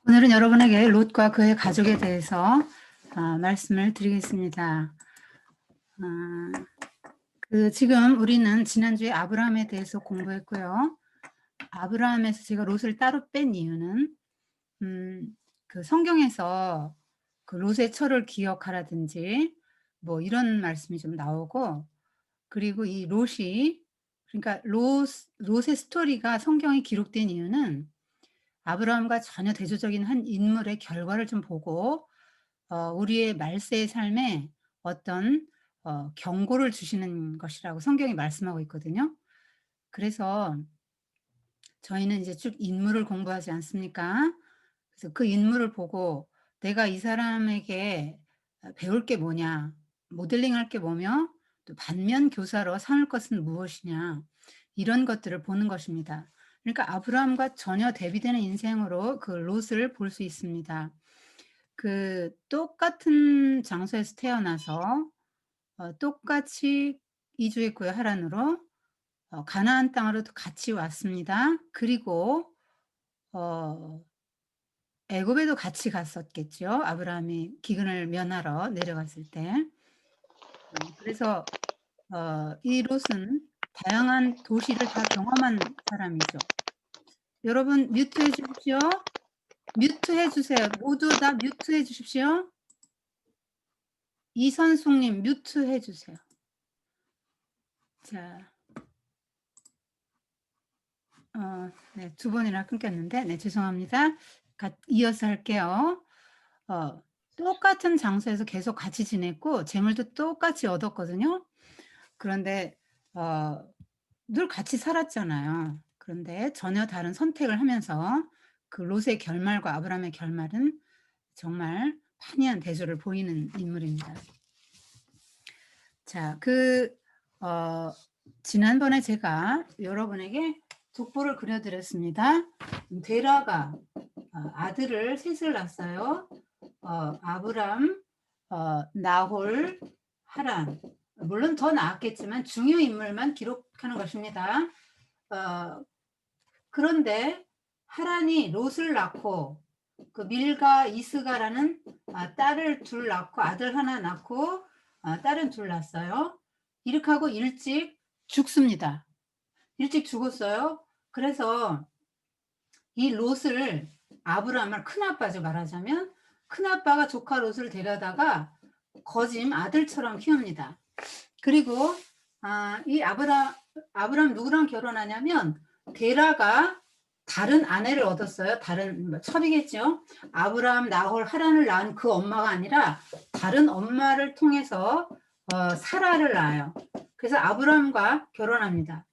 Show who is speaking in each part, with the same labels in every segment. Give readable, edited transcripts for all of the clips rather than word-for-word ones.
Speaker 1: 오늘은 여러분에게 롯과 그의 가족에 대해서 말씀을 드리겠습니다. 지금 우리는 지난주에 아브라함에 대해서 공부했고요. 아브라함에서 제가 롯을 따로 뺀 이유는 그 성경에서 그 롯의 처를 기억하라든지 뭐 이런 말씀이 좀 나오고, 그리고 이 롯이, 그러니까 롯의 스토리가 성경에 기록된 이유는 아브라함과 전혀 대조적인 한 인물의 결과를 좀 보고 우리의 말세의 삶에 어떤 경고를 주시는 것이라고 성경이 말씀하고 있거든요. 그래서 저희는 이제 쭉 인물을 공부하지 않습니까? 그래서 그 인물을 보고 내가 이 사람에게 배울 게 뭐냐, 모델링할 게 뭐며, 또 반면 교사로 삼을 것은 무엇이냐, 이런 것들을 보는 것입니다. 그러니까 아브라함과 전혀 대비되는 인생으로 그 롯을 볼 수 있습니다. 그 똑같은 장소에서 태어나서 똑같이 이주했고요, 하란으로. 가나안 땅으로도 같이 왔습니다. 그리고 어 애굽에도 같이 갔었겠죠, 아브라함이 기근을 면하러 내려갔을 때. 그래서 이 롯은 다양한 도시를 다 경험한 사람이죠. 여러분 뮤트해 주십시오. 뮤트해 주세요. 모두 다 뮤트해 주십시오. 이선숙 님 뮤트해 주세요. 자. 네. 두 번이나 끊겼는데 네, 죄송합니다. 이어서 할게요. 똑같은 장소에서 계속 같이 지냈고 재물도 똑같이 얻었거든요. 그런데 늘 같이 살았잖아요. 그런데 전혀 다른 선택을 하면서 그 롯의 결말과 아브라함의 결말은 정말 판이한 대조를 보이는 인물입니다. 자, 지난번에 제가 여러분에게 족보를 그려드렸습니다. 데라가 아들을 셋을 낳았어요. 아브람, 나홀, 하란. 물론 더 낳았겠지만 중요 인물만 기록하는 것입니다. 그런데 하란이 롯을 낳고 그 밀가 이스가라는 딸을 둘 낳고 아들 하나 낳고 딸은 둘 낳았어요. 이렇게 하고 일찍 죽습니다. 일찍 죽었어요. 그래서 이 롯을, 아브라함을 큰아빠죠, 말하자면. 큰아빠가 조카 롯을 데려다가 거짐 아들처럼 키웁니다. 그리고 이 아브라함 누구랑 결혼하냐면 데라가 다른 아내를 얻었어요. 다른 첩이겠죠. 아브라함, 나홀, 하란을 낳은 그 엄마가 아니라 다른 엄마를 통해서 사라를 낳아요. 그래서 아브라함과 결혼합니다.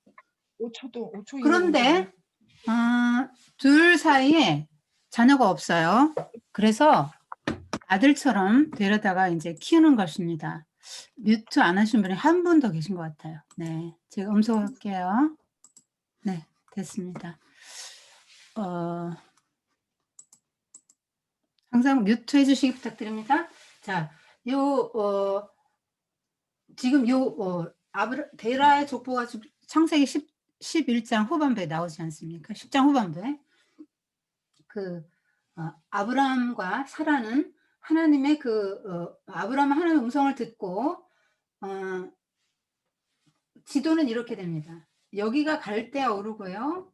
Speaker 2: 5초
Speaker 1: 그런데 둘 사이에 자녀가 없어요. 그래서 아들처럼 데려다가 이제 키우는 것입니다. 뮤트 안 하신 분이 한 분 더 계신 것 같아요. 네, 제가 음소할게요. 네, 됐습니다. 항상 뮤트 해주시기 부탁드립니다. 자, 지금 데라의 족보가 창세기 11장 후반부에 나오지 않습니까? 10장 후반부에. 아브라함과 사라는 하나님의 아브라함은 하나님의 음성을 듣고 지도는 이렇게 됩니다. 여기가 갈대아 우르고요.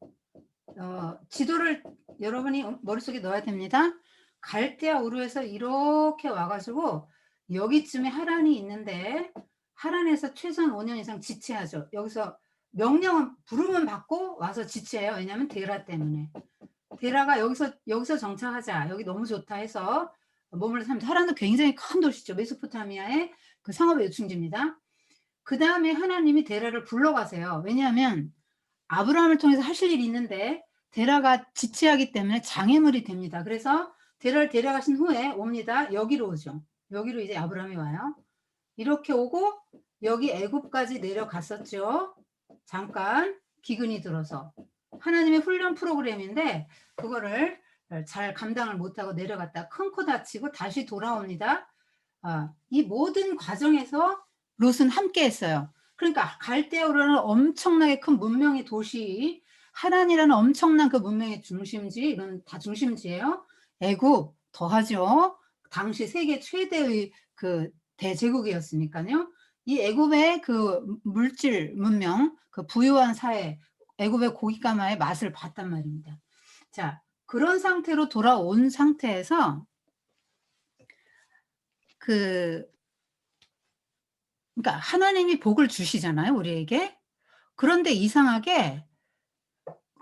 Speaker 1: 지도를 여러분이 머릿속에 넣어야 됩니다. 갈대아 우르에서 이렇게 와가지고 여기쯤에 하란이 있는데 하란에서 최소한 5년 이상 지체하죠. 여기서 명령은 부르면 받고 와서 지체해요. 왜냐하면 데라 때문에. 데라가 여기서 정착하자. 여기 너무 좋다 해서 머물러 삽니다. 하란도 굉장히 큰 도시죠. 메소포타미아의 그 상업의 요충지입니다. 그 다음에 하나님이 데라를 불러가세요. 왜냐하면 아브라함을 통해서 하실 일이 있는데 데라가 지체하기 때문에 장애물이 됩니다. 그래서 데라를 데려가신 후에 옵니다. 여기로 오죠. 여기로 이제 아브라함이 와요. 이렇게 오고 여기 애굽까지 내려갔었죠. 잠깐 기근이 들어서. 하나님의 훈련 프로그램인데 그거를 잘 감당을 못하고 내려갔다 큰 코 다치고 다시 돌아옵니다. 이 모든 과정에서 롯은 함께 했어요. 그러니까 갈대아우라는 엄청나게 큰 문명의 도시, 하란이라는 엄청난 그 문명의 중심지, 이건 다 중심지예요. 애굽 더하죠. 당시 세계 최대의 그 대제국이었으니까요. 이 애굽의 그 물질 문명, 그 부유한 사회, 애굽의 고깃가마의 맛을 봤단 말입니다. 자, 그런 상태로 돌아온 상태에서 그 그러니까 하나님이 복을 주시잖아요, 우리에게. 그런데 이상하게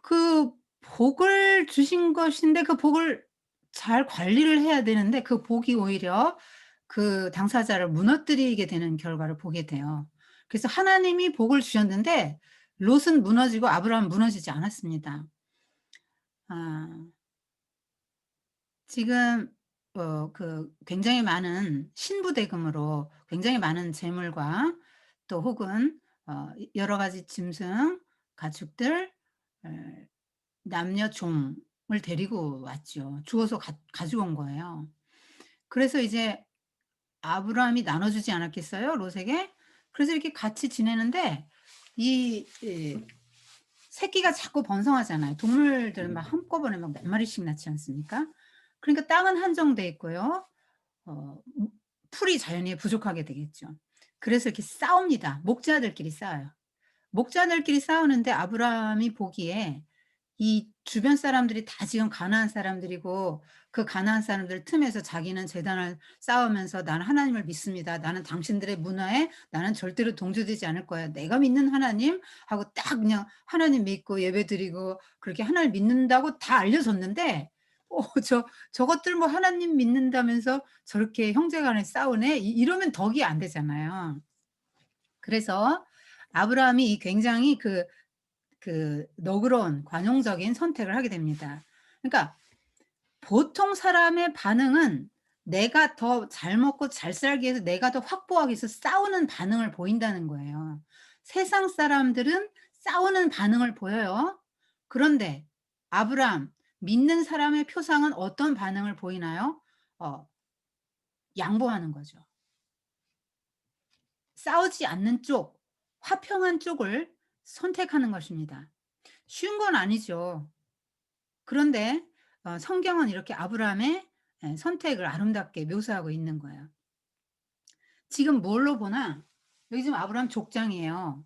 Speaker 1: 그 복을 주신 것인데 그 복을 잘 관리를 해야 되는데 그 복이 오히려 그 당사자를 무너뜨리게 되는 결과를 보게 돼요. 그래서 하나님이 복을 주셨는데 롯은 무너지고 아브라함은 무너지지 않았습니다. 아 지금 그 굉장히 많은 신부대금으로 굉장히 많은 재물과 또 혹은 여러 가지 짐승, 가축들, 에 남녀 종을 데리고 왔죠. 주워서 가지고 온 거예요. 그래서 이제 아브라함이 나눠 주지 않았겠어요, 롯에게? 그래서 이렇게 같이 지내는데 이 새끼가 자꾸 번성하잖아요. 동물들은 막 한꺼번에 막 몇 마리씩 낳지 않습니까? 그러니까 땅은 한정돼 있고요. 풀이 자연히 부족하게 되겠죠. 그래서 이렇게 싸웁니다. 목자들끼리 싸워요. 목자들끼리 싸우는데 아브라함이 보기에 이 주변 사람들이 다 지금 가나안 사람들이고 그 가나안 사람들 틈에서 자기는 제단을 쌓으면서 "나는 하나님을 믿습니다. 나는 당신들의 문화에 나는 절대로 동조되지 않을 거야. 내가 믿는 하나님." 하고 딱 그냥 하나님 믿고 예배드리고 그렇게 하나님을 믿는다고 다 알려졌는데 저것들 뭐 하나님 믿는다면서 저렇게 형제 간에 싸우네? 이러면 덕이 안 되잖아요. 그래서 아브라함이 이 굉장히 그 너그러운 관용적인 선택을 하게 됩니다. 그러니까 보통 사람의 반응은 내가 더 잘 먹고 잘 살기 위해서 내가 더 확보하기 위해서 싸우는 반응을 보인다는 거예요. 세상 사람들은 싸우는 반응을 보여요. 그런데 아브라함 믿는 사람의 표상은 어떤 반응을 보이나요? 어 양보하는 거죠. 싸우지 않는 쪽, 화평한 쪽을 선택하는 것입니다. 쉬운 건 아니죠. 그런데 성경은 이렇게 아브라함의 선택을 아름답게 묘사하고 있는 거예요. 지금 뭘로 보나 여기 지금 아브라함 족장이에요.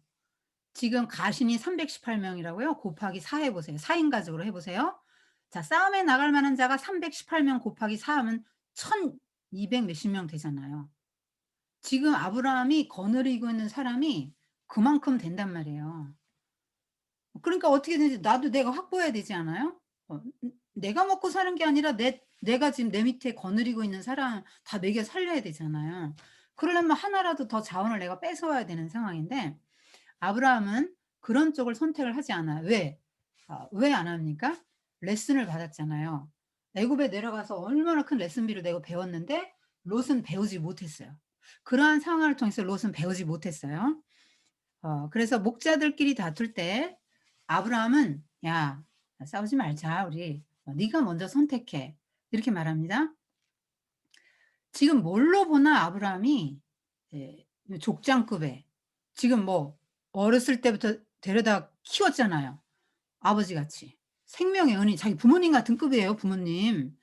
Speaker 1: 지금 가신이 318 명이라고요. 곱하기 4 해 보세요. 4인 가족으로 해 보세요. 자, 싸움에 나갈 만한 자가 318명 곱하기 4 하면 1200 몇십 명 되잖아요. 지금 아브라함이 거느리고 있는 사람이 그만큼 된단 말이에요. 그러니까 어떻게든지 나도 내가 확보해야 되지 않아요? 내가 먹고 사는 게 아니라 내가 지금 내 밑에 거느리고 있는 사람 다 먹여 살려야 되잖아요. 그러려면 하나라도 더 자원을 내가 뺏어와야 되는 상황인데 아브라함은 그런 쪽을 선택을 하지 않아요. 왜? 왜 안 합니까? 레슨을 받았잖아요. 애굽에 내려가서 얼마나 큰 레슨비를 내고 배웠는데 롯은 배우지 못했어요. 그러한 상황을 통해서 롯은 배우지 못했어요. 그래서 목자들끼리 다툴 때 아브라함은 "야 싸우지 말자 우리. 네가 먼저 선택해." 이렇게 말합니다. 지금 뭘로 보나 아브라함이 예 족장급에 지금 뭐 어렸을 때부터 데려다 키웠잖아요, 아버지같이. 생명의 은인 자기 부모님 같은 급이에요, 부모님.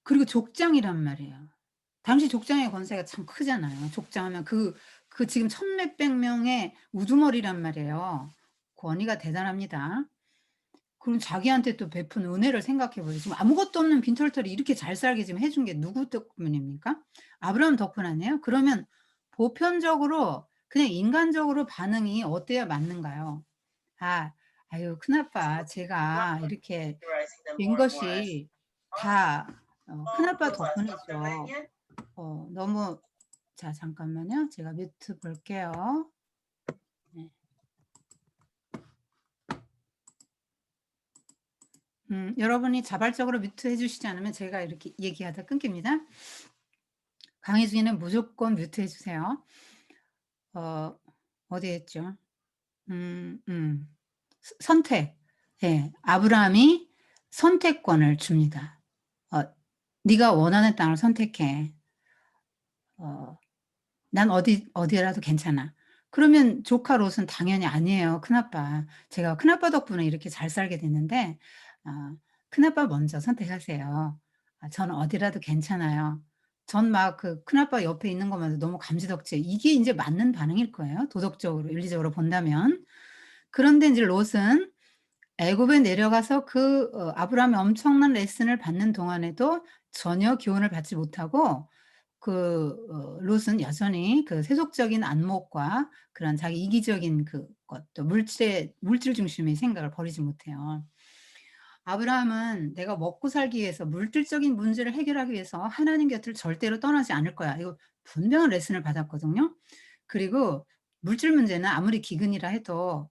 Speaker 1: 그리고 족장이란 말이에요. 당시 족장의 권세가 참 크잖아요. 족장하면 그 지금 천 몇백 명의 우두머리란 말이에요. 권위가 대단합니다. 그럼 자기한테 또 베푼 은혜를 생각해 보세요. 지금 아무것도 없는 빈털터리 이렇게 잘 살게 지금 해준 게 누구 덕분입니까? 아브라함 덕분 아니에요? 그러면 보편적으로 그냥 인간적으로 반응이 어때야 맞는가요? 아, 아유 큰아빠 제가 이렇게 된 것이 다 큰아빠 덕분이죠. 너무 자 잠깐만요. 제가 뮤트 볼게요. 네. 여러분이 자발적으로 뮤트해 주시지 않으면 제가 이렇게 얘기하다 끊깁니다. 강의 중에는 무조건 뮤트해 주세요. 어 어디에 있죠? 음 음. 선택. 예. 아브라함이 선택권을 줍니다. "네가 원하는 땅을 선택해. 어 난 어디라도 괜찮아." 그러면 조카 롯은 당연히 "아니에요 큰아빠. 제가 큰아빠 덕분에 이렇게 잘 살게 됐는데 아 큰아빠 먼저 선택하세요. 저는 어디라도 괜찮아요. 전 막 그 큰아빠 옆에 있는 것만도 너무 감지덕지 이게 인제 맞는 반응일 거예요, 도덕적으로 윤리적으로 본다면. 그런데 인제 롯은 애굽에 내려가서 아브라함의 엄청난 레슨을 받는 동안에도 전혀 교훈을 받지 못하고 롯은 여전히 그 세속적인 안목과 그런 자기 이기적인 그것도 물질 중심의 생각을 버리지 못해요. 아브라함은 '내가 먹고 살기 위해서 물질적인 문제를 해결하기 위해서 하나님 곁을 절대로 떠나지 않을 거야.' 이거 분명한 레슨을 받았거든요. 그리고 물질 문제는 아무리 기근이라 해도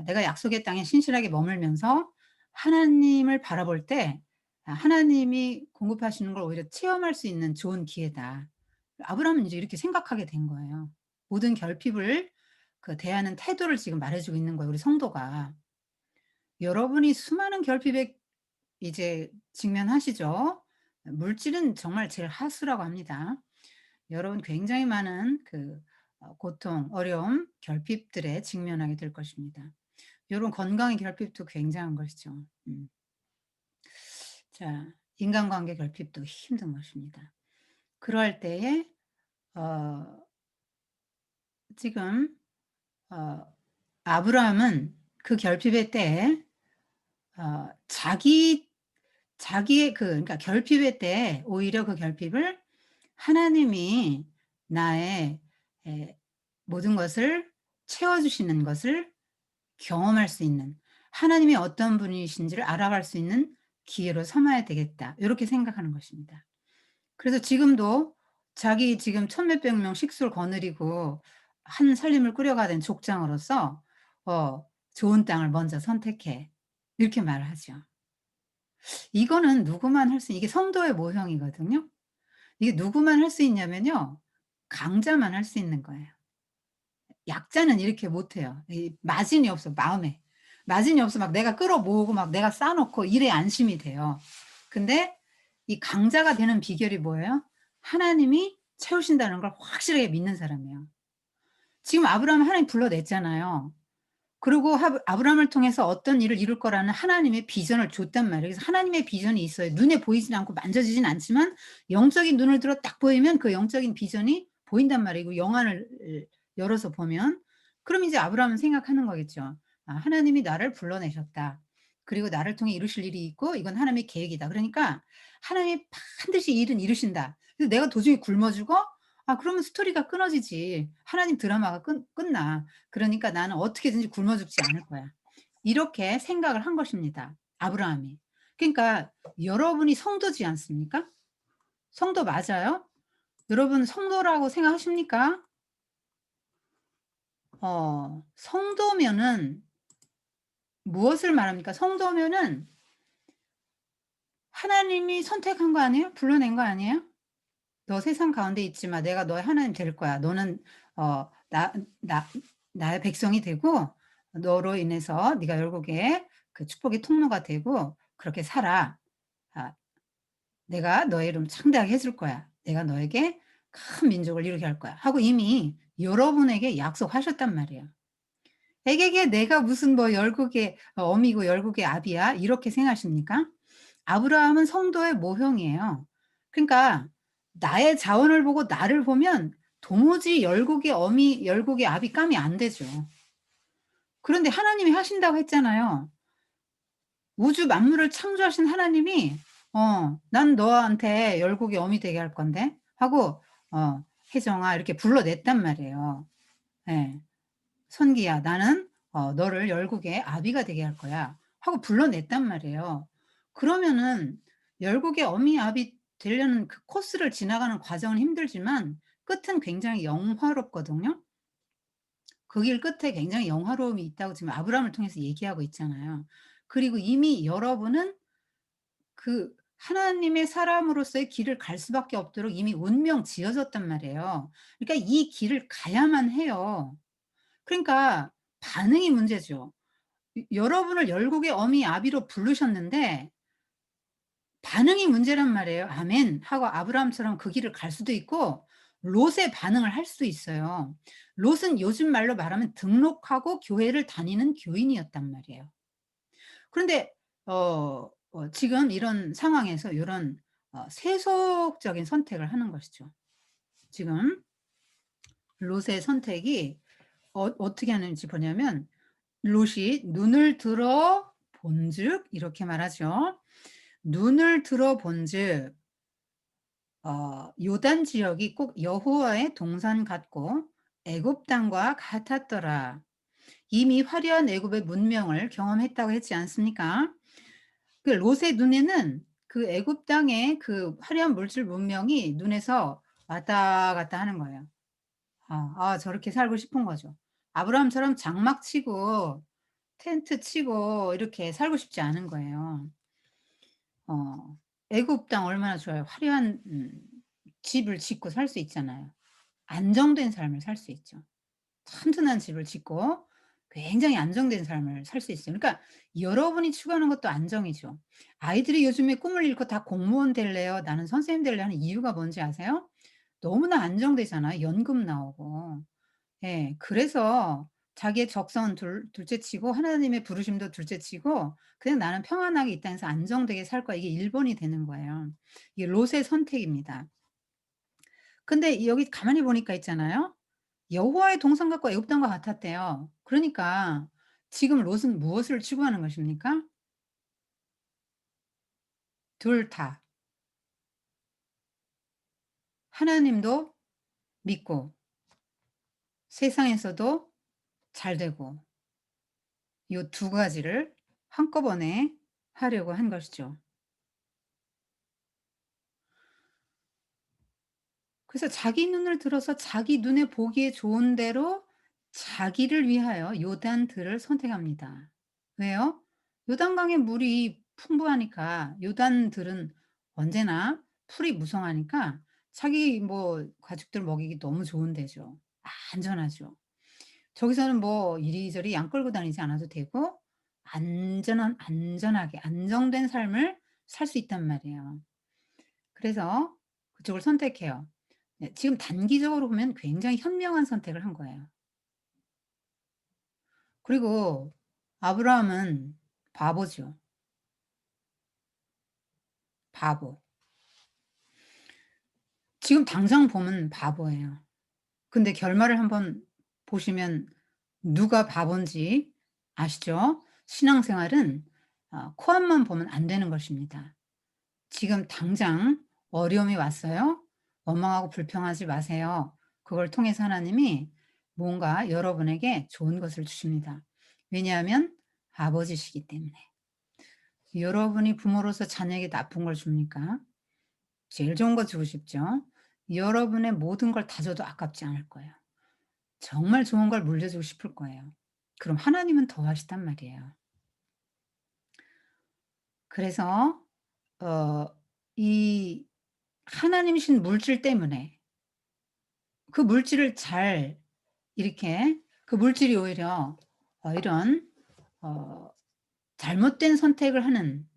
Speaker 1: 내가 약속의 땅에 신실하게 머물면서 하나님을 바라볼 때 하나님이 공급하시는 걸 오히려 체험할 수 있는 좋은 기회다. 아브라함은 이제 이렇게 생각하게 된 거예요. 모든 결핍을 대하는 태도를 지금 말해 주고 있는 거예요, 우리 성도가. 여러분이 수많은 결핍에 이제 직면하시죠. 물질은 정말 제일 하수라고 합니다. 여러분 굉장히 많은 고통, 어려움, 결핍들에 직면하게 될 것입니다. 요런 건강의 결핍도 굉장한 것이죠. 음. 자, 인간관계 결핍도 힘든 것입니다. 그럴 때에 어 지금 어 아브라함은 그 결핍의 때에 자기의 그러니까 결핍의 때에 오히려 그 결핍을 하나님이 나의 모든 것을 채워 주시는 것을 경험할 수 있는, 하나님이 어떤 분이신지를 알아갈 수 있는 기회로 삼아야 되겠다. 요렇게 생각하는 것입니다. 그래서 지금도 자기 지금 천 몇백 명 식수를 거느리고 한 살림을 꾸려가는 족장으로서 "좋은 땅을 먼저 선택해." 이렇게 말을 하죠. 이거는 누구만 할 수 이게 성도의 모형이거든요. 이게 누구만 할 수 있냐면요. 강자만 할 수 있는 거예요. 약자는 이렇게 못 해요. 이 마진이 없어 마음에. 마진이 없어 막 내가 끌어모으고 막 내가 쌓아 놓고 이래야 안심이 돼요. 근데 이 강자가 되는 비결이 뭐예요? 하나님이 채우신다는 걸 확실하게 믿는 사람이에요. 지금 아브라함을 하나님 불러냈잖아요. 그리고 아브라함을 통해서 어떤 일을 이룰 거라는 하나님의 비전을 줬단 말이에요. 그래서 하나님의 비전이 있어요. 눈에 보이진 않고 만져지진 않지만 영적인 눈을 들어 딱 보이면 그 영적인 비전이 보인단 말이에요. 영안을 열어서 보면. 그럼 이제 아브라함은 생각하는 거겠죠. '아 하나님이 나를 불러내셨다. 그리고 나를 통해 이루실 일이 있고 이건 하나님의 계획이다. 그러니까 하나님이 반드시 이 일은 이루신다. 그래서 내가 도중에 굶어 죽어? 그러면 스토리가 끊어지지. 하나님 드라마가 끝나. 그러니까 나는 어떻게든지 굶어 죽지 않을 거야. 이렇게 생각을 한 것입니다, 아브라함이. 그러니까 여러분이 성도지 않습니까? 성도 맞아요? 여러분 성도라고 생각하십니까? 성도면은 무엇을 말합니까? 성도면은 하나님이 선택한 거 아니에요? 불러낸 거 아니에요? "너 세상 가운데 있지 마. 내가 너의 하나님 될 거야. 너는 어 나 나 나의 백성이 되고 너로 인해서 네가 열국에 그 축복의 통로가 되고 그렇게 살아. 아 내가 너의 이름 창대하게 해줄 거야. 내가 너에게 큰 민족을 이루게 할 거야." 하고 이미 여러분에게 약속하셨단 말이에요. 에게게 내가 무슨 뭐 열국의 어미고 열국의 아비야 이렇게 생각하십니까? 아브라함은 성도의 모형이에요. 그러니까 나의 자원을 보고 나를 보면 도무지 열국의 어미 열국의 아비 감이 안 되죠. 그런데 하나님이 하신다고 했잖아요. 우주 만물을 창조하신 하나님이 "난 너한테 열국의 어미 되게 할 건데." 하고 "혜정아." 이렇게 불러냈단 말이에요. 예. "선기야 나는 너를 열국의 아비가 되게 할 거야." 하고 불러냈단 말이에요. 그러면은 열국의 어미 아비 되려는 그 코스를 지나가는 과정은 힘들지만 끝은 굉장히 영화롭거든요. 그 길 끝에 굉장히 영화로움이 있다고 지금 아브라함을 통해서 얘기하고 있잖아요. 그리고 이미 여러분은 그 하나님의 사람으로서의 길을 갈 수밖에 없도록 이미 운명 지어졌단 말이에요. 그러니까 이 길을 가야만 해요. 그러니까 반응이 문제죠. 여러분을 열국의 어미 아비로 부르셨는데 반응이 문제란 말이에요. "아멘." 하고 아브라함처럼 그 길을 갈 수도 있고 롯의 반응을 할 수도 있어요. 롯은 요즘 말로 말하면 등록하고 교회를 다니는 교인이었단 말이에요. 그런데 어 지금 이런 상황에서 요런 세속적인 선택을 하는 것이죠. 지금 롯의 선택이 어떻게 하는지 보냐면 롯이 "눈을 들어 본즉" 이렇게 말하죠. "눈을 들어 본즉 요단 지역이 꼭 여호와의 동산 같고 애굽 땅과 같았더라." 이미 화려한 애굽의 문명을 경험했다고 했지 않습니까? 그 롯의 눈에는 그 애굽 땅의 그 화려한 물질 문명이 눈에서 왔다 갔다 하는 거예요. 저렇게 살고 싶은 거죠. 아브라함처럼 장막 치고 텐트 치고 이렇게 살고 싶지 않은 거예요. 어 애굽 땅 얼마나 좋아요. 화려한 집을 짓고 살 수 있잖아요. 안정된 삶을 살 수 있죠. 튼튼한 집을 짓고 굉장히 안정된 삶을 살 수 있어요. 그러니까 여러분이 추구하는 것도 안정이죠. 아이들이 요즘에 꿈을 잃고 다 공무원 될래요, 나는 선생님 될래 하는 이유가 뭔지 아세요? 너무나 안정되잖아요. 연금 나오고. 예. 그래서 자기의 적성은 둘째치고 하나님의 부르심도 둘째치고 그냥 '나는 평안하게 이 땅에서 안정되게 살 거야.' 이게 1 번이 되는 거예요. 이게 롯의 선택입니다. 근데 여기 가만히 보니까 있잖아요. 여호와의 동산과 애굽 땅과 같았대요. 그러니까 지금 롯은 무엇을 추구하는 것입니까? 둘 다. 하나님도 믿고 세상에서도 잘 되고 요 두 가지를 한꺼번에 하려고 한 것이죠. 그래서 자기 눈을 들어서 자기 눈에 보기에 좋은 대로 자기를 위하여 요단들을 선택합니다. 왜요? 요단강에 물이 풍부하니까 요단들은 언제나 풀이 무성하니까 자기 뭐 가축들 먹이기 너무 좋은 데죠. 안전하죠. 저기서는 뭐 이리저리 양 끌고 다니지 않아도 되고 안전하게 안정된 삶을 살 수 있단 말이에요. 그래서 그쪽을 선택해요. 네, 지금 단기적으로 보면 굉장히 현명한 선택을 한 거예요. 그리고 아브라함은 바보죠. 바보. 지금 당장 보면 바보예요. 근데 결말을 한번 보시면 누가 바본지 아시죠? 신앙생활은 코앞만 보면 안 되는 것입니다. 지금 당장 어려움이 왔어요. 원망하고 불평하지 마세요. 그걸 통해서 하나님이 뭔가 여러분에게 좋은 것을 주십니다. 왜냐하면 아버지시기 때문에. 여러분이 부모로서 자녀에게 나쁜 걸 줍니까? 제일 좋은 거 주고 싶죠. 여러분의 모든 걸 다 줘도 아깝지 않을 거예요. 정말 좋은 걸 물려주고 싶을 거예요. 그럼 하나님은 더 하시단 말이에요. 그래서 어 이 하나님이신 물질 때문에 그 물질을 잘 이렇게 그 물질이 오히려 이런 어 잘못된 선택을 하는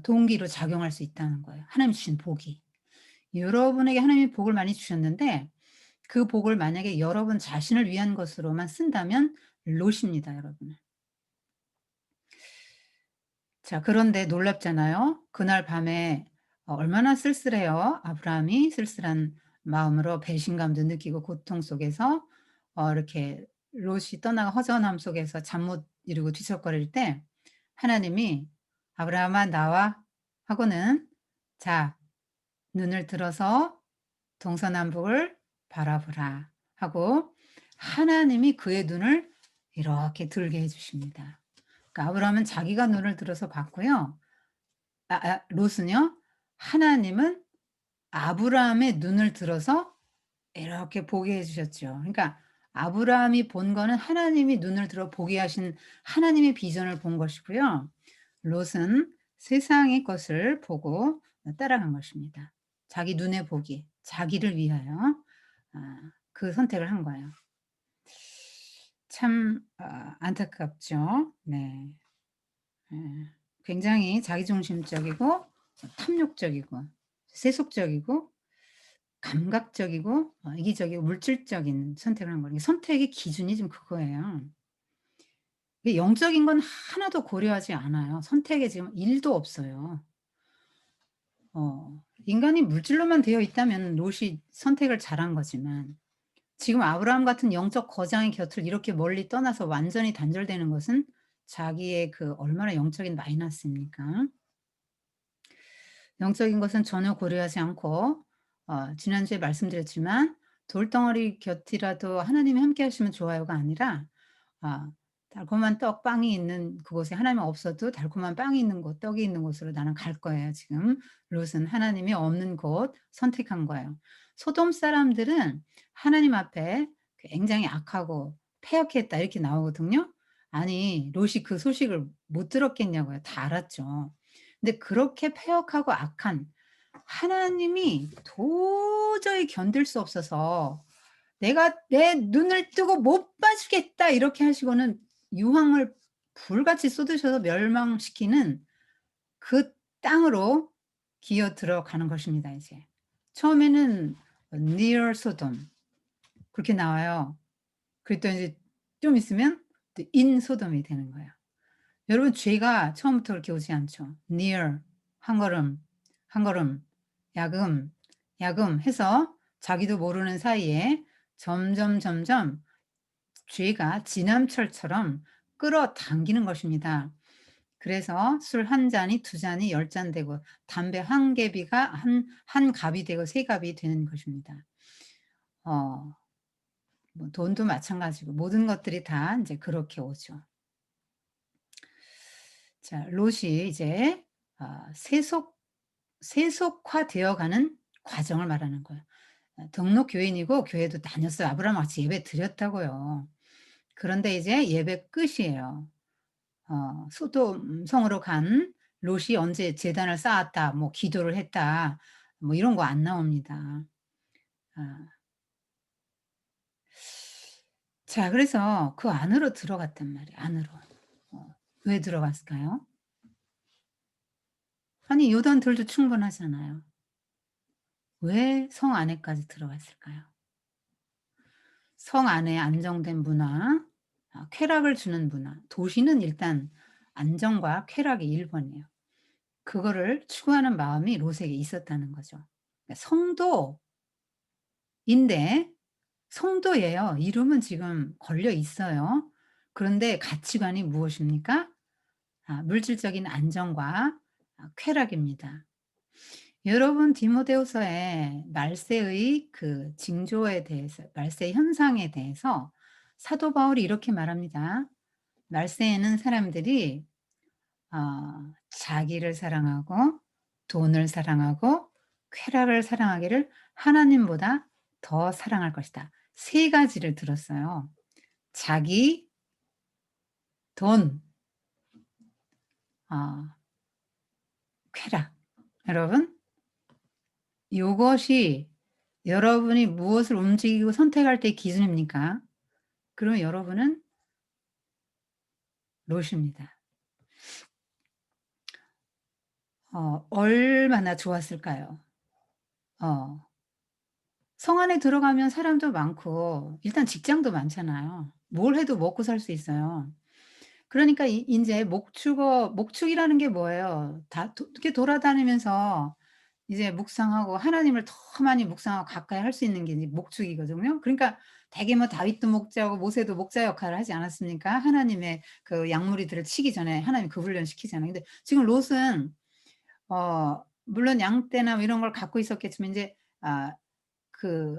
Speaker 1: 동기로 작용할 수 있다는 거예요, 하나님 주신 복이. 여러분에게 하나님이 복을 많이 주셨는데 그 복을 만약에 여러분 자신을 위한 것으로만 쓴다면 롯입니다, 여러분. 자, 그런데 놀랍잖아요. 그날 밤에 얼마나 쓸쓸해요. 아브라함이 쓸쓸한 마음으로 배신감도 느끼고 고통 속에서 이렇게 롯이 떠나가 허전함 속에서 잠 못 이루고 뒤척거릴 때 하나님이 "아브라함아 나와." 하고는 "자 눈을 들어서 동서남북을 바라보라." 하고 하나님이 그의 눈을 이렇게 들게 해 주십니다. 그러니까 아브라함은 자기가 눈을 들어서 봤고요. 롯은요. 하나님은 아브라함의 눈을 들어서 이렇게 보게 해 주셨죠. 그러니까 아브라함이 본 거는 하나님이 눈을 들어 보게 하신 하나님의 비전을 본 것이고요. 롯은 세상의 것을 보고 따라간 것입니다. 자기 눈에 보기, 자기를 위하여 그 선택을 한 거예요. 참 안타깝죠. 네. 예. 굉장히 자기중심적이고 탐욕적이고 세속적이고 감각적이고 이기적이고 물질적인 선택을 한 거예요. 선택의 기준이 좀 그거예요. 이 영적인 건 하나도 고려하지 않아요. 선택에 지금 1도 없어요. 인간이 물질로만 되어 있다면 롯이 선택을 잘한 거지만 지금 아브라함 같은 영적 거장의 곁을 이렇게 멀리 떠나서 완전히 단절되는 것은 자기의 그 얼마나 영적인 마이너스입니까? 영적인 것은 전혀 고려하지 않고 지난주에 말씀드렸지만 돌덩어리 곁이라도 하나님이 함께 하시면 좋아요가 아니라 아 달콤한 떡 빵이 있는 그곳에 하나님이 없어도 달콤한 빵이 있는 곳, 떡이 있는 곳으로 나는 갈 거예요 지금. 롯은 하나님이 없는 곳 선택한 거예요. 소돔 사람들은 하나님 앞에 굉장히 악하고 패역했다 이렇게 나오거든요. 아니 롯이 그 소식을 못 들었겠냐고요. 다 알았죠. 근데 그렇게 패역하고 악한 하나님이 도저히 견딜 수 없어서 '내가 내 눈을 뜨고 못 봐주겠다.' 이렇게 하시고는 유황을 불같이 쏟으셔서 멸망시키는 그 땅으로 기어 들어가는 것입니다 이제. 처음에는 near Sodom 그렇게 나와요. 그랬더니 이제 좀 있으면 또 in 소돔이 되는 거예요. 여러분 죄가 처음부터 그렇게 오지 않죠. near 한 걸음, 한 걸음, 야금, 야금 해서 자기도 모르는 사이에 점점 죄가 지남철처럼 끌어당기는 것입니다. 그래서 술 한 잔이 두 잔이 10잔 되고 담배 한 개비가 한 갑이 되고 세 갑이 되는 것입니다. 어 뭐 돈도 마찬가지고 모든 것들이 다 인제 그렇게 오죠. 자 롯이 이제 세속화되어 가는 과정을 말하는 거예요. 등록 교인이고 교회도 다녔어요. 아브라함과 같이 예배 드렸다고요. 그런데 이제 예배 끝이에요. 소돔 성으로 간 롯이 언제 제단을 쌓았다, 뭐 기도를 했다, 뭐 이런 거 안 나옵니다. 아 자 그래서 그 안으로 들어갔단 말이에요, 안으로. 왜 들어갔을까요? 아니 요단들도 충분하잖아요. 왜 성 안에까지 들어갔을까요? 성 안에 안정된 문화, 쾌락을 주는 문화. 도시는 일단 안정과 쾌락이 1 번이에요. 그거를 추구하는 마음이 롯에게 있었다는 거죠. 그러니까 성도인데 성도예요. 이름은 지금 걸려 있어요. 그런데 가치관이 무엇입니까? 물질적인 안정과 쾌락입니다. 여러분 디모데후서에 말세의 그 징조에 대해서 말세 현상에 대해서 사도 바울이 이렇게 말합니다. 말세에는 사람들이 자기를 사랑하고 돈을 사랑하고 쾌락을 사랑하기를 하나님보다 더 사랑할 것이다. 세 가지를 들었어요. 자기, 돈, 어 쾌락. 여러분 요것이 여러분이 무엇을 움직이고 선택할 때 기준입니까? 그러면 여러분은 롯입니다. 얼마나 좋았을까요? 어 성 안에 들어가면 사람도 많고 일단 직장도 많잖아요. 뭘 해도 먹고 살 수 있어요. 그러니까 이 인제 목축이라는 게 뭐예요? 다 이렇게 돌아다니면서 이제 묵상하고 하나님을 더 많이 묵상하고 가까이 할 수 있는 게 이제 목축이거든요. 그러니까 대개 뭐 다윗도 목자고 모세도 목자 역할을 하지 않았습니까? 하나님의 그 양무리들을 치기 전에 하나님이 그 훈련시키잖아요. 근데 지금 롯은 물론 양떼나 뭐 이런 걸 갖고 있었겠지만 인제 그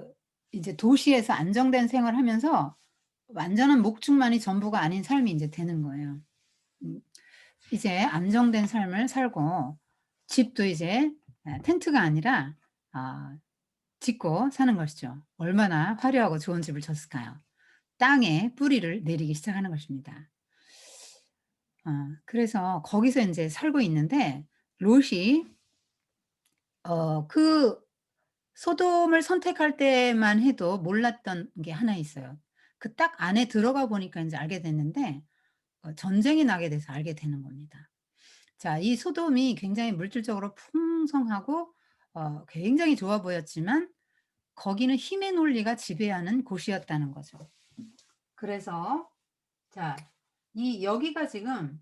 Speaker 1: 이제 도시에서 안정된 생활을 하면서 완전한 목축만이 전부가 아닌 삶이 인제 되는 거예요. 음 이제 안정된 삶을 살고 집도 이제 텐트가 아니라 아 짓고 사는 것이죠. 얼마나 화려하고 좋은 집을 졌을까요? 땅에 뿌리를 내리기 시작하는 것입니다. 그래서 거기서 인제 살고 있는데 롯이 그 소돔을 선택할 때만 해도 몰랐던 게 하나 있어요. 그 딱 안에 들어가 보니까 인제 알게 됐는데 전쟁이 나게 돼서 알게 되는 겁니다. 자 이 소돔이 굉장히 물질적으로 풍성하고 굉장히 좋아 보였지만 거기는 힘의 논리가 지배하는 곳이었다는 거죠. 그래서 자 여기가 지금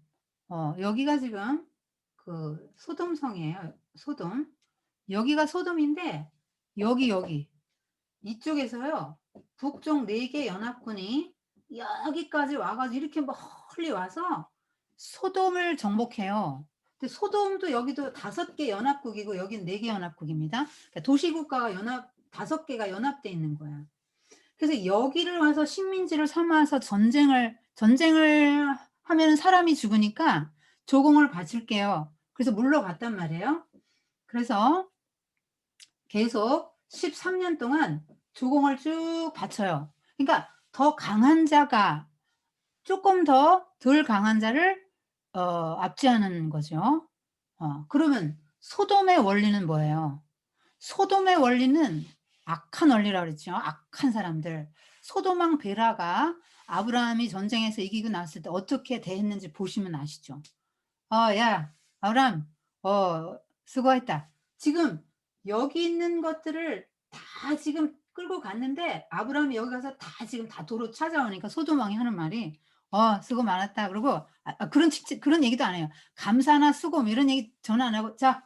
Speaker 1: 그 소돔성이에요. 소돔. 여기가 소돔인데 여기 이쪽에서요. 북쪽 4개 연합군이 여기까지 와 가지고 이렇게 멀리 와서 소돔을 정복해요. 근데 소돔도 여기도 5개 연합국이고 여긴 4개 연합국입니다. 그러니까 도시국가가 5개가 연합돼 있는 거야. 그래서 여기를 와서 식민지를 삼아서 전쟁을 하면은 사람이 죽으니까 조공을 바칠게요. 그래서 물러갔단 말이에요. 그래서 계속 13년 동안 조공을 쭉 바쳐요. 그러니까 더 강한 자가 쪼끔 더 덜 강한 자를 압제하는 거죠. 그러면 소돔의 원리는 뭐예요? 소돔의 원리는 악한 원리라고 그랬죠. 악한 사람들. 소돔 왕 베라가 아브라함이 전쟁에서 이기고 났을 때 어떻게 대했는지 보시면 아시죠. 야, 아브라함, 수고했다. 지금 여기 있는 것들을 다 지금 끌고 갔는데 아브라함이 여기 가서 다 지금 다 도로 찾아오니까 소돔 왕이 하는 말이 수고 많았다. 그러고 그런 얘기도 안 해요. 감사나 수고 뭐 이런 얘기 전혀 안 하고 자,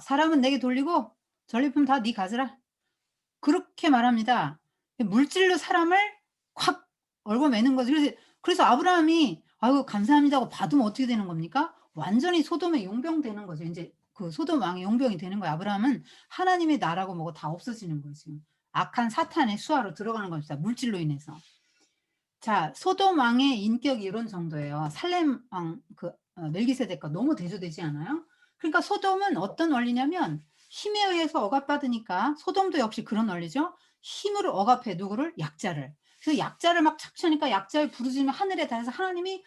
Speaker 1: 사람은 내게 돌리고 전리품 다 네 가져라. 그렇게 말합니다. 물질로 사람을 확 얽어매는 거죠. 그래서 아브라함이 아이고 감사합니다 하고 받으면 어떻게 되는 겁니까? 완전히 소돔의 용병되는 거죠. 인제 그 소돔 왕의 용병이 되는 거예요. 아브라함은 하나님의 나라고 뭐고 다 없어지는 거예요 지금. 악한 사탄의 수하로 들어가는 겁니다 물질로 인해서. 자, 소돔 왕의 인격이 이런 정도예요. 살렘 왕 멜기세덱과 너무 대조되지 않아요? 그러니까 소돔은 어떤 원리냐면 힘에 의해서 억압받으니까 소돔도 역시 그런 원리죠. 힘으로 억압해 누구를? 약자를. 그래서 약자를 막 착취하니까 약자의 부르짖으면 하늘에 닿아서 하나님이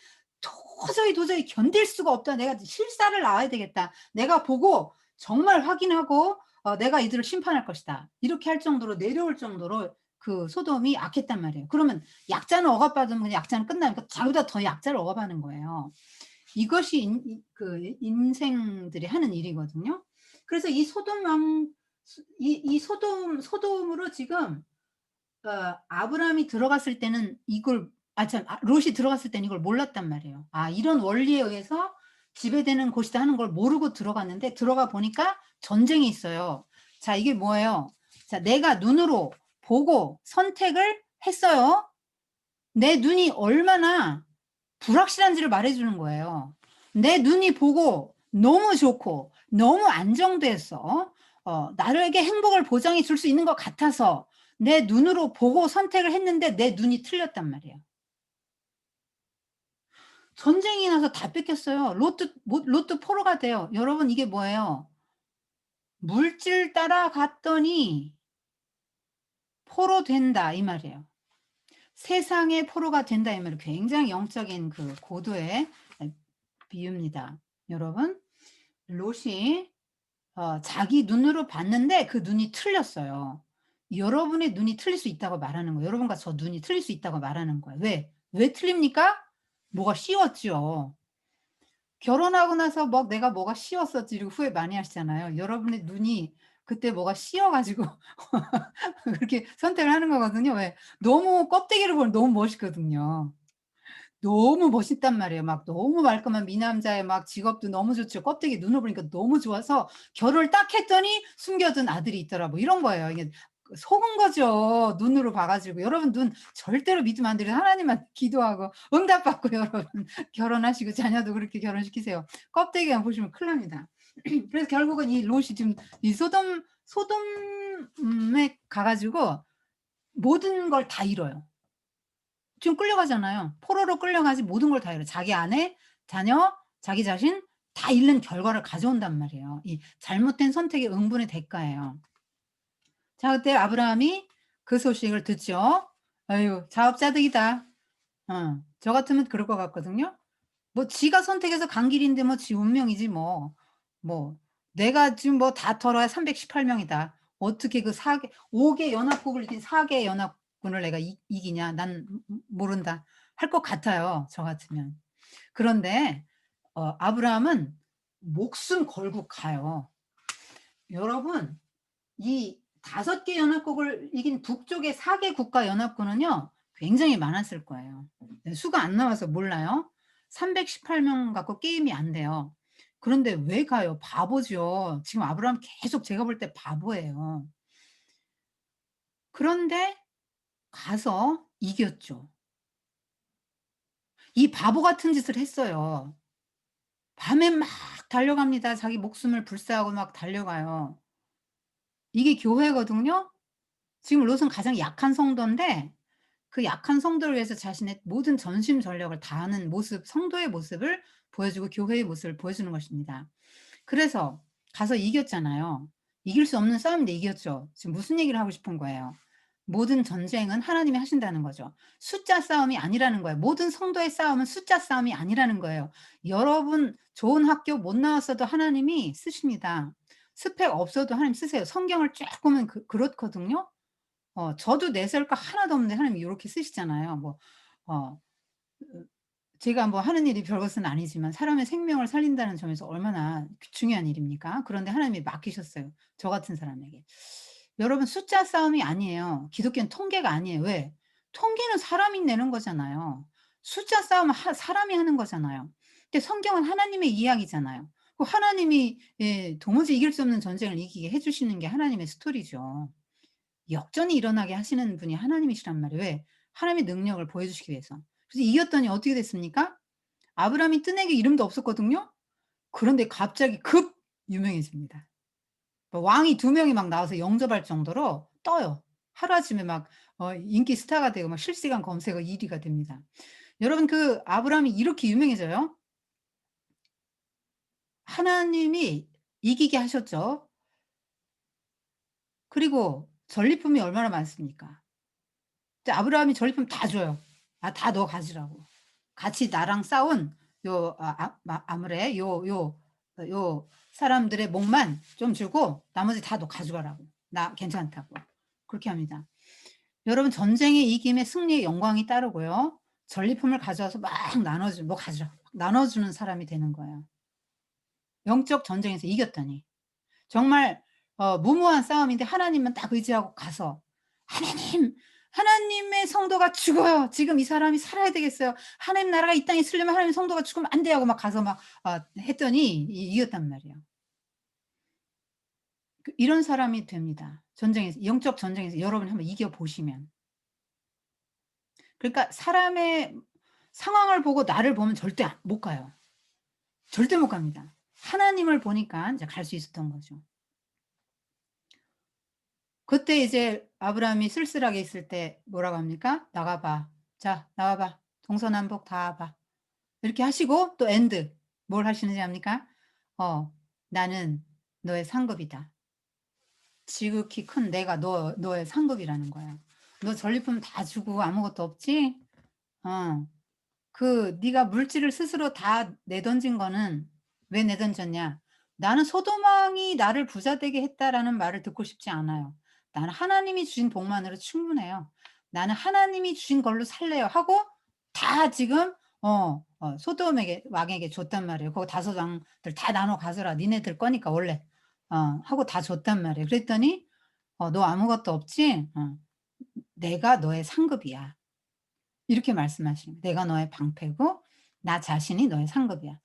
Speaker 1: 도저히 견딜 수가 없다. 내가 실사를 낳아야 되겠다. 내가 보고 정말 확인하고 내가 이들을 심판할 것이다. 이렇게 할 정도로 내려올 정도로 그 소돔이 악했단 말이에요. 그러면 약자는 억압받으면 그냥 약자는 끝나니까 자기보다 더 약자를 억압하는 거예요. 이것이 인생들이 하는 일이거든요. 그래서 이 소돔 왕, 이 소돔으로 지금 아브라함이 들어갔을 때는 이걸 롯이 들어갔을 때는 이걸 몰랐단 말이에요. 이런 원리에 의해서 지배되는 곳이다 하는 걸 모르고 들어갔는데 들어가 보니까 전쟁이 있어요. 자, 이게 뭐예요? 자, 내가 눈으로 보고 선택을 했어요. 내 눈이 얼마나 불확실한지를 말해주는 거예요. 내 눈이 보고 너무 좋고 너무 안정돼서 나에게 행복을 보장해 줄 수 있는 것 같아서 내 눈으로 보고 선택을 했는데 내 눈이 틀렸단 말이에요. 전쟁이 나서 다 뺏겼어요. 롯도 포로가 돼요. 여러분 이게 뭐예요? 물질 따라갔더니 포로 된다 이 말이에요. 세상의 포로가 된다 이 말이에요. 굉장히 영적인 그 고도의 비유입니다. 여러분 롯이 자기 눈으로 봤는데 그 눈이 틀렸어요. 여러분의 눈이 틀릴 수 있다고 말하는 거예요. 여러분과 저 눈이 틀릴 수 있다고 말하는 거예요. 왜 틀립니까? 뭐가 씌웠죠. 결혼하고 나서 내가 뭐가 씌웠었지 이러고 후회 많이 하시잖아요. 여러분의 눈이 그때 뭐가 씌어 가지고 그렇게 선택을 하는 거거든요. 왜? 너무 껍데기를 보면 너무 멋있거든요. 너무 멋있단 말이에요. 막 너무 말끔한 미남자의 막 직업도 너무 좋죠. 껍데기 눈을 보니까 너무 좋아서 결혼을 딱 했더니 숨겨둔 아들이 있더라. 뭐 이런 거예요. 이게 속은 거죠. 눈으로 봐 가지고. 여러분 눈 절대로 믿으면 안 돼요. 하나님만 기도하고 응답받고 여러분 결혼하시고 자녀도 그렇게 결혼시키세요. 껍데기만 보시면 큰일 납니다. 그래서 결국은 이 롯이 지금 이 소돔에 가 가지고 모든 걸 다 잃어요. 지금 끌려가잖아요. 포로로 끌려가지 모든 걸 다 잃어요. 자기 아내, 자녀, 자기 자신 다 잃는 결과를 가져온단 말이에요. 이 잘못된 선택의 응분의 대가예요. 자, 그때 아브라함이 그 소식을 듣죠. "아유 자업자득이다." 저 같으면 그럴 것 같거든요. 지가 선택해서 간 길인데 지 운명이지 뭐. 뭐 내가 지금 다 털어야 318 명이다. 어떻게 그 5개 연합국을 이긴 4개 연합군을 내가 이기냐. 난 모른다. 할 것 같아요, 저 같으면. 그런데 아브라함은 목숨 걸고 가요. 여러분 이 5개 연합국을 이긴 북쪽의 4개 국가 연합군은요. 굉장히 많았을 거예요. 네, 수가 안 나와서 몰라요. 318명 갖고 게임이 안 돼요. 그런데 왜 가요? 바보죠. 지금 아브라함 계속 제가 볼 때 바보예요. 그런데 가서 이겼죠. 이 바보 같은 짓을 했어요. 밤에 막 달려갑니다. 자기 목숨을 불사하고 막 달려가요. 이게 교회거든요. 지금 롯은 가장 약한 성도인데 그 약한 성도를 위해서 자신의 모든 전심 전력을 다하는 모습, 성도의 모습을 보여주고 교회의 모습을 보여주는 것입니다. 그래서 가서 이겼잖아요. 이길 수 없는 싸움인데 이겼죠. 지금 무슨 얘기를 하고 싶은 거예요? 모든 전쟁은 하나님이 하신다는 거죠. 숫자 싸움이 아니라는 거예요. 모든 성도의 싸움은 숫자 싸움이 아니라는 거예요. 여러분 좋은 학교 못 나왔어도 하나님이 쓰십니다. 스펙 없어도 하나님 쓰세요. 성경을 쫙 보면 그렇거든요. 저도 내세울 거 하나도 없는데 하나님이 요렇게 쓰시잖아요. 뭐 어 제가 뭐 하는 일이 별것은 아니지만 사람의 생명을 살린다는 점에서 얼마나 중요한 일입니까? 그런데 하나님이 맡기셨어요, 저 같은 사람에게. 여러분 숫자 싸움이 아니에요. 기독교는 통계가 아니에요. 왜? 통계는 사람이 내는 거잖아요. 숫자 싸움은 사람이 하는 거잖아요. 근데 성경은 하나님의 이야기잖아요. 그 하나님이 예 도무지 이길 수 없는 전쟁을 이기게 해 주시는 게 하나님의 스토리죠. 역전이 일어나게 하시는 분이 하나님이시란 말이에요. 왜? 하나님의 능력을 보여주시기 위해서. 그래서 이겼더니 어떻게 됐습니까? 아브라함이 뜬에게 이름도 없었거든요. 그런데 갑자기 급 유명해집니다. 뭐 왕이 2명이 막 나와서 영접할 정도로 떠요. 하루아침에 막 인기 스타가 되고 막 실시간 검색어 1 위가 됩니다. 여러분 그 아브라함이 이렇게 유명해져요. 하나님이 이기게 하셨죠. 그리고 전리품이 얼마나 많습니까? 근데 아브라함이 전리품 다 줘요. "아 다 너 가지라고. 같이 나랑 싸운 요 아므레 요 사람들의 목만 좀 주고 나머지 다 너 가져가라고. 나 괜찮다고." 그렇게 합니다. 여러분 전쟁에 이김에 승리의 영광이 따르고요. 전리품을 가져와서 막 나눠주 "뭐 가지라." 막 나눠주는 사람이 되는 거예요. 영적 전쟁에서 이겼더니. 정말 무모한 싸움인데 하나님만 딱 의지하고 가서 "하나님, 하나님의 성도가 죽어요. 지금 이 사람이 살아야 되겠어요. 하나님 나라가 이 땅에 있으려면 하나님의 성도가 죽으면 안 돼요." 하고 막 가서 막 했더니 이겼단 말이에요. 이런 사람이 됩니다. 전쟁에서 영적 전쟁에서 여러분이 한번 이겨 보시면. 그러니까 사람의 상황을 보고 나를 보면 절대 못 가요. 절대 못 갑니다. 하나님을 보니까 인제 갈 수 있었던 거죠. 그때 이제 아브라함이 쓸쓸하게 있을 때 뭐라고 합니까? "나가 봐. 자 나와 봐. 동서남북 다 와 봐." 이렇게 하시고 또 엔드 뭘 하시는지 압니까? "나는 너의 상급이다. 지극히 큰 내가 너의 상급이라는 거야. 너 전리품 다 주고 아무것도 없지? 어. 네가 물질을 스스로 다 내던진 거는 왜 내던졌냐? 나는 소돔왕이 나를 부자 되게 했다라는 말을 듣고 싶지 않아요. 나는 하나님이 주신 복만으로 충분해요. 나는 하나님이 주신 걸로 살래요." 하고 다 지금 소돔에게 왕에게 줬단 말이에요. "거기 다섯 왕들 다 나눠 가져라. 니네들 거니까 원래." 하고 다 줬단 말이에요. 그랬더니 "너 아무것도 없지? 내가 너의 상급이야." 이렇게 말씀하시는 거예요. "내가 너의 방패고 나 자신이 너의 상급이야.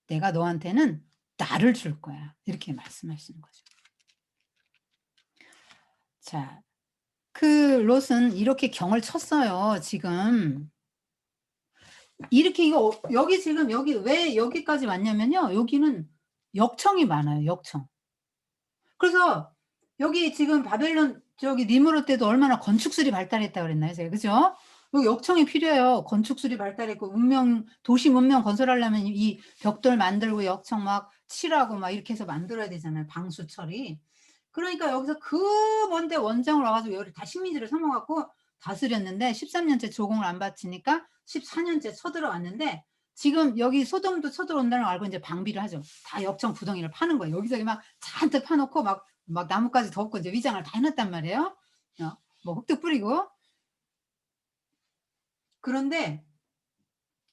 Speaker 1: 내가 너한테는 나를 줄 거야." 이렇게 말씀하시는 거죠. 자 그 롯은 이렇게 경을 쳤어요 지금. 이렇게 여기 지금 여기 왜 여기까지 왔냐면요. 여기는 역청이 많아요 역청. 그래서 여기 지금 바벨론 저기 니무롯 때도 얼마나 건축술이 발달했다 그랬나요 제가 그죠? 여기 역청이 필요해요. 건축술이 발달했고 도시 문명 건설하려면 이 벽돌 만들고 역청 막 칠하고 막 이렇게 해서 만들어야 되잖아요 방수 처리. 그러니까 여기서 그 먼데 원정을 와 가지고 여기를 다 식민지를 삼아 갖고 다스렸는데 13 년째 조공을 안 바치니까 14 년째 쳐들어왔는데 지금 여기 소돔도 쳐들어온다는 걸 알고 인제 방비를 하죠. 다 역청 구덩이를 파는 거예요. 여기저기 막 잔뜩 파 놓고 막 나뭇가지 덮고 이제 위장을 다 해 놨단 말이에요. 뭐 흙도 뿌리고. 그런데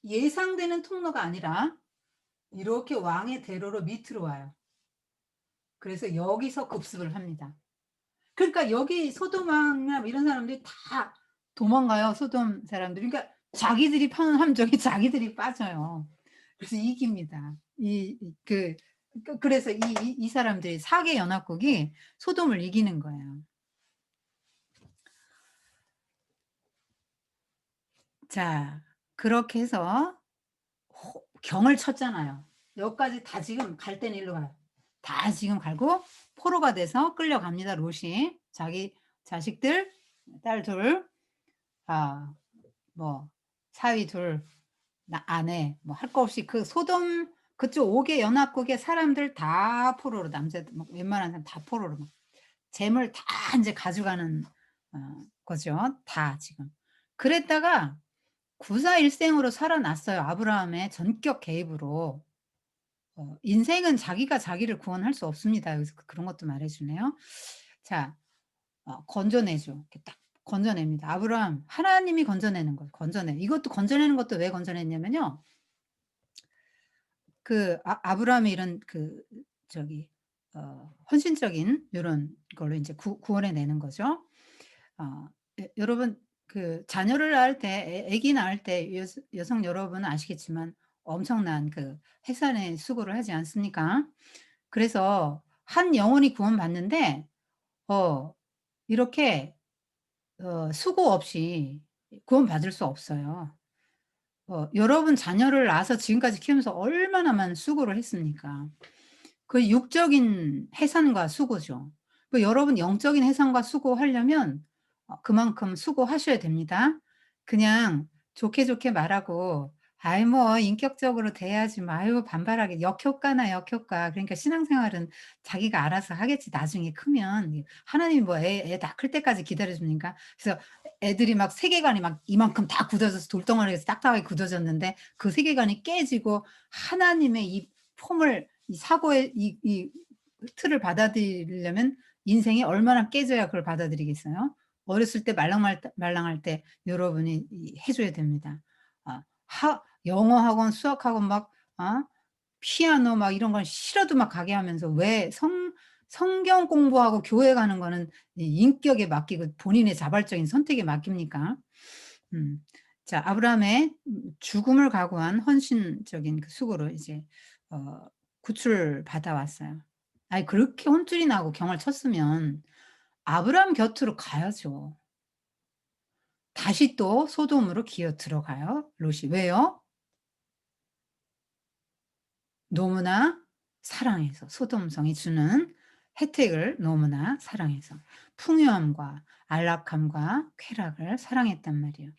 Speaker 1: 예상되는 통로가 아니라 이렇게 왕의 대로로 밑으로 와요. 그래서 여기서 급습을 합니다. 그러니까 여기 소돔 왕이나 이런 사람들이 다 도망가요, 소돔 사람들이. 그러니까 자기들이 파는 함정에 자기들이 빠져요. 그래서 이깁니다. 그래서 이 사람들이 4개 연합국이 소돔을 이기는 거예요. 자, 그렇게 해서 경을 쳤잖아요. 여기까지 다 지금 갈 때는 일로 가요. 다 지금 갈고 포로가 돼서 끌려갑니다, 롯이. 자기 자식들, 딸 둘, 아 뭐 사위 둘, 아내 뭐 할 거 없이 그 소돔 그쪽 5개 연합국의 사람들 다 포로로, 남자들 뭐 웬만한 사람 다 포로로 막 재물 다 인제 가져가는 거죠, 다 지금. 그랬다가 구사일생으로 살아났어요, 아브라함의 전격 개입으로. 인생은 자기가 자기를 구원할 수 없습니다. 여기서 그런 것도 말해 주네요. 자, 건져내죠. 이렇게 딱 건져냅니다. 아브라함 하나님이 건져내는 거예요. 이것도 건져내는 것도 왜 건져냈냐면요. 아브라함이 이런 저기 헌신적인 요런 걸로 인제 구원해 내는 거죠. 여러분 자녀를 낳을 때 아기 낳을 때 여성 여러분은 아시겠지만 엄청난 해산의 수고를 하지 않습니까? 그래서 한 영혼이 구원받는데 어 이렇게 수고 없이 구원받을 수 없어요. 여러분 자녀를 낳아서 지금까지 키우면서 얼마나 많은 수고를 했습니까? 그 육적인 해산과 수고죠. 여러분 영적인 해산과 수고하려면 그만큼 수고하셔야 됩니다. 그냥 좋게 좋게 말하고 "아이 뭐 인격적으로 대해야지 뭐. 아유 반발하게." 역효과나 역효과. 그러니까 신앙생활은 자기가 알아서 하겠지 나중에 크면. 하나님이 뭐 애 다 클 때까지 기다려 줍니까? 그래서 애들이 막 세계관이 막 이만큼 다 굳어져서 돌덩어리에서 딱딱하게 굳어졌는데 그 세계관이 깨지고 하나님의 이 폼을 이 사고의 이 틀을 받아들이려면 인생이 얼마나 깨져야 그걸 받아들이겠어요? 어렸을 때 말랑할 때 여러분이 해 줘야 됩니다. 하 영어 학원, 수학 학원 막 피아노 막 이런 건 싫어도 막 가게 하면서 왜 성경 공부하고 교회 가는 거는 이 인격에 맡기고 본인의 자발적인 선택에 맡깁니까? 음. 자, 아브라함의 죽음을 각오한 헌신적인 수고로 이제 구출받아 왔어요. 아니 그렇게 혼쭐이 나고 경을 쳤으면 아브라함 곁으로 가야죠. 다시 또 소돔으로 기어 들어가요, 롯이. 왜요? 너무나 사랑해서. 소돔성이 주는 혜택을 너무나 사랑해서. 풍요함과 안락함과 쾌락을 사랑했단 말이에요.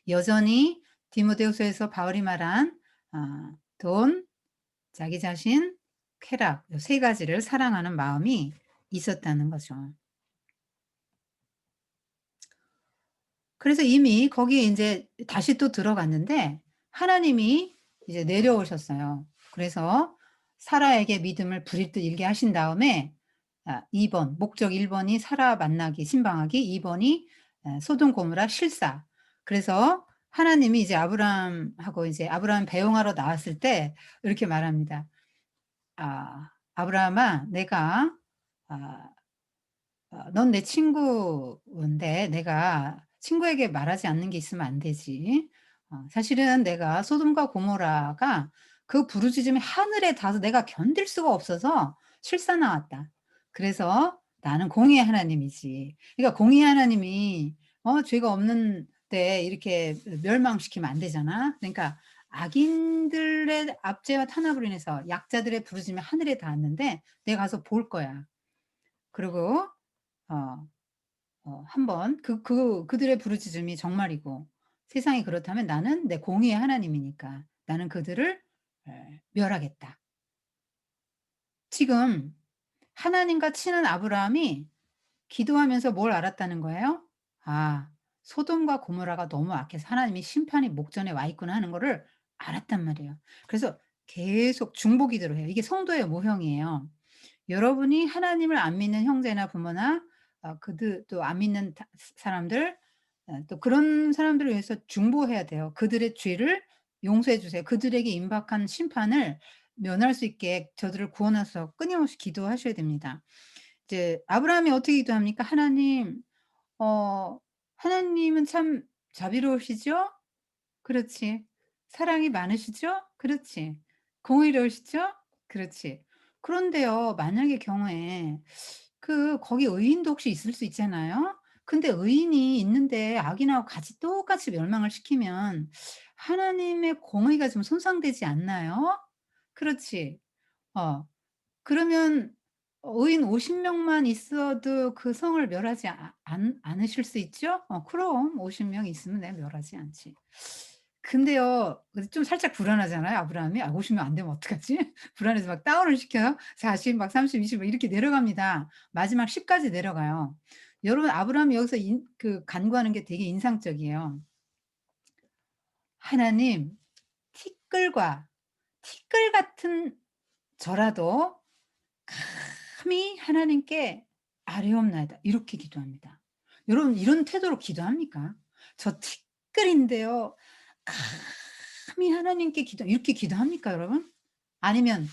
Speaker 1: 여전히 디모데후서에서 바울이 말한 돈, 자기 자신, 쾌락 요 세 가지를 사랑하는 마음이 있었다는 거죠. 그래서 이미 거기에 인제 다시 또 들어갔는데 하나님이 이제 내려오셨어요. 그래서 사라에게 믿음을 부릴듯 일게 하신 다음에 2 번 목적 1 번이 사라 만나기 신방하기, 2 번이 소돔 고모라 실사. 그래서 하나님이 이제 아브라함하고 이제 아브라함 배웅하러 나왔을 때 이렇게 말합니다. 아브라함아 내가 아 넌 내 친구인데 내가 친구에게 말하지 않는 게 있으면 안 되지. 사실은 내가 소돔과 고모라가 그 부르짖음이 하늘에 닿아서 내가 견딜 수가 없어서 실사 나왔다. 그래서 나는 공의의 하나님이지. 그러니까 공의의 하나님이 죄가 없는데 이렇게 멸망시키면 안 되잖아. 그러니까 악인들의 압제와 탄압으로 인해서 약자들의 부르짖음이 하늘에 닿았는데 내가 가서 볼 거야. 그리고 어 한번 그들의 부르짖음이 정말이고 세상이 그렇다면 나는 내 공의의 하나님이니까 나는 그들을 멸하겠다. 지금 하나님과 친한 아브라함이 기도하면서 뭘 알았다는 거예요? '소돔과 고모라가 너무 악해서 하나님이 심판이 목전에 와 있구나.' 하는 거를 알았단 말이에요. 그래서 계속 중보기도를 해요. 이게 성도의 모형이에요. 여러분이 하나님을 안 믿는 형제나 부모나 그들 또 안 믿는 사람들 또 그런 사람들을 위해서 중보해야 돼요. 그들의 죄를 용서해 주세요. 그들에게 임박한 심판을 면할 수 있게 저들을 구원하셔서 끊임없이 기도하셔야 됩니다. 이제 아브라함이 어떻게 기도합니까? "하나님 어 하나님은 참 자비로우시죠? 그렇지. 사랑이 많으시죠? 그렇지. 공의로우시죠? 그렇지. 그런데요, 만약의 경우에 거기 의인도 혹시 있을 수 있잖아요. 근데 의인이 있는데 악인하고 같이 똑같이 멸망을 시키면 하나님의 공의가 좀 손상되지 않나요? 그렇지. 어. 그러면 의인 50 명만 있어도 그 성을 멸하지 않으실 수 있죠? 그럼 50명 있으면 내가 멸하지 않지. 근데요, 좀 살짝 불안하잖아요, 아브라함이. 50명 안 되면 어떡하지? 불안해서 막 다운을 시켜요. 40 막 30, 20 막 이렇게 내려갑니다. 마지막 10 까지 내려가요. 여러분, 아브라함이 여기서 간구하는 게 되게 인상적이에요. "하나님, 티끌과 티끌 같은 저라도 감히 하나님께 아뢰옵나이다." 이렇게 기도합니다. 여러분, 이런 태도로 기도합니까? "저 티끌인데요. 감히 하나님께 이렇게 기도합니까, 여러분? 아니면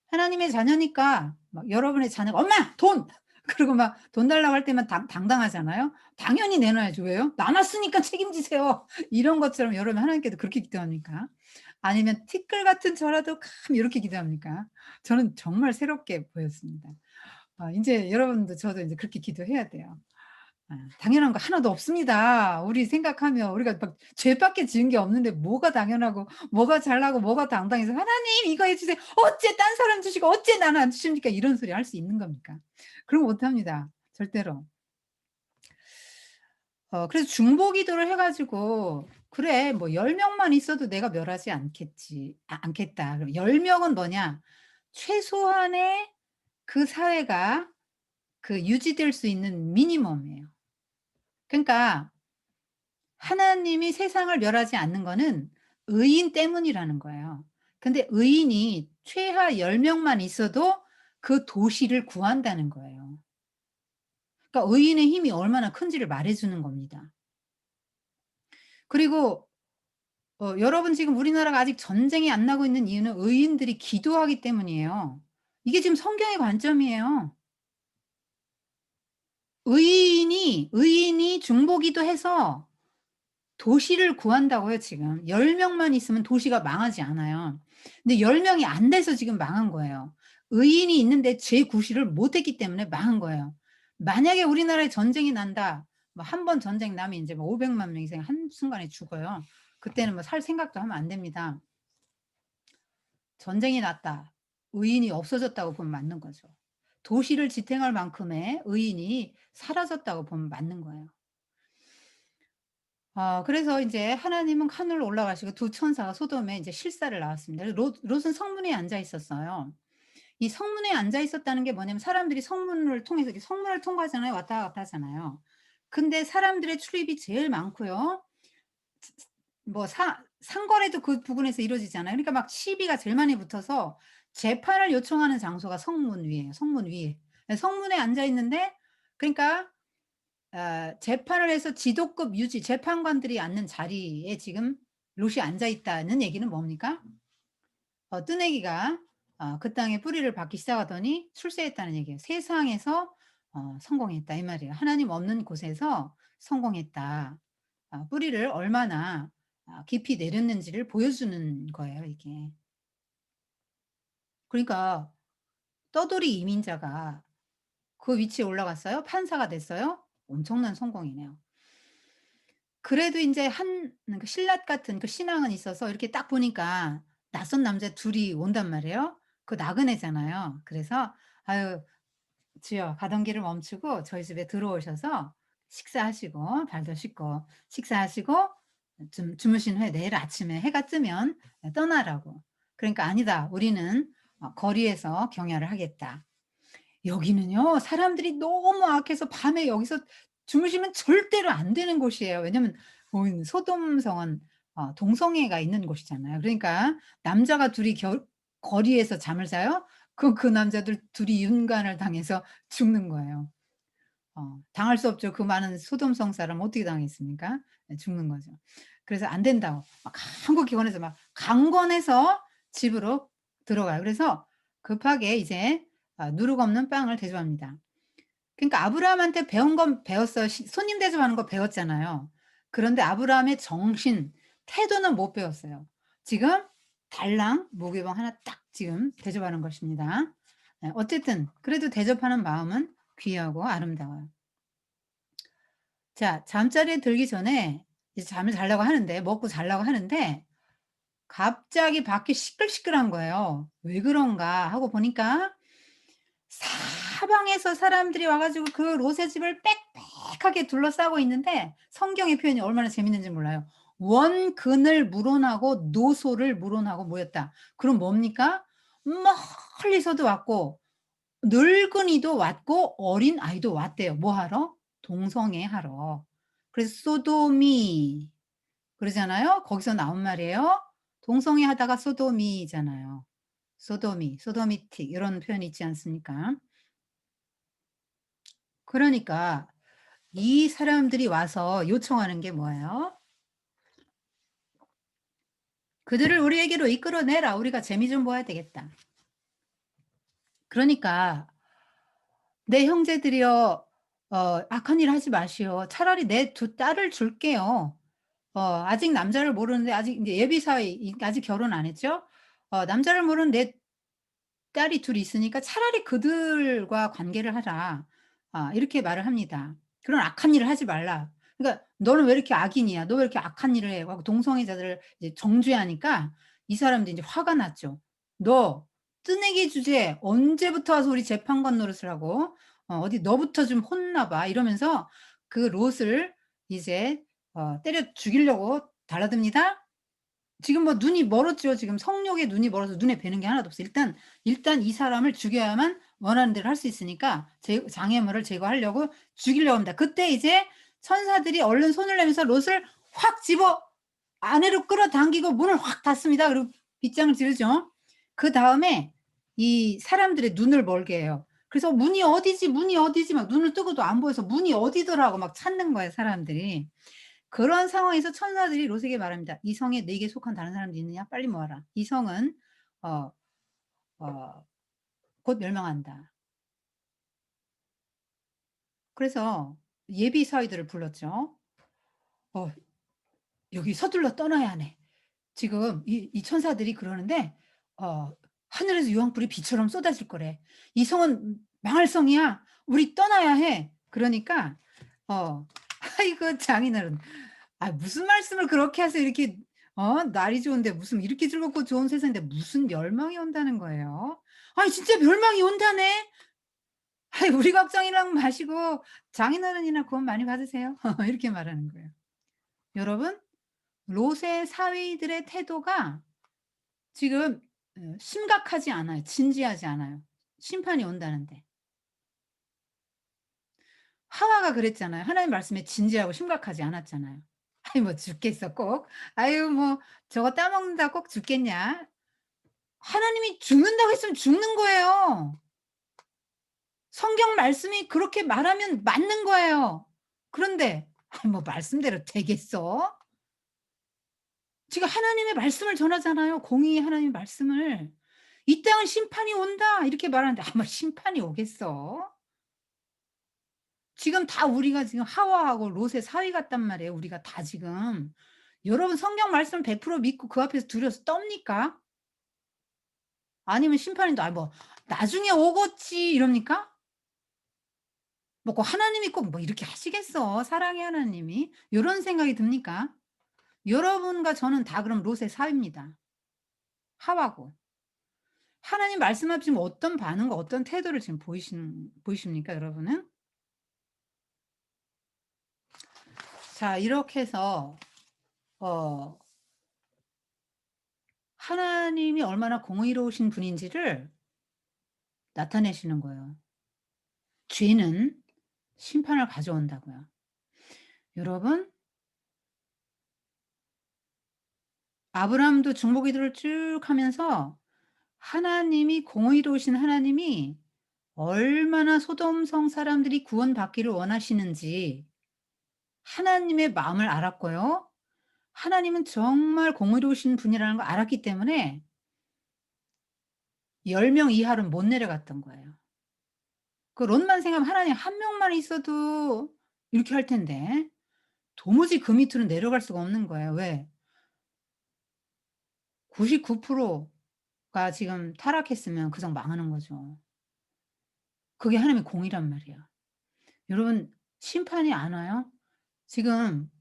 Speaker 1: 하나님의 자녀니까 막 여러분의 자녀가 "엄마 돈!" 그러고 막 돈 달라고 할 때만 당당하잖아요. 당연히 내놔야죠. 왜요? "남았으니까 책임지세요." 이런 것처럼 여러분 하나님께도 그렇게 기도합니까? 아니면 티끌 같은 저라도 감히 이렇게 기도합니까? 저는 정말 새롭게 보였습니다. 인제 여러분도 저도 인제 그렇게 기도해야 돼요. 당연한 거 하나도 없습니다. 우리 생각하면 우리가 막 죄밖에 지은 게 없는데 뭐가 당연하고 뭐가 잘나고 뭐가 당당해서 "하나님 이거 해 주세요." "어째 딴 사람 주시고 어째 나는 안 주십니까?" 이런 소리 할 수 있는 겁니까? 그런 거 못 합니다. 절대로. 그래서 중보 기도를 해 가지고 '그래 뭐 10 명만 있어도 내가 멸하지 않겠다.' 그럼 10 명은 뭐냐? 최소한의 그 사회가 유지될 수 있는 미니멈이에요. 그러니까 하나님이 세상을 멸하지 않는 거는 의인 때문이라는 거예요. 근데 의인이 최하 10 명만 있어도 그 도시를 구한다는 거예요. 그러니까 의인의 힘이 얼마나 큰지를 말해 주는 겁니다. 그리고 여러분, 지금 우리나라가 아직 전쟁이 안 나고 있는 이유는 의인들이 기도하기 때문이에요. 이게 지금 성경의 관점이에요. 의인이 중보기도해서 도시를 구한다고요 지금. 10 명만 있으면 도시가 망하지 않아요. 근데 10 명이 안 돼서 지금 망한 거예요. 의인이 있는데 재구실을 못 했기 때문에 망한 거예요. 만약에 우리나라에 전쟁이 난다. 뭐 한 번 전쟁 나면 인제 뭐 500만 명이 한순간에 죽어요. 그때는 뭐 살 생각도 하면 안 됩니다. 전쟁이 났다. 의인이 없어졌다고 보면 맞는 거죠. 도시를 지탱할 만큼의 의인이 사라졌다고 보면 맞는 거예요. 그래서 인제 하나님은 하늘로 올라가시고 두 천사가 소돔에 인제 실사를 나왔습니다. 롯은 성문에 앉아 있었어요. 이 성문에 앉아 있었다는 게 뭐냐면 사람들이 성문을 통해서 이렇게 성문을 통과하잖아요. 왔다 갔다 하잖아요. 근데 사람들의 출입이 제일 많고요. 뭐 상거래도 그 부근에서 이루어지잖아요. 그러니까 막 시비가 제일 많이 붙어서 재판을 요청하는 장소가 성문 위에요, 성문 위에. 예, 성문에 앉아 있는데 그러니까 재판을 해서 지도급 재판관들이 앉는 자리에 지금 롯이 앉아 있다는 얘기는 뭡니까? 뜨내기가 그 땅에 뿌리를 박기 시작하더니 출세했다는 얘기예요. 세상에서 성공했다 이 말이에요. 하나님 없는 곳에서 성공했다. 뿌리를 얼마나 깊이 내렸는지를 보여주는 거예요 이게. 그러니까 떠돌이 이민자가 그 위치에 올라갔어요. 판사가 됐어요. 엄청난 성공이네요. 그래도 인제 신라 같은 신앙은 있어서 이렇게 딱 보니까 낯선 남자 둘이 온단 말이에요. 나그네잖아요. 그래서 "아유 주여 가던 길을 멈추고 저희 집에 들어오셔서 식사하시고 발도 씻고 식사하시고 주무신 후에 내일 아침에 해가 뜨면 떠나라고." 그러니까 "아니다. 우리는 거리에서 경야를 하겠다." 여기는요, 사람들이 너무 악해서 밤에 여기서 주무시면 절대로 안 되는 곳이에요. 왜냐면 소돔 성은 동성애가 있는 곳이잖아요. 그러니까 남자가 둘이 거리에서 잠을 자요? 그 남자들 둘이 윤관을 당해서 죽는 거예요. 당할 수 없죠. 그 많은 소돔 성 사람 어떻게 당했습니까? 네, 죽는 거죠. 그래서 안 된다고 막 한국기 권해서 막 강권해서 집으로 들어가요. 그래서 급하게 이제 누룩 없는 빵을 대접합니다. 그러니까 아브라함한테 배운 건 배웠어요. 손님 대접하는 거 배웠잖아요. 그런데 아브라함의 정신, 태도는 못 배웠어요. 지금 달랑 무교병 하나 딱 지금 대접하는 것입니다. 네, 어쨌든 그래도 대접하는 마음은 귀하고 아름다워요. 자, 잠자리에 들기 전에 이제 잠을 자려고 하는데, 먹고 자려고 하는데 갑자기 밖이 시끌시끌한 거예요. '왜 그런가?' 하고 보니까 사방에서 사람들이 와 가지고 그 롯의 집을 빽빽하게 둘러싸고 있는데, 성경의 표현이 얼마나 재밌는지 몰라요. 원근을 물어나고 노소를 물어나고 모였다. 그럼 뭡니까? 멀리서도 왔고 늙은이도 왔고 어린아이도 왔대요. 뭐 하러? 동성애하러. 그래서 소도미 그러잖아요. 거기서 나온 말이에요. 동성애하다가 소도미잖아요. 소도미, 소도미틱 이런 표현이 있지 않습니까? 그러니까 이 사람들이 와서 요청하는 게 뭐예요? "그들을 우리에게로 이끌어내라. 우리가 재미 좀 보아야 되겠다." 그러니까 "내 형제들이여 악한 일 하지 마시오. 차라리 내 두 딸을 줄게요. 아직 남자를 모르는데 아직 인제 예비 사위 아직 결혼 안 했죠? 남자를 모르는 내 딸이 둘 있으니까 차라리 그들과 관계를 하라." 이렇게 말을 합니다. "그런 악한 일을 하지 말라." 그러니까 "너는 왜 이렇게 악인이야? 너 왜 이렇게 악한 일을 해?" 하고 동성애자들을 이제 정죄하니까 이 사람들이 인제 화가 났죠. "너 뜨내기 주제에 언제부터 와서 우리 재판관 노릇을 하고 어디 너부터 좀 혼나 봐." 이러면서 그 롯을 이제 때려 죽이려고 달라듭니다. 지금 뭐 눈이 멀었죠. 지금 성욕에 눈이 멀어서 눈에 뵈는 게 하나도 없어요. 일단 이 사람을 죽여야만 원하는 대로 할 수 있으니까 장애물을 제거하려고 죽이려고 합니다. 그때 이제 천사들이 얼른 손을 내면서 롯을 확 집어 안으로 끌어당기고 문을 확 닫습니다. 그리고 빗장을 지르죠. 그다음에 이 사람들의 눈을 멀게 해요. 그래서 "문이 어디지? 문이 어디지?" 막 눈을 뜨고도 안 보여서 "문이 어디더라?" 하고 막 찾는 거예요, 사람들이. 그런 상황에서 천사들이 롯에게 말합니다. "이 성에 네게 속한 다른 사람도 있느냐? 빨리 모아라. 이 성은 어 어 곧 멸망한다." 그래서 예비 사위들을 불렀죠. "어 여기 서둘러 떠나야 하네. 지금 이 천사들이 그러는데 하늘에서 유황불이 비처럼 쏟아질 거래. 이 성은 망할 성이야. 우리 떠나야 해." 그러니까 어 아이고 장인어른. 무슨 말씀을 그렇게 하세요. 이렇게 날이 좋은데 무슨 이렇게 즐겁고 좋은 세상인데 무슨 멸망이 온다는 거예요. 아니 진짜 멸망이 온다네. 아이 우리 걱정이랑 마시고 장인어른이나 구원 많이 받으세요. 이렇게 말하는 거예요. 여러분 롯의 사위들의 태도가 지금 심각하지 않아요. 진지하지 않아요. 심판이 온다는데. 하와가 그랬잖아요. 하나님 말씀에 진지하고 심각하지 않았잖아요. "아이 뭐 죽겠어 꼭. 아유 뭐 저거 따먹는다 꼭 죽겠냐." 하나님이 죽는다고 했으면 죽는 거예요. 성경 말씀이 그렇게 말하면 맞는 거예요. 그런데 뭐 말씀대로 되겠어? 지금 하나님의 말씀을 전하잖아요. 공의의 하나님의 말씀을. "이 땅은 심판이 온다." 이렇게 말하는데 아마 심판이 오겠어? 지금 다 우리가 지금 하와하고 롯의 사위 같단 말이에요, 우리가 다 지금. 여러분 성경 말씀 100% 믿고 그 앞에서 두려워서 떱니까? 아니면 심판인데 '아 뭐 나중에 오겠지.' 이럽니까? 뭐 꼭 하나님이 꼭 뭐 이렇게 하시겠어, 사랑의 하나님이. 요런 생각이 듭니까? 여러분과 저는 다 그럼 롯의 사위입니다. 하와고. 하나님 말씀하시면 지금 어떤 반응과 어떤 태도를 지금 보이십니까 여러분은? 자 이렇게 해서 어 하나님이 얼마나 공의로우신 분인지를 나타내시는 거예요. 죄는 심판을 가져온다고요. 여러분 아브라함도 중보기도를 쭉 하면서 하나님이 공의로우신 하나님이 얼마나 소돔성 사람들이 구원받기를 원하시는지 하나님의 마음을 알았고요. 하나님은 정말 공의로우신 분이라는 걸 알았기 때문에 10명 이하로는 못 내려갔던 거예요. 그 롯만 생각하면 하나님 한 명만 있어도 이렇게 할 텐데 도무지 그 밑으로 내려갈 수가 없는 거예요. 왜? 99%가 지금 타락했으면 그냥 망하는 거죠. 그게 하나님의 공이란 말이에요. 여러분 심판이 안 와요? 지금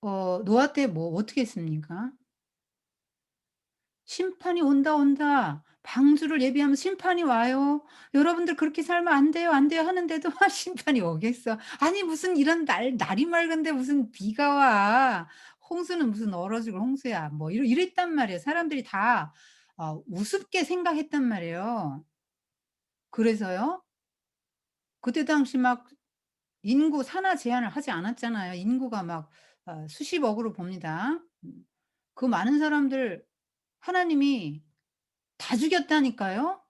Speaker 1: 노아 때 뭐 어떻게 했습니까? "심판이 온다, 온다. 방주를 예비하면 심판이 와요. 여러분들 그렇게 살면 안 돼요, 안 돼요." 하는데도 심판이 오겠어. 아니 무슨 이런 날이 맑은데 무슨 비가 와. 홍수는 무슨 얼어 죽을 홍수야. 뭐 이랬단 말이에요. 사람들이 다 우습게 생각했단 말이에요. 그래서요. 그때 당시 막 인구 산하 제한을 하지 않았잖아요. 인구가 막 수십억으로 봅니다. 그 많은 사람들 하나님이 다 죽였다니까요.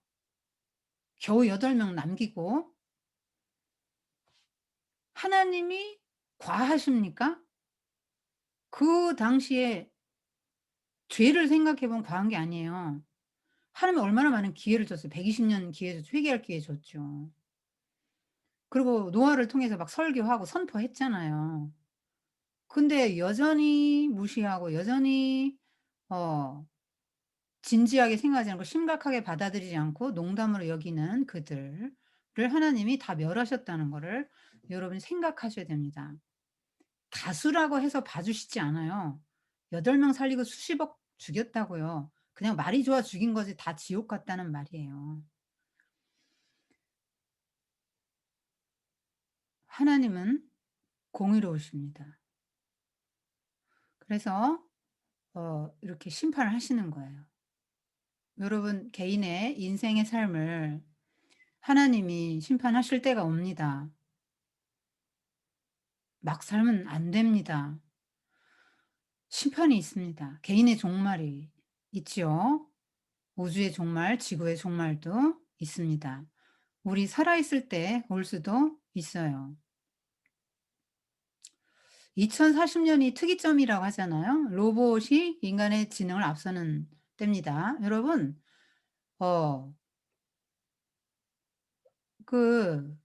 Speaker 1: 겨우 8명 남기고. 하나님이 과하십니까? 그 당시에 죄를 생각해 보면 과한 게 아니에요. 하나님이 얼마나 많은 기회를 줬어요. 120년 기회 회개할 기회 줬죠. 그리고 노아를 통해서 막 설교하고 선포했잖아요. 근데 여전히 무시하고 여전히 어 진지하게 생각하지 않고 심각하게 받아들이지 않고 농담으로 여기는 그들을 하나님이 다 멸하셨다는 거를 여러분이 생각하셔야 됩니다. 다수라고 해서 봐 주시지 않아요. 8명 살리고 수십억 죽였다고요. 그냥 말이 좋아 죽인 거지 다 지옥 갔다는 말이에요. 하나님은 공의로우십니다. 그래서 이렇게 심판을 하시는 거예요. 여러분 개인의 인생의 삶을 하나님이 심판하실 때가 옵니다. 막 살면 안 됩니다. 심판이 있습니다. 개인의 종말이 있지요. 우주의 종말, 지구의 종말도 있습니다. 우리 살아있을 때 올 수도 있어요. 2040년이 특이점이라고 하잖아요. 로봇이 인간의 지능을 앞서는 때입니다. 여러분, 어, 그,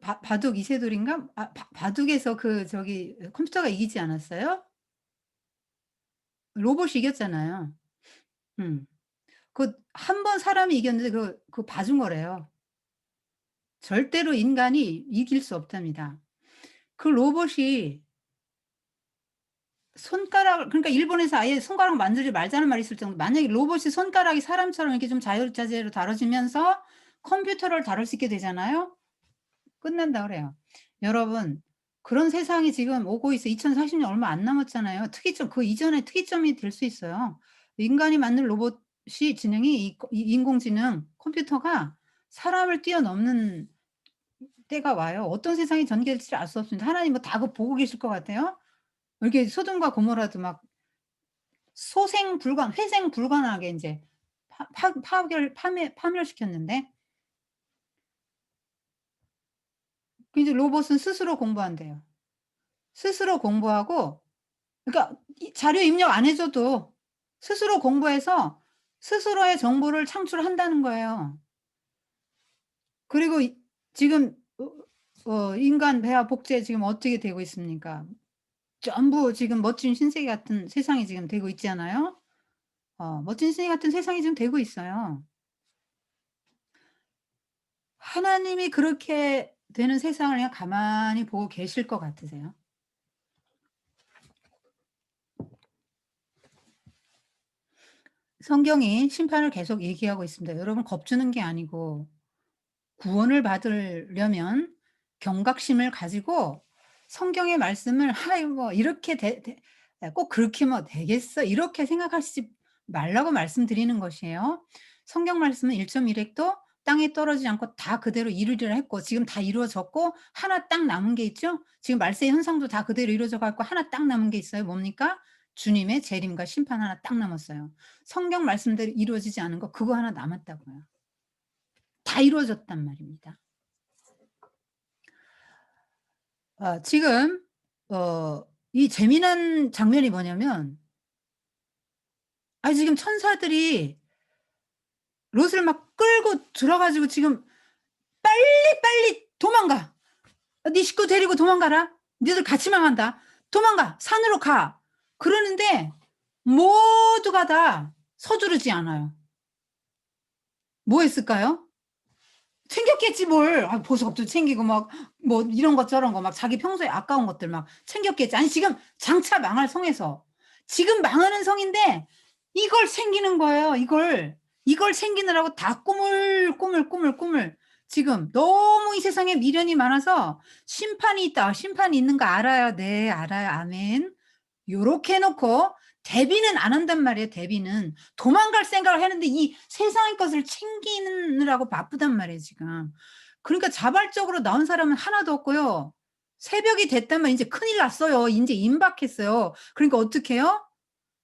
Speaker 1: 바둑 이세돌인가? 바둑에서 컴퓨터가 이기지 않았어요? 로봇이 이겼잖아요. 음. 한 번 사람이 이겼는데 봐준 거래요. 절대로 인간이 이길 수 없답니다. 그 로봇이 손가락을 그러니까 일본에서 아예 손가락 만들지 말자는 말이 있을 정도 만약에 로봇이 손가락이 사람처럼 이렇게 좀 자유자재로 다뤄지면서 컴퓨터를 다룰 수 있게 되잖아요. 끝난다 그래요. 여러분 그런 세상이 지금 오고 있어요. 2040년 얼마 안 남았잖아요. 특이점 그 이전에 특이점이 될 수 있어요. 인간이 만든 로봇이 지능이 이 인공지능 컴퓨터가 사람을 뛰어넘는 때가 와요. 어떤 세상이 전개될지 알 수 없습니다. 하나님 뭐 다 보고 계실 것 같아요? 이렇게 소돔과 고모라도 막 회생 불가능하게 인제 파 파 파결 파멸 파멸시켰는데 이제 로봇은 스스로 공부한대요. 스스로 공부하고 그러니까 이 자료 입력 안 해 줘도 스스로 공부해서 스스로의 정보를 창출한다는 거예요. 그리고 지금 인간 배아 복제 지금 어떻게 되고 있습니까? 전부 지금 멋진 신세계 같은 세상이 지금 되고 있잖아요. 멋진 신세계 같은 세상이 지금 되고 있어요. 하나님이 그렇게 되는 세상을 그냥 가만히 보고 계실 것 같으세요? 성경이 심판을 계속 얘기하고 있습니다. 여러분 겁주는 게 아니고 구원을 받으려면 경각심을 가지고 성경의 말씀을 '아이 뭐 이렇게 꼭 그렇게 뭐 되겠어.' 이렇게 생각하시지 말라고 말씀드리는 것이에요. 성경 말씀은 1.1 획도 땅에 떨어지지 않고 다 그대로 이루리라 했고 지금 다 이루어졌고 하나 딱 남은 게 있죠. 지금 말세의 현상도 다 그대로 이루어져 갖고 하나 딱 남은 게 있어요. 뭡니까? 주님의 재림과 심판 하나 딱 남았어요. 성경 말씀대로 이루어지지 않은 거 그거 하나 남았다고요. 다 이루어졌단 말입니다. 지금 이 재미난 장면이 뭐냐면 지금 천사들이 롯을 막 끌고 들어 가지고 지금 "빨리빨리 도망가." 네 식구 데리고 도망가라. 니들 같이 망한다. 도망가. 산으로 가." 그러는데 모두가 다 서두르지 않아요. 뭐 했을까요? 챙겼겠지 뭘. 아 보석도 챙기고 막 뭐 이런 것 저런 거 막 자기 평소에 아까운 것들 막 챙겼겠지. 아니 지금 장차 망할 성에서 지금 망하는 성인데 이걸 챙기는 거예요, 이걸. 이걸 챙기느라고 다 꿈을 지금 너무 이 세상에 미련이 많아서 "심판이 있다." "심판이 있는 거 알아요." "네 알아요." "아멘." 요렇게 해 놓고 대비는 안 한단 말이에요, 대비는. 도망갈 생각을 했는데 이 세상의 것을 챙기느라고 바쁘단 말이에요, 지금. 그러니까 자발적으로 나온 사람은 하나도 없고요. 새벽이 됐다면 인제 큰일 났어요. 인제 임박했어요. 그러니까 어떡해요?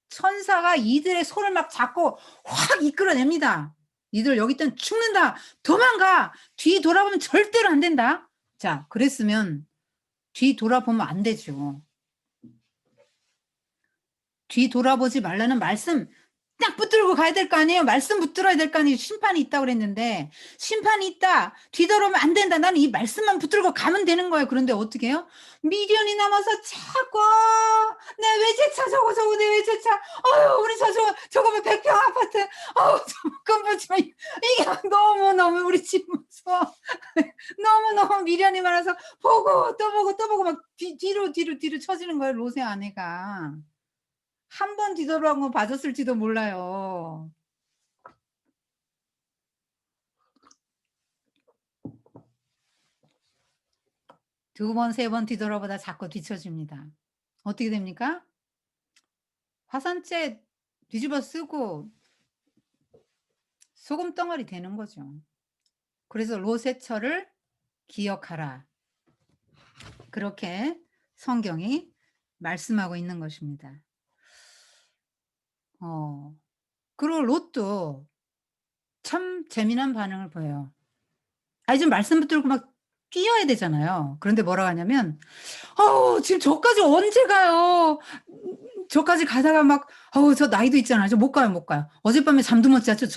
Speaker 1: 천사가 이들의 손을 막 잡고 확 이끌어냅니다. "니들 여기 있다면 죽는다. 도망가. 뒤 돌아보면 절대로 안 된다." 자 그랬으면 뒤 돌아보면 안 되죠. 뒤 돌아보지 말라는 말씀 딱 붙들고 가야 될 거 아니에요. 말씀 붙들어야 될 거 아니에요. 심판이 있다고 그랬는데 "심판이 있다. 뒤돌아오면 안 된다." 나는 이 말씀만 붙들고 가면 되는 거예요. 그런데 어떻게 해요? 미련이 남아서 자꾸 "내 외제차 저거 내 외제차. 아유 우리 저거 뭐 100평 아파트. 아우 좀 보지 마." 이게 너무너무 우리 집 무서워. 너무너무 미련이 많아서 보고 또 보고 또 보고 막 뒤로 처지는 거예요, 롯의 아내가. 한 번 뒤돌아본 거 봐줬을지도 몰라요. 두 번 세 번 뒤돌아보다 자꾸 뒤처집니다. 어떻게 됩니까? 화산재 뒤집어 쓰고 소금덩어리 되는 거죠. 그래서 롯의 철을 기억하라. 그렇게 성경이 말씀하고 있는 것입니다. 어 그리고 롯도 참 재미난 반응을 보여요. 아니 지금 말씀 붙들고 막 뛰어야 되잖아요. 그런데 뭐라고 하냐면 "어우 지금 저까지 언제 가요. 저까지 가다가 막 어우 저 나이도 있잖아요. 저 못 가요, 못 가요. 어젯밤에 잠도 못 잤죠.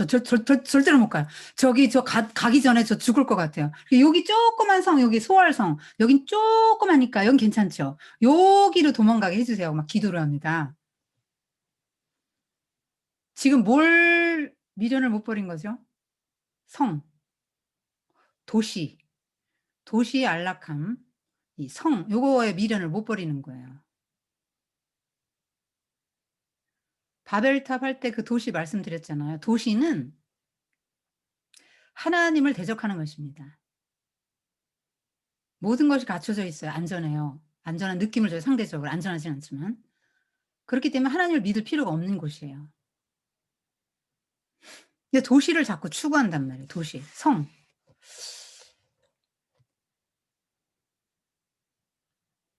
Speaker 1: 절대로 못 가요. 저기 저 가기 전에 저 죽을 것 같아요. 여기 조그만 성 여기 소알성 여긴 조그마니까 여긴 괜찮죠. 여기로 도망가게 해 주세요." 막 기도를 합니다. 지금 뭘 미련을 못 버린 거죠? 성, 도시, 도시의 안락함, 이 성 요거에 미련을 못 버리는 거예요. 바벨탑 할 때 그 도시 말씀드렸잖아요. 도시는 하나님을 대적하는 것입니다. 모든 것이 갖춰져 있어요. 안전해요. 안전한 느낌을 줘요 상대적으로. 안전하진 않지만. 그렇기 때문에 하나님을 믿을 필요가 없는 곳이에요. 근데 도시를 자꾸 추구한단 말이에요 도시, 성.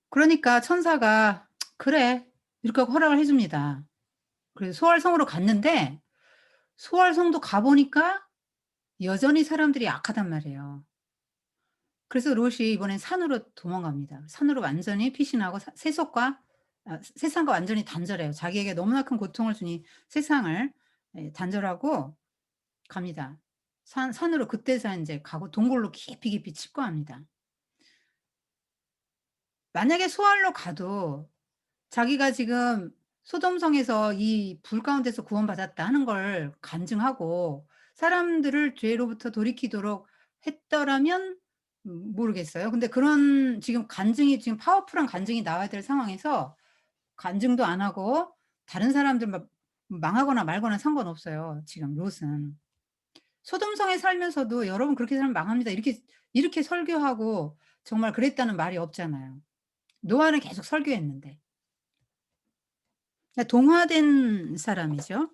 Speaker 1: 그러니까 천사가 "그래." 이렇게 하고 허락을 해 줍니다. 그래서 소알성으로 갔는데 소알성도 가 보니까 여전히 사람들이 악하단 말이에요. 그래서 롯이 이번엔 산으로 도망갑니다. 산으로 완전히 피신하고 세속과 세상과 완전히 단절해요. 자기에게 너무나 큰 고통을 주니 세상을 단절하고 갑니다. 산으로 그때서야 인제 가고 동굴로 깊이 침공합니다. 만약에 소알로 가도 자기가 지금 소돔성에서 이 불 가운데서 구원받았다 하는 걸 간증하고 사람들을 죄로부터 돌이키도록 했더라면 모르겠어요. 근데 그런 지금 간증이 지금 파워풀한 간증이 나와야 될 상황에서 간증도 안 하고 다른 사람들 막 망하거나 말거나 상관없어요 지금 롯은. 소돔성에 살면서도 "여러분 그렇게 살면 망합니다." 이렇게 설교하고 정말 그랬다는 말이 없잖아요. 노아는 계속 설교했는데. 그러니까 동화된 사람이죠.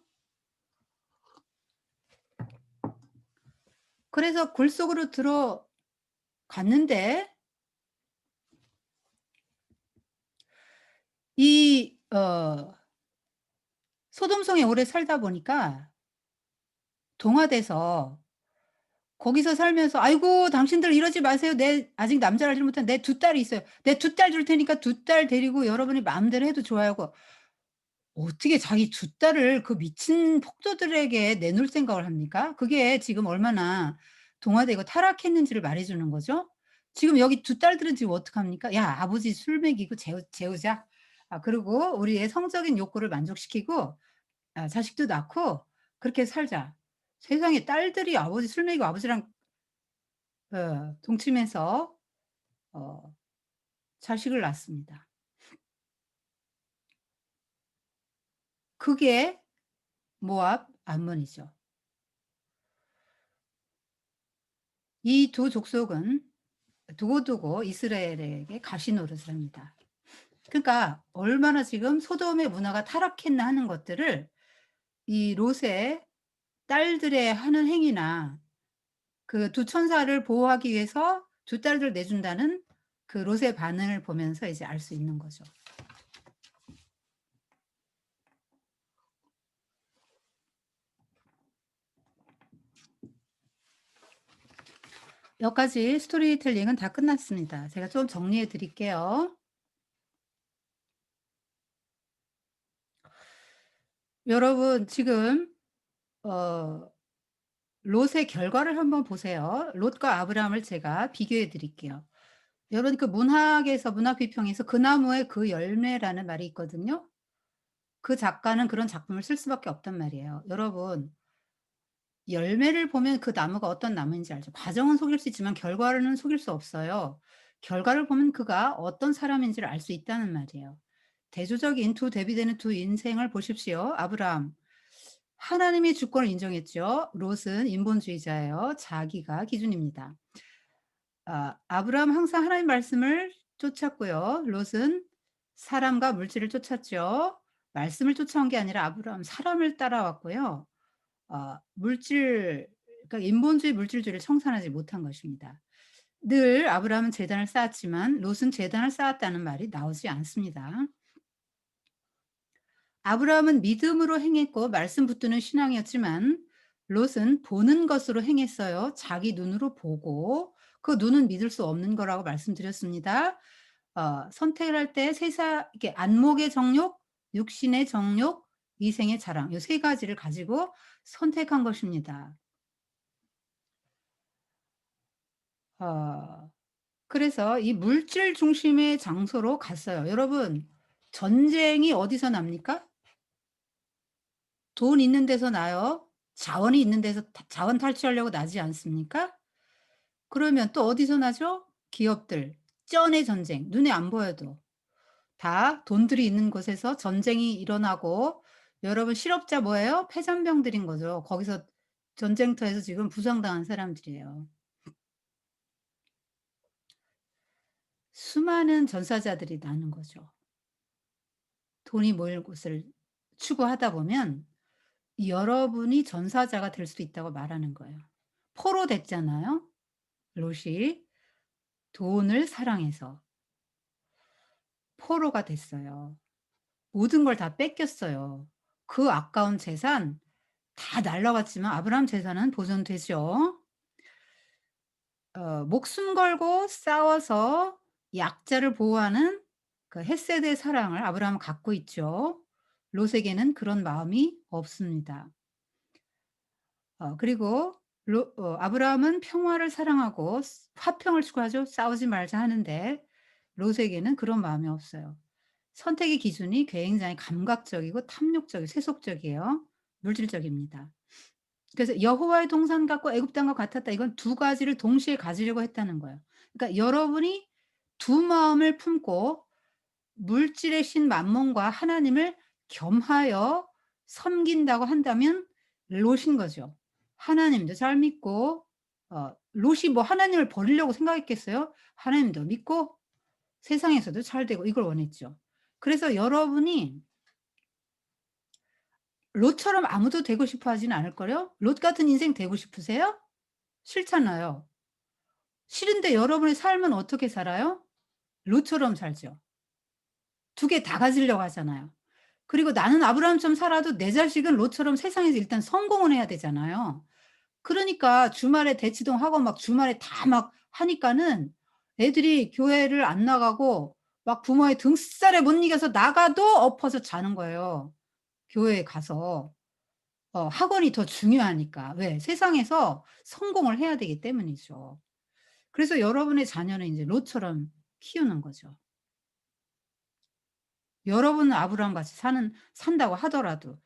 Speaker 1: 그래서 굴 속으로 들어갔는데 이 소돔성에 오래 살다 보니까 동화돼서 거기서 살면서 "아이고 당신들 이러지 마세요. 내 아직 남자를 알지 못한 내 두 딸이 있어요. 내 두 딸 줄 테니까 두 딸 데리고 여러분이 마음대로 해도 좋아요." 하고 어떻게 자기 두 딸을 그 미친 폭도들에게 내놓을 생각을 합니까? 그게 지금 얼마나 동화되고 타락했는지를 말해 주는 거죠. 지금 여기 두 딸들은 지금 어떡합니까? "야 아버지 술 먹이고 재우자. 그리고 우리의 성적인 욕구를 만족시키고 자식도 낳고 그렇게 살자." 세상에 딸들이 아버지 술 먹이고 아버지랑 동침해서 어 자식을 낳습니다. 그게 모압 암몬이죠. 이 두 족속은 두고두고 이스라엘에게 가시노릇을 합니다. 그러니까 얼마나 지금 소돔의 문화가 타락했나 하는 것들을 이 롯의 딸들의 하는 행위나 그 두 천사를 보호하기 위해서 두 딸들 내준다는 그 롯의 반응을 보면서 이제 알 수 있는 거죠. 여기까지 스토리텔링은 다 끝났습니다. 제가 좀 정리해 드릴게요. 여러분 지금 어 롯의 결과를 한번 보세요. 롯과 아브라함을 제가 비교해 드릴게요. 여러분 그 문학 비평에서 그 나무의 그 열매라는 말이 있거든요. 그 작가는 그런 작품을 쓸 수밖에 없단 말이에요. 여러분 열매를 보면 그 나무가 어떤 나무인지 알죠. 과정은 속일 수 있지만 결과는 속일 수 없어요. 결과를 보면 그가 어떤 사람인지를 알 수 있다는 말이에요. 대조적인 대비되는 두 인생을 보십시오. 아브라함. 하나님이 주권을 인정했죠. 롯은 인본주의자예요. 자기가 기준입니다. 아브라함 항상 하나님 말씀을 쫓았고요. 롯은 사람과 물질을 쫓았죠. 말씀을 쫓아온 게 아니라 아브라함 사람을 따라왔고요. 그러니까 인본주의 물질주의를 청산하지 못한 것입니다. 늘 아브라함은 재단을 쌓았지만 롯은 재단을 쌓았다는 말이 나오지 않습니다. 아브라함은 믿음으로 행했고 말씀 붙드는 신앙이었지만 롯은 보는 것으로 행했어요. 자기 눈으로 보고 그 눈은 믿을 수 없는 거라고 말씀드렸습니다. 선택을 할 때 이렇게 안목의 정욕, 육신의 정욕, 이생의 자랑 요 세 가지를 가지고 선택한 것입니다. 어 그래서 이 물질 중심의 장소로 갔어요. 여러분 전쟁이 어디서 납니까? 돈 있는 데서 나요. 자원이 있는 데서 자원 탈취하려고 나지 않습니까? 그러면 또 어디서 나죠? 기업들. 쩐의 전쟁. 눈에 안 보여도. 다 돈들이 있는 곳에서 전쟁이 일어나고 여러분 실업자 뭐예요? 패잔병들인 거죠. 거기서 전쟁터에서 지금 부상당한 사람들이에요. 수많은 전사자들이 나는 거죠. 돈이 모일 곳을 추구하다 보면 여러분이 전사자가 될 수도 있다고 말하는 거예요. 포로 됐잖아요. 롯이 돈을 사랑해서 포로가 됐어요. 모든 걸 다 뺏겼어요. 그 아까운 재산 다 날라갔지만 아브라함 재산은 보존되죠. 목숨 걸고 싸워서 약자를 보호하는 그 헷세드의 사랑을 아브라함은 갖고 있죠. 롯에게는 그런 마음이 없습니다. 그리고 아브라함은 평화를 사랑하고 화평을 추구하죠. 싸우지 말자 하는데 롯에게는 그런 마음이 없어요. 선택의 기준이 굉장히 감각적이고 탐욕적이고 세속적이에요. 물질적입니다. 그래서 여호와의 동산 같고 애굽 땅과 같았다. 이건 두 가지를 동시에 가지려고 했다는 거예요. 그러니까 여러분이 두 마음을 품고 물질의 신 맘몬과 하나님을 겸하여 섬긴다고 한다면 롯인 거죠. 하나님도 잘 믿고 롯이 뭐 하나님을 버리려고 생각했겠어요? 하나님도 믿고 세상에서도 잘 되고 이걸 원했죠. 그래서 여러분이 롯처럼 아무도 되고 싶어 하지는 않을걸요? 롯 같은 인생 되고 싶으세요? 싫잖아요. 싫은데 여러분의 삶은 어떻게 살아요? 롯처럼 살죠. 두 개 다 가지려고 하잖아요. 그리고 나는 아브라함처럼 살아도 내 자식은 롯처럼 세상에서 일단 성공을 해야 되잖아요. 그러니까 주말에 대치동하고 막 주말에 다 막 하니까는 애들이 교회를 안 나가고 막 부모의 등살에 못 이겨서 나가도 엎어서 자는 거예요, 교회에 가서. 학원이 더 중요하니까. 왜? 세상에서 성공을 해야 되기 때문이죠. 그래서 여러분의 자녀는 인제 롯처럼 키우는 거죠. 여러분은 아브라함 같이 산다고 하더라도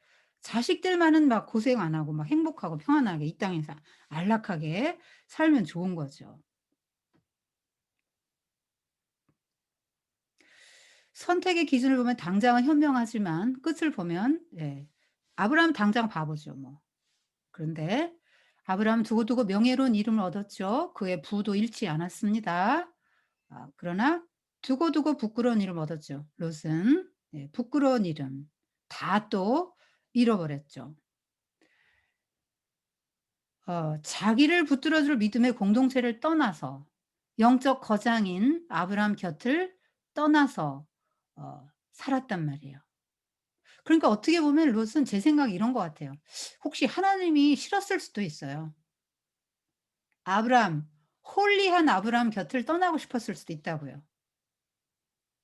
Speaker 1: 자식들만은 막 고생 안 하고 막 행복하고 평안하게 이 땅에서 안락하게 살면 좋은 거죠. 선택의 기준을 보면 당장은 현명하지만 끝을 보면 예 아브라함 당장 바보죠 뭐. 그런데 아브라함은 두고두고 명예로운 이름을 얻었죠. 그의 부도 잃지 않았습니다. 그러나 두고두고 부끄러운 이름을 얻었죠. 롯은 예 부끄러운 이름 다 또 잃어버렸죠. 자기를 붙들어 줄 믿음의 공동체를 떠나서 영적 거장인 아브라함 곁을 떠나서 살았단 말이에요. 그러니까 어떻게 보면 롯은 제 생각이 이런 것 같아요. 혹시 하나님이 싫었을 수도 있어요. 아브람, 홀리한 아브람 곁을 떠나고 싶었을 수도 있다고요.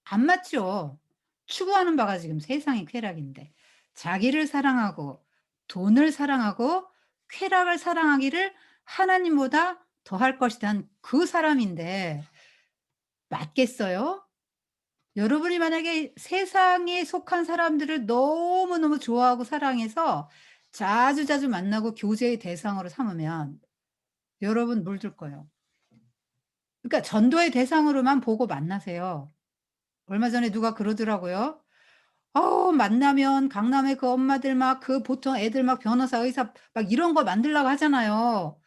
Speaker 1: 안 맞죠. 추구하는 바가 지금 세상의 쾌락인데 자기를 사랑하고 돈을 사랑하고 쾌락을 사랑하기를 하나님보다 더할 것이란 그 사람인데 맞겠어요? 여러분이 만약에 세상에 속한 사람들을 너무너무 좋아하고 사랑해서 자주자주 만나고 교제의 대상으로 삼으면 여러분 물들 거예요. 그러니까 전도의 대상으로만 보고 만나세요. 얼마 전에 누가 그러더라고요. 만나면 강남의 그 엄마들 막 그 보통 애들 막 변호사, 의사 막 이런 거 만들라고 하잖아요.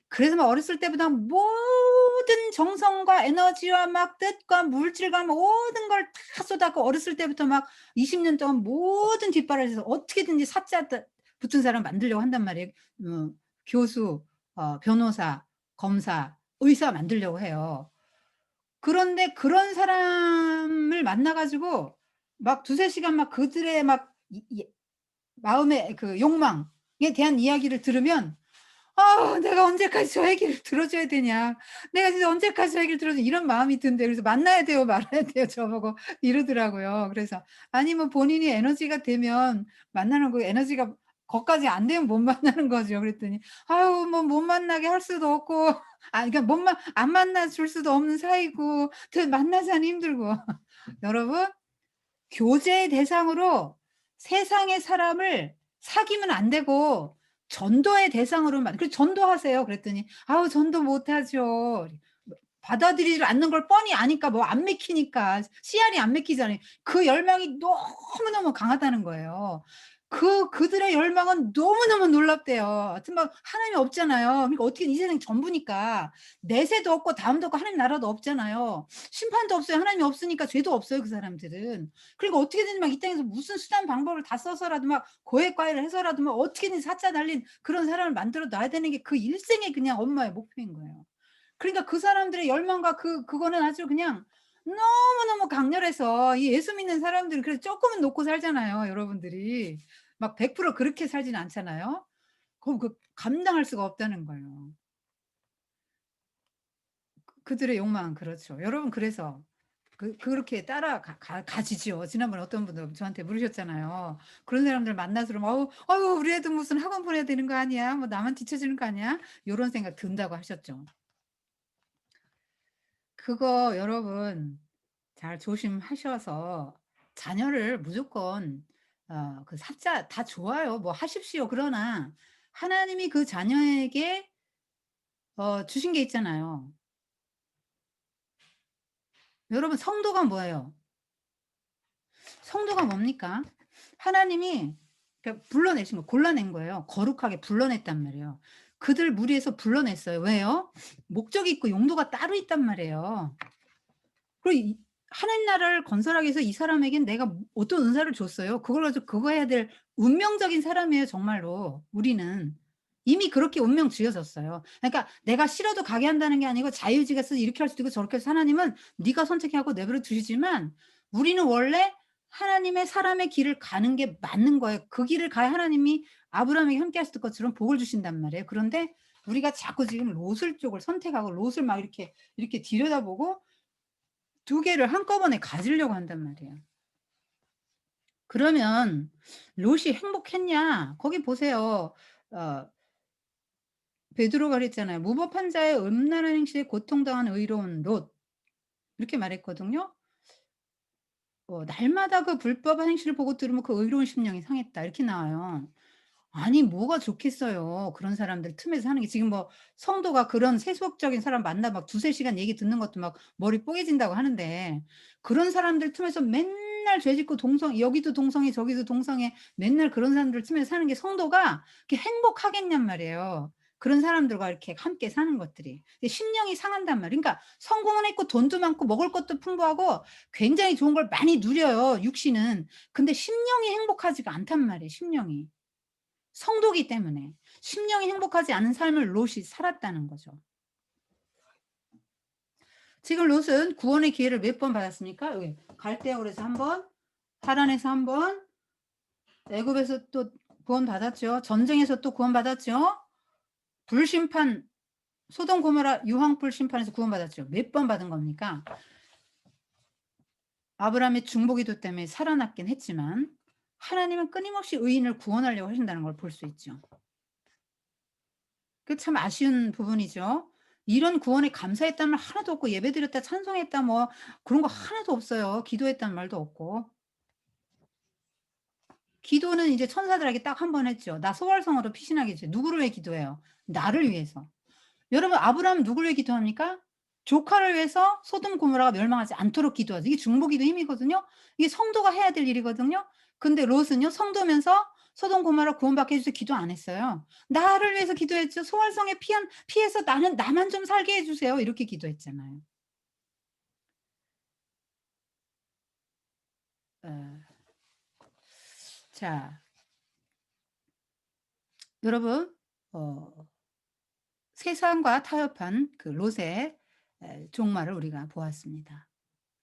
Speaker 1: 그래서 막 어렸을 때보다 모든 정성과 에너지와 막 뜻과 물질과 모든 걸 다 쏟았고 어렸을 때부터 막 20년 동안 모든 뒷바라지에서 어떻게든지 사자 붙은 사람 만들려고 한단 말이에요. 교수, 변호사, 검사, 의사 만들려고 해요. 그런데 그런 사람을 만나 가지고 막 두세 시간 막 그들의 막 마음의 그 욕망에 대한 이야기를 들으면 '아 내가 언제까지 저 얘기를 들어 줘야 되냐. 내가 진짜 언제까지 저 얘기를 들어 줘' 이런 마음이 든대요. 그래서 "만나야 돼요, 말아야 돼요." 저보고 이러더라고요. 그래서 "아니 뭐 본인이 에너지가 되면 만나는 거 에너지가 거기까지 안 되면 못 만나는 거죠." 그랬더니 "아유 뭐 못 만나게 할 수도 없고 그러니까 못 만 안 만나 줄 수도 없는 사이고 더 만나자니 힘들고." 여러분 교제의 대상으로 세상의 사람을 사귀면 안 되고 전도의 대상으로만 그래서 "전도하세요." 그랬더니 "아우 전도 못하죠." 받아들이지 않는 걸 뻔히 아니까 뭐 안 맥히니까 씨알이 안 맥히잖아요. 그 열망이 너무너무 강하다는 거예요. 그들의 열망은 너무너무 놀랍대요. 하여튼 막 하나님이 없잖아요. 그러니까 어떻게 이 세상이 전부니까 내세도 없고 다음도 없고 하나님 나라도 없잖아요. 심판도 없어요. 하나님이 없으니까 죄도 없어요, 그 사람들은. 그러니까 어떻게든지 막 이 땅에서 무슨 수단 방법을 다 써서라도 막 고액과외를 해서라도 막 어떻게든 사자 달린 그런 사람을 만들어 놔야 되는 게 그 일생의 그냥 엄마의 목표인 거예요. 그러니까 그 사람들의 열망과 그거는 아주 그냥 너무너무 강렬해서 이 예수 믿는 사람들은 그래서 쪼끔은 놓고 살잖아요, 여러분들이. 막 100% 그렇게 살지는 않잖아요. 그럼 감당할 수가 없다는 거예요. 그들의 욕망은 그렇죠. 여러분 그래서 그렇게 따라가 가지죠. 지난번에 어떤 분도 저한테 물으셨잖아요. 그런 사람들 만나서 그러면 "어우 우리 애도 무슨 학원 보내야 되는 거 아니야? 뭐 나만 뒤처지는 거 아니야?" 요런 생각 든다고 하셨죠. 그거 여러분 잘 조심하셔서 자녀를 무조건 그 삭자 다 좋아요. 뭐 하십시오. 그러나 하나님이 그 자녀에게 주신 게 있잖아요. 여러분 성도가 뭐예요? 성도가 뭡니까? 하나님이 그러니까 불러내신 거 골라낸 거예요. 거룩하게 불러냈단 말이에요. 그들 무리에서 불러냈어요. 왜요? 목적이 있고 용도가 따로 있단 말이에요. 그리고 하나님 나라를 건설하기 위해서 이 사람에겐 내가 어떤 은사를 줬어요. 그걸 가지고 그거 해야 될 운명적인 사람이에요 정말로 우리는. 이미 그렇게 운명 지어졌어요. 그러니까 내가 싫어도 가게 한다는 게 아니고 자유의지가 있어서 이렇게 할 수도 있고 저렇게 해서 하나님은 네가 선택해 갖고 내버려 두시지만 우리는 원래 하나님의 사람의 길을 가는 게 맞는 거예요. 그 길을 가야 하나님이 아브라함에게 함께 하셨던 것처럼 복을 주신단 말이에요. 그런데 우리가 자꾸 지금 롯을 쪽을 선택하고 롯을 막 이렇게 들여다보고 두 개를 한꺼번에 가지려고 한단 말이에요. 그러면 롯이 행복했냐? 거기 보세요. 어 베드로가 그랬잖아요. "무법한 자의 음란한 행실에 고통당한 의로운 롯." 이렇게 말했거든요. "날마다 그 불법한 행실을 보고 들으면 그 의로운 심령이 상했다." 이렇게 나와요. 아니 뭐가 좋겠어요. 그런 사람들 틈에서 사는 게. 지금 뭐 성도가 그런 세속적인 사람 만나 막 두세 시간 얘기 듣는 것도 막 머리 뽀개진다고 하는데, 그런 사람들 틈에서 맨날 죄 짓고 여기도 동성애 저기도 동성애 맨날 그런 사람들 틈에서 사는 게 성도가 그렇게 행복하겠냔 말이에요. 그런 사람들과 이렇게 함께 사는 것들이. 근데 심령이 상한단 말이에요. 그러니까 성공은 했고 돈도 많고 먹을 것도 풍부하고 굉장히 좋은 걸 많이 누려요, 육신은. 근데 심령이 행복하지가 않단 말이에요, 심령이. 성도기 때문에. 심령이 행복하지 않은 삶을 롯이 살았다는 거죠. 지금 롯은 구원의 기회를 몇 번 받았습니까? 여기 갈대아울에서 한 번, 하란에서 한 번, 애굽에서 또 구원받았죠. 전쟁에서 또 구원받았죠. 불심판, 소돔 고모라 유황불 심판에서 구원받았죠. 몇 번 받은 겁니까? 아브라함의 중보기도 때문에 살아났긴 했지만 하나님은 끊임없이 의인을 구원하려고 하신다는 걸 볼 수 있죠. 그 참 아쉬운 부분이죠. 이런 구원에 감사했다는 말 하나도 없고, 예배드렸다 찬송했다 뭐 그런 거 하나도 없어요. 기도했다는 말도 없고. 기도는 이제 천사들에게 딱 한 번 했죠. "나 소활성으로 피신하게 해 주세요." 누구를 위해 기도해요? 나를 위해서. 여러분 아브라함은 누구를 위해 기도합니까? 조카를 위해서 소돔 고모라가 멸망하지 않도록 기도하죠. 이게 중보기도 힘이거든요. 이게 성도가 해야 될 일이거든요. 근데 롯은요, 성도면서 소돔 고모라 구원받게 해 주세요 기도 안 했어요. 나를 위해서 기도했죠. "소활성에 피해서 나만 좀 살게 해 주세요." 이렇게 기도했잖아요. 어 자, 여러분, 어 세상과 타협한 그 롯의 종말을 우리가 보았습니다.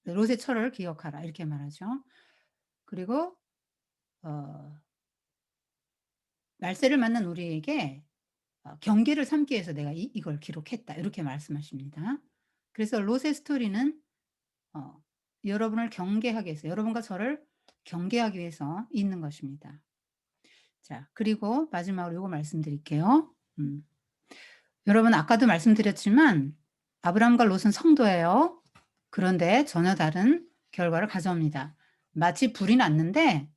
Speaker 1: "롯의 철을 기억하라." 이렇게 말하죠. 그리고 어 말세를 만난 우리에게 경계를 삼기 위해서 "내가 이걸 기록했다." 이렇게 말씀하십니다. 그래서 롯의 스토리는 어 여러분을 경계하기 위해서, 여러분과 저를 경계하기 위해서 있는 것입니다. 자, 그리고 마지막으로 요거 말씀드릴게요. 여러분 아까도 말씀드렸지만 아브라함과 롯은 성도예요. 그런데 전혀 다른 결과를 가져옵니다. 마치 불이 났는데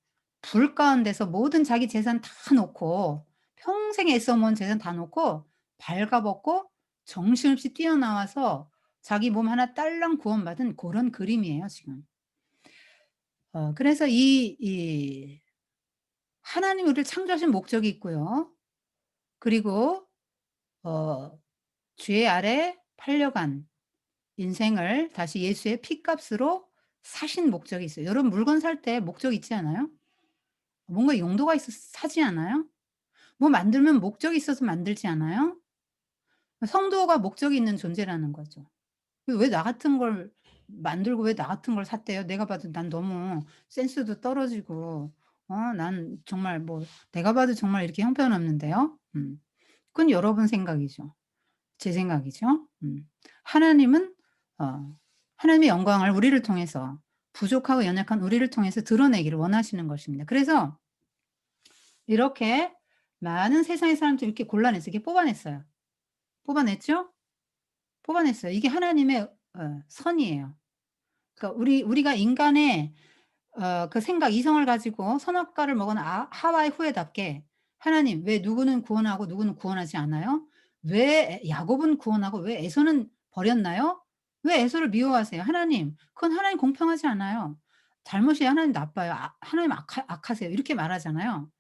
Speaker 1: 불 가운데서 모든 자기 재산 다 놓고, 평생 애써 모은 재산 다 놓고 발가벗고 정신없이 뛰어나와서 자기 몸 하나 딸랑 구원받은 그런 그림이에요 지금. 그래서 이 하나님이 우리를 창조하신 목적이 있고요. 그리고 어 죄 아래 팔려간 인생을 다시 예수의 피값으로 사신 목적이 있어요. 여러분 물건 살 때 목적 있지 않아요? 뭔가 용도가 있어서 사지 않아요? 뭐 만들면 목적이 있어서 만들지 않아요? 성도가 목적이 있는 존재라는 거죠. 왜 나 같은 걸 만들고 왜 나 같은 걸 샀대요? 내가 봐도 난 너무 센스도 떨어지고 난 정말 뭐 내가 봐도 정말 이렇게 형편없는데요. 그건 여러분 생각이죠. 제 생각이죠. 하나님은 하나님의 영광을 우리를 통해서, 부족하고 연약한 우리를 통해서 드러내기를 원하시는 것입니다. 그래서 이렇게 많은 세상의 사람들을 이렇게 골라내서 이렇게 뽑아냈어요. 뽑아냈죠? 뽑아냈어요. 이게 하나님의 선이에요. 그러니까 우리가 인간의 그 생각, 이성을 가지고 선악과를 먹은 하와의 후예답게, 하나님 왜 누구는 구원하고 누구는 구원하지 않아요? 왜 야곱은 구원하고 왜 에서는 버렸나요? 왜 에서를 미워하세요? 하나님, 그건 하나님 공평하지 않아요. 잘못이 하나님 나빠요. 하나님 악하세요. 이렇게 말하잖아요.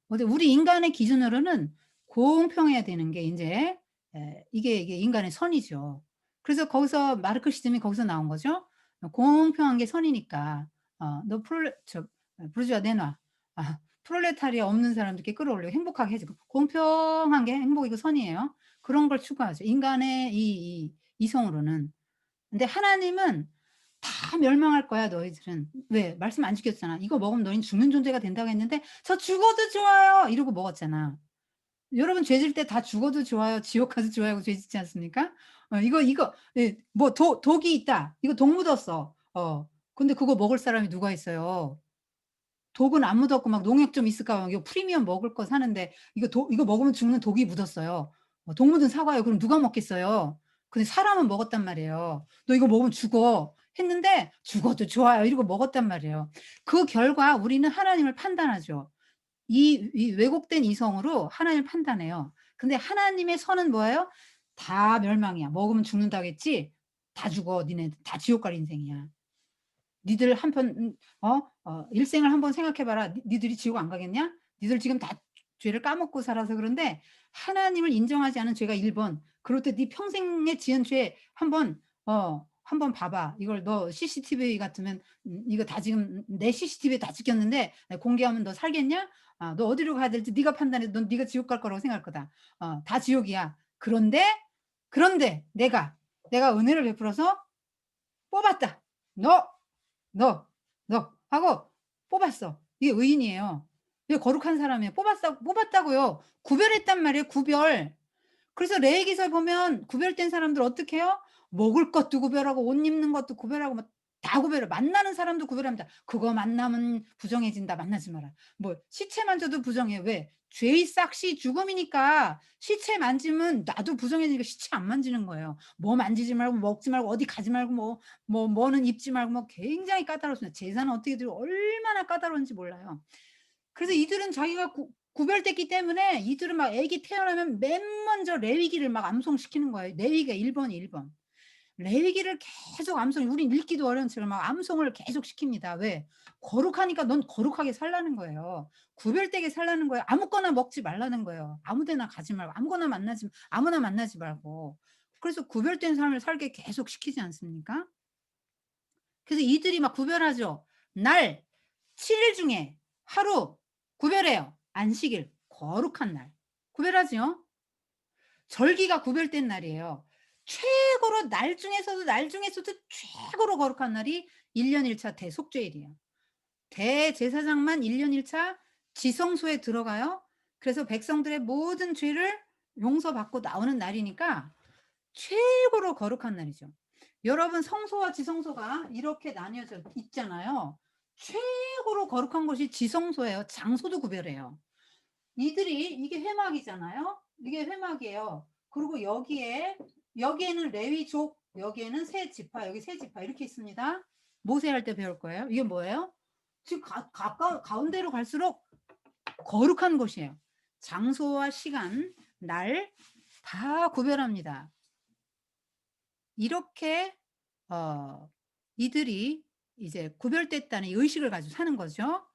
Speaker 1: 근데 우리 인간의 기준으로는 공평해야 되는 게 인제 이게 인간의 선이죠. 그래서 거기서 마르크시즘이 거기서 나온 거죠. 공평한 게 선이니까 너 부르주아 내놔. 프롤레타리아 없는 사람들께 끌어올리고 행복하게 해 주고, 공평한 게 행복이고 선이에요. 그런 걸 추구하죠, 인간의 이 이성으로는. 근데 하나님은 "다 멸망할 거야 너희들은." 왜? 말씀 안 지켰잖아. "이거 먹으면 너희는 죽는 존재가 된다고 했는데 저 죽어도 좋아요." 이러고 먹었잖아. 여러분 죄 질 때 다 죽어도 좋아요, 지옥 가도 좋아요 하고 죄 짓지 않습니까? 이거 예 뭐 독이 있다. 이거 독 묻었어. 근데 그거 먹을 사람이 누가 있어요? 독은 안 묻었고 막 농약 좀 있을까 봐 이거 프리미엄 먹을 거 사는데 이거 먹으면 죽는 독이 묻었어요. 동물은 사과요. 그럼 누가 먹겠어요? 근데 사람은 먹었단 말이에요. "너 이거 먹으면 죽어." 했는데 "죽어도 좋아요." 이러고 먹었단 말이에요. 그 결과 우리는 하나님을 판단하죠. 이 왜곡된 이성으로 하나님을 판단해요. 근데 하나님의 선은 뭐예요? "다 멸망이야. 먹으면 죽는다겠지? 다 죽어. 니네 다 지옥 갈 인생이야. 니들 한편 일생을 한번 생각해 봐라. 니들이 지옥 안 가겠냐? 니들 지금 다 죄를 까먹고 살아서 그런데 하나님을 인정하지 않은 죄가 1 번. 그럴 때 네 평생에 지은 죄 한번 봐 봐. 이걸 너 CCTV 같으면 이거 다 지금 내 CCTV에 다 찍혔는데 공개하면 너 살겠냐? 너 어디로 가야 될지 네가 판단해. 넌 네가 지옥 갈 거라고 생각할 거다. 다 지옥이야. 그런데 내가 은혜를 베풀어서 뽑았다. 너 너, 너 하고 뽑았어. 이게 의인이에요. 이게 거룩한 사람이에요. 뽑았다고요. 구별했단 말이에요, 구별. 그래서 레위기서에 보면 구별된 사람들 어떻게 해요? 먹을 것도 구별하고 옷 입는 것도 구별하고 막 다 구별해. 만나는 사람도 구별합니다. 그거 만나면 부정해진다. 만나지 마라. 뭐 시체 만져도 부정해. 왜? 죄의 싹이 죽음이니까 시체 만지면 나도 부정해지니까 시체 안 만지는 거예요. 뭐 만지지 말고 먹지 말고 어디 가지 말고 뭐는 입지 말고 뭐 굉장히 까다롭습니다. 제사는 어떻게 드리고 얼마나 까다로운지 몰라요. 그래서 이들은 자기가 구별됐기 때문에 이들은 막 애기 태어나면 맨 먼저 레위기를 막 암송시키는 거예요. 레위기가 1 번이 1 번. 레위기를 계속 우린 읽기도 어려운 책을 막 암송을 계속 시킵니다. 왜? 거룩하니까 넌 거룩하게 살라는 거예요. 구별되게 살라는 거예요. 아무거나 먹지 말라는 거예요. 아무 데나 가지 말고 아무나 만나지 말고. 그래서 구별된 삶을 살게 계속 시키지 않습니까? 그래서 이들이 막 구별하죠. 날 7일 중에 하루 구별해요. 안식일 거룩한 날. 구별하지요. 절기가 구별된 날이에요. 최고로 날 중에서도 최고로 거룩한 날이 1년 1차 대속죄일이에요. 대제사장만 1년 1차 지성소에 들어가요. 그래서 백성들의 모든 죄를 용서받고 나오는 날이니까 최고로 거룩한 날이죠. 여러분 성소와 지성소가 이렇게 나뉘어져 있잖아요. 최고로 거룩한 곳이 지성소예요. 장소도 구별해요. 이게 회막이잖아요. 이게 회막이에요. 그리고 여기에는 레위족, 여기에는 세 지파, 여기 세 지파 이렇게 있습니다. 모세할 때 배울 거예요. 이게 뭐예요? 지금 가운데로 갈수록 거룩한 곳이에요. 장소와 시간, 날 다 구별합니다. 이렇게 이들이 이제 구별됐다는 의식을 가지고 사는 거죠.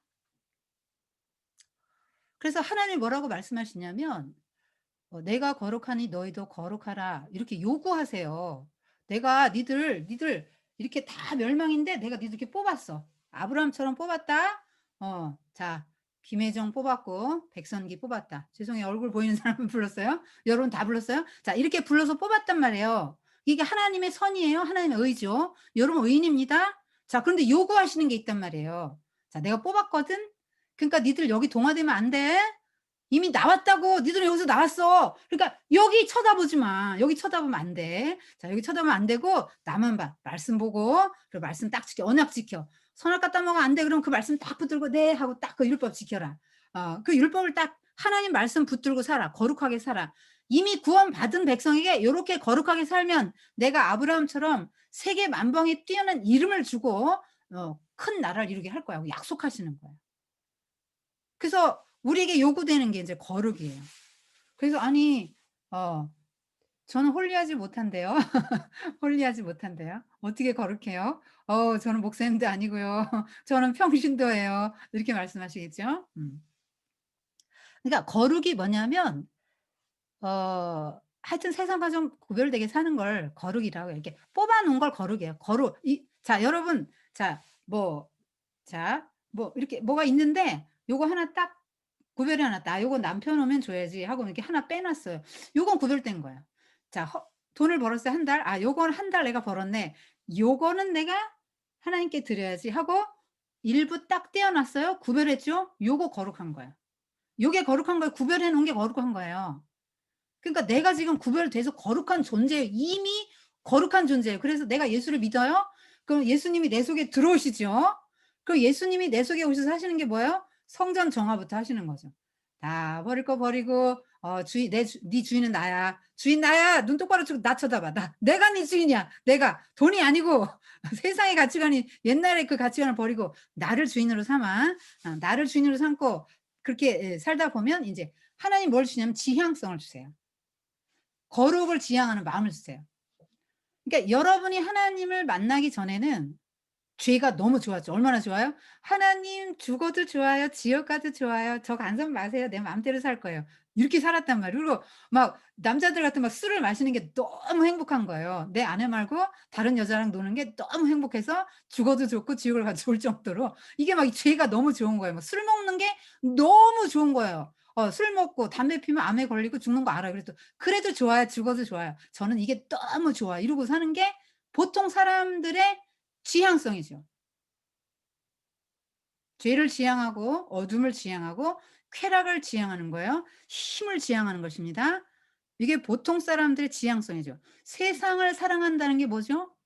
Speaker 1: 그래서 하나님이 뭐라고 말씀하시냐면 "내가 거룩하니 너희도 거룩하라." 이렇게 요구하세요. "내가 니들 이렇게 다 멸망인데 내가 니들 이렇게 뽑았어. 아브라함처럼 뽑았다." 자 김혜정 뽑았고 백선기 뽑았다. 죄송해요. 얼굴 보이는 사람은 불렀어요. 여러분 다 불렀어요? 자 이렇게 불러서 뽑았단 말이에요. 이게 하나님의 선이에요. 하나님의 의죠. 여러분 의인입니다. 자 그런데 요구하시는 게 있단 말이에요. "자 내가 뽑았거든. 그러니까 니들 여기 동화되면 안 돼. 이미 나왔다고. 니들은 여기서 나왔어. 그러니까 여기 쳐다보지 마. 여기 쳐다보면 안 돼. 자 여기 쳐다보면 안 되고 나만 봐. 말씀 보고 그리고 말씀 딱 지켜. 언약 지켜. 선악 갖다 먹으면 안 돼. 그럼 그 말씀 딱 붙들고 '네.' 하고 딱 그 율법 지켜라. 그 율법을 딱 하나님 말씀 붙들고 살아. 거룩하게 살아. 이미 구원받은 백성에게 요렇게 거룩하게 살면 내가 아브라함처럼 세계 만방에 뛰어난 이름을 주고 큰 나라를 이루게 할 거야 하고 약속하시는 거예요. 그래서 우리에게 요구되는 게 인제 거룩이에요. 그래서 아니 어 저는 홀리하지 못한대요. 홀리하지 못한대요. "어떻게 거룩해요?" 저는 목사님도 아니고요. 저는 평신도예요." 이렇게 말씀하시겠죠. 그러니까 거룩이 뭐냐면 하여튼 세상과 좀 구별되게 사는 걸 거룩이라고 해요. 이렇게 뽑아 놓은 걸 거룩이에요. 거룩 자 여러분 이렇게 뭐가 있는데 요거 하나 딱 구별해 놨다. '아 요건 남편 오면 줘야지.' 하고 이렇게 하나 빼 놨어요. 요건 구별된 거예요. 자 돈을 벌었어요 한 달. '아 요건 한 달 내가 벌었네. 요거는 내가 하나님께 드려야지.' 하고 일부 딱 떼어 놨어요. 구별했죠? 요거 거룩한 거예요. 요게 거룩한 거예요. 구별해 놓은 게 거룩한 거예요. 그러니까 내가 지금 구별돼서 거룩한 존재예요. 이미 거룩한 존재예요. 그래서 내가 예수를 믿어요? 그럼 예수님이 내 속에 들어오시죠. 그럼 예수님이 내 속에 오셔서 하시는 게 뭐예요? 성전 정화부터 하시는 거죠. 다 버릴 거 버리고 주인 네 주인은 나야. 주인 나야. 눈 똑바로 뜨고 나 쳐다봐. 내가 네 주인이야. 내가 돈이 아니고 세상의 가치관이 옛날에 그 가치관을 버리고 나를 주인으로 삼아 나를 주인으로 삼고 그렇게 살다 보면 인제 하나님이 뭘 주냐면 지향성을 주세요. 거룩을 지향하는 마음을 주세요. 그러니까 여러분이 하나님을 만나기 전에는 죄가 너무 좋았죠. 얼마나 좋아요? '하나님 죽어도 좋아요. 지옥 가도 좋아요. 저 간섭 마세요. 내 마음대로 살 거예요.' 이렇게 살았단 말이에요. 그리고 막 남자들 같으면 막 술을 마시는 게 너무 행복한 거예요. 내 아내 말고 다른 여자랑 노는 게 너무 행복해서 죽어도 좋고 지옥을 가도 좋을 정도로 이게 막 죄가 너무 좋은 거예요. 막 술 먹는 게 너무 좋은 거예요. 술 먹고 담배 피우면 암에 걸리고 죽는 거 알아요. 그래도 '그래도 좋아요. 죽어도 좋아요. 저는 이게 너무 좋아.' 이러고 사는 게 보통 사람들의 지향성이죠. 죄를 지향하고 어둠을 지향하고 쾌락을 지향하는 거예요. 힘을 지향하는 것입니다. 이게 보통 사람들의 지향성이죠. 세상을 사랑한다는 게 뭐죠?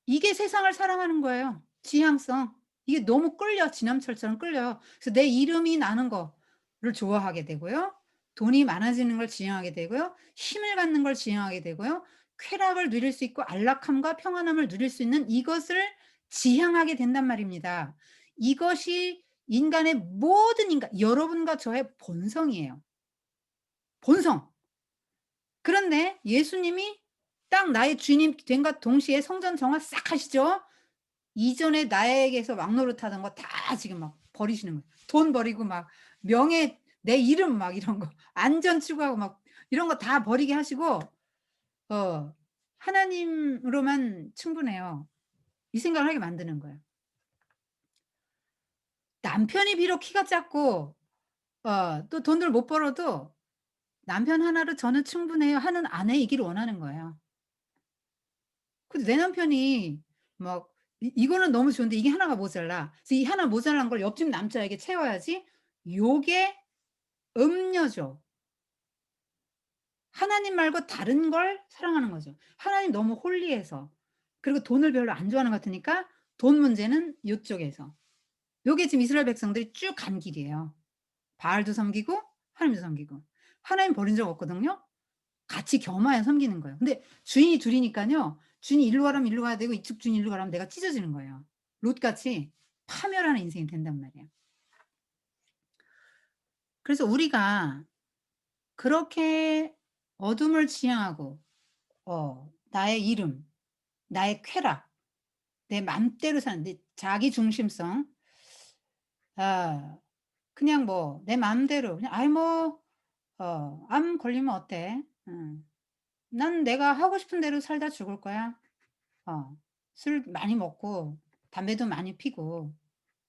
Speaker 1: 이게 세상을 사랑하는 거예요. 지향성. 이게 너무 끌려. 지남철처럼 끌려요. 그래서 내 이름이 나는 거를 좋아하게 되고요. 돈이 많아지는 걸 지향하게 되고요. 힘을 갖는 걸 지향하게 되고요. 쾌락을 누릴 수 있고 안락함과 평안함을 누릴 수 있는 이것을 지향하게 된단 말입니다. 이것이 인간의 모든 인간 여러분과 저의 본성이에요. 본성. 그런데 예수님이 딱 나의 주님 된과 동시에 성전 정화 싹 하시죠. 이전에 나에게서 막노릇하던 거 다 지금 막 버리시는 거예요. 돈 버리고 막 명예 내 이름 막 이런 거 안전 추구하고 막 이런 거 다 버리게 하시고 어 하나님으로만 충분해요. 이 생각을 하게 만드는 거예요. 남편이 비록 키가 작고 또 돈을 못 벌어도 '남편 하나로 저는 충분해요.' 하는 아내이기를 원하는 거예요. 근데 내 남편이 막 이거는 너무 좋은데 이게 하나가 모자라. 그래서 이 하나 모자란 걸 옆집 남자에게 채워야지. 요게 음녀죠. 하나님 말고 다른 걸 사랑하는 거죠. 하나님 너무 홀리해서. 그리고 돈을 별로 안 좋아하는 것 같으니까 돈 문제는 요쪽에서. 요게 지금 이스라엘 백성들이 쭉 간 길이에요. 바알도 섬기고 하나님도 섬기고. 하나님 버린 적 없거든요. 같이 겸하여 섬기는 거예요. 근데 주인이 둘 이니깐요. 주인이 일로 가라면 일로 가야 되고 이쪽 주인이 일로 가라면 내가 찢어지는 거예요. 롯같이 파멸하는 인생이 된단 말이에요. 그래서 우리가 그렇게 어둠을 지향하고 나의 이름, 나의 쾌락, 내 맘대로 사는 내 자기 중심성 아 그냥 뭐 내 마음대로 그냥 '아이 뭐 암 걸리면 어때? 난 내가 하고 싶은 대로 살다 죽을 거야.' 술 많이 먹고 담배도 많이 피고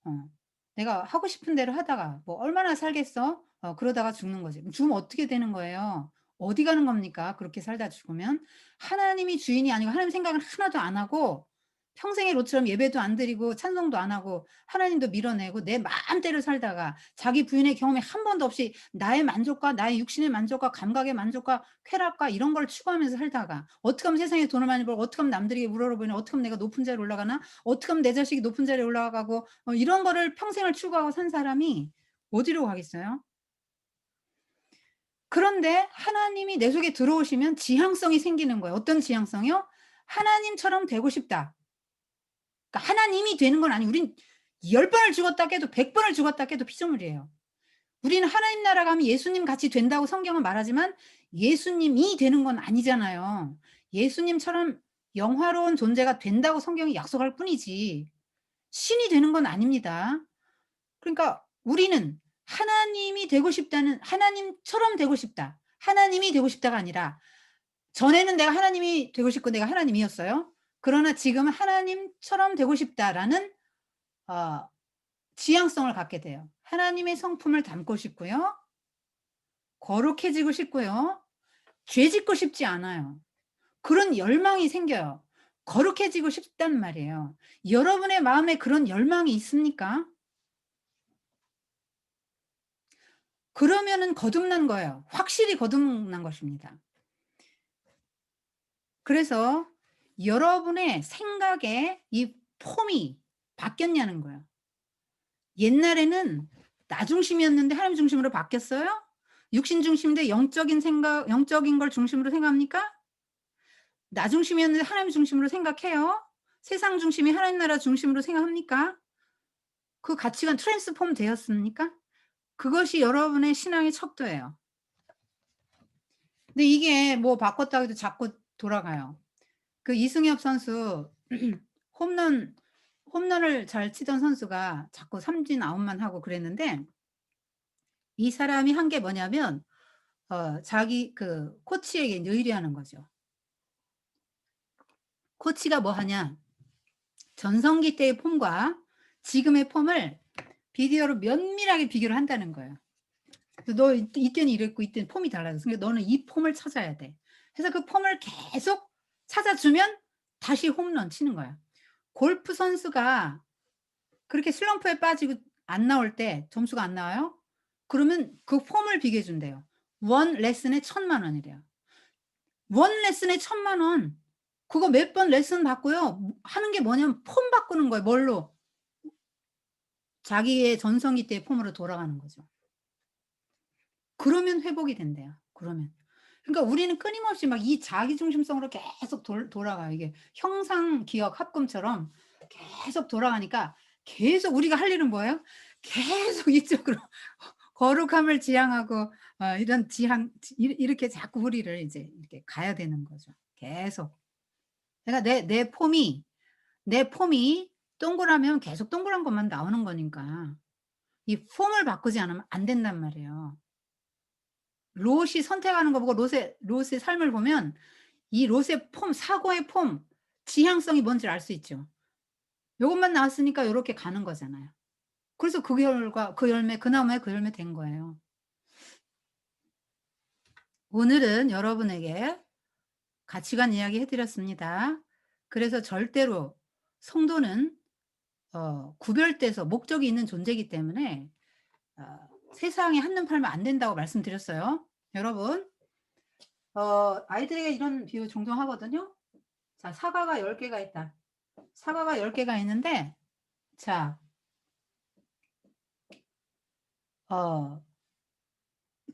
Speaker 1: 어 내가 하고 싶은 대로 하다가 뭐 얼마나 살겠어? 그러다가 죽는 거지. 죽으면 어떻게 되는 거예요? 어디 가는 겁니까? 그렇게 살다 죽으면? 하나님이 주인이 아니고 하나님 생각은 하나도 안 하고 평생에 롯처럼 예배도 안 드리고 찬송도 안 하고 하나님도 밀어내고 내 마음대로 살다가 자기 부인의 경험이 한 번도 없이 나의 만족과 나의 육신의 만족과 감각의 만족과 쾌락과 이런 걸 추구하면서 살다가 어떻게 하면 세상에 돈을 많이 벌고 어떻게 하면 남들에게 우러러보이나 어떻게 하면 내가 높은 자리에 올라가나 어떻게 하면 내 자식이 높은 자리에 올라가고 이런 거를 평생을 추구하고 산 사람이 어디로 가겠어요? 그런데 하나님이 내 속에 들어오시면 지향성이 생기는 거예요. 어떤 지향성이요? '하나님처럼 되고 싶다.' 그러니까 하나님이 되는 건 아니고 우린 10 번을 죽었다 깨도 100 번을 죽었다 깨도 피조물이에요. 우리는 하나님 나라 가면 예수님 같이 된다고 성경은 말하지만 예수님이 되는 건 아니잖아요. 예수님처럼 영화로운 존재가 된다고 성경이 약속할 뿐이지 신이 되는 건 아닙니다. 그러니까 우리는 하나님이 되고 싶다는 '하나님처럼 되고 싶다.' 하나님이 되고 싶다가 아니라 전에는 내가 하나님이 되고 싶고 내가 하나님이었어요. 그러나 지금은 '하나님처럼 되고 싶다.'라는 어 지향성을 갖게 돼요. 하나님의 성품을 담고 싶고요. 거룩해지고 싶고요. 죄 짓고 싶지 않아요. 그런 열망이 생겨요. 거룩해지고 싶단 말이에요. 여러분의 마음에 그런 열망이 있습니까? 그러면은 거듭난 거예요. 확실히 거듭난 것입니다. 그래서 여러분의 생각의 이 폼이 바뀌었냐는 거예요. 옛날에는 나 중심이었는데 하나님 중심으로 바뀌었어요? 육신 중심인데 영적인 걸 중심으로 생각합니까? 나 중심이었는데 하나님 중심으로 생각해요? 세상 중심이 하나님 나라 중심으로 생각합니까? 그 가치관 트랜스폼 되었습니까? 그것이 여러분의 신앙의 척도예요. 근데 이게 뭐 바꿨다고 해도 자꾸 돌아가요. 그 이승엽 선수 홈런 홈런을 잘 치던 선수가 자꾸 삼진 아웃만 하고 그랬는데 이 사람이 한 게 뭐냐면 자기 그 코치에게 이제 의뢰하는 거죠. 코치가 뭐 하냐. 전성기 때의 폼과 지금의 폼을 비디오로 면밀하게 비교를 한다는 거예요. 그래서 "너 이때는 이랬고 이때는 폼이 달라졌어. 그러니까 너는 이 폼을 찾아야 돼." 그래서 그 폼을 계속 찾아주면 다시 홈런 치는 거야. 골프 선수가 그렇게 슬럼프에 빠지고 안 나올 때 점수가 안 나와요? 그러면 그 폼을 비교해 준대요. 원 레슨에 1,000,000 원이래요. 원 레슨에 1,000,000 원. 그거 몇 번 레슨 받고요. 하는 게 뭐냐면 폼 바꾸는 거예요. 뭘로? 자기의 전성기 때의 폼으로 돌아가는 거죠. 그러면 회복이 된대요, 그러면. 그러니까 우리는 끊임없이 막 이 자기 중심성으로 계속 돌아가요. 이게 형상 기억 합금처럼 계속 돌아가니까 계속 우리가 할 일은 뭐예요? 계속 이쪽으로 거룩함을 지향하고 이런 지향 이렇게 자꾸 우리를 이제 이렇게 가야 되는 거죠, 계속. 그러니까 내 폼이 동그라면 계속 동그란 것만 나오는 거니까 이 폼을 바꾸지 않으면 안 된단 말이에요. 롯이 선택하는 거 보고 롯의 삶을 보면 이 롯의 폼, 사고의 폼, 지향성이 뭔지를 알 수 있죠. 요것만 나왔으니까 요렇게 가는 거잖아요. 그래서 그 결과 그 열매 그 나무에 그 열매 된 거예요. 오늘은 여러분에게 가치관 이야기 해 드렸습니다. 그래서 절대로 성도는 구별돼서 목적이 있는 존재이기 때문에 세상에 한눈 팔면 안 된다고 말씀드렸어요. 여러분 아이들에게 이런 비유 종종 하거든요. 자, 사과가 10 개가 있다. 사과가 10 개가 있는데 자 어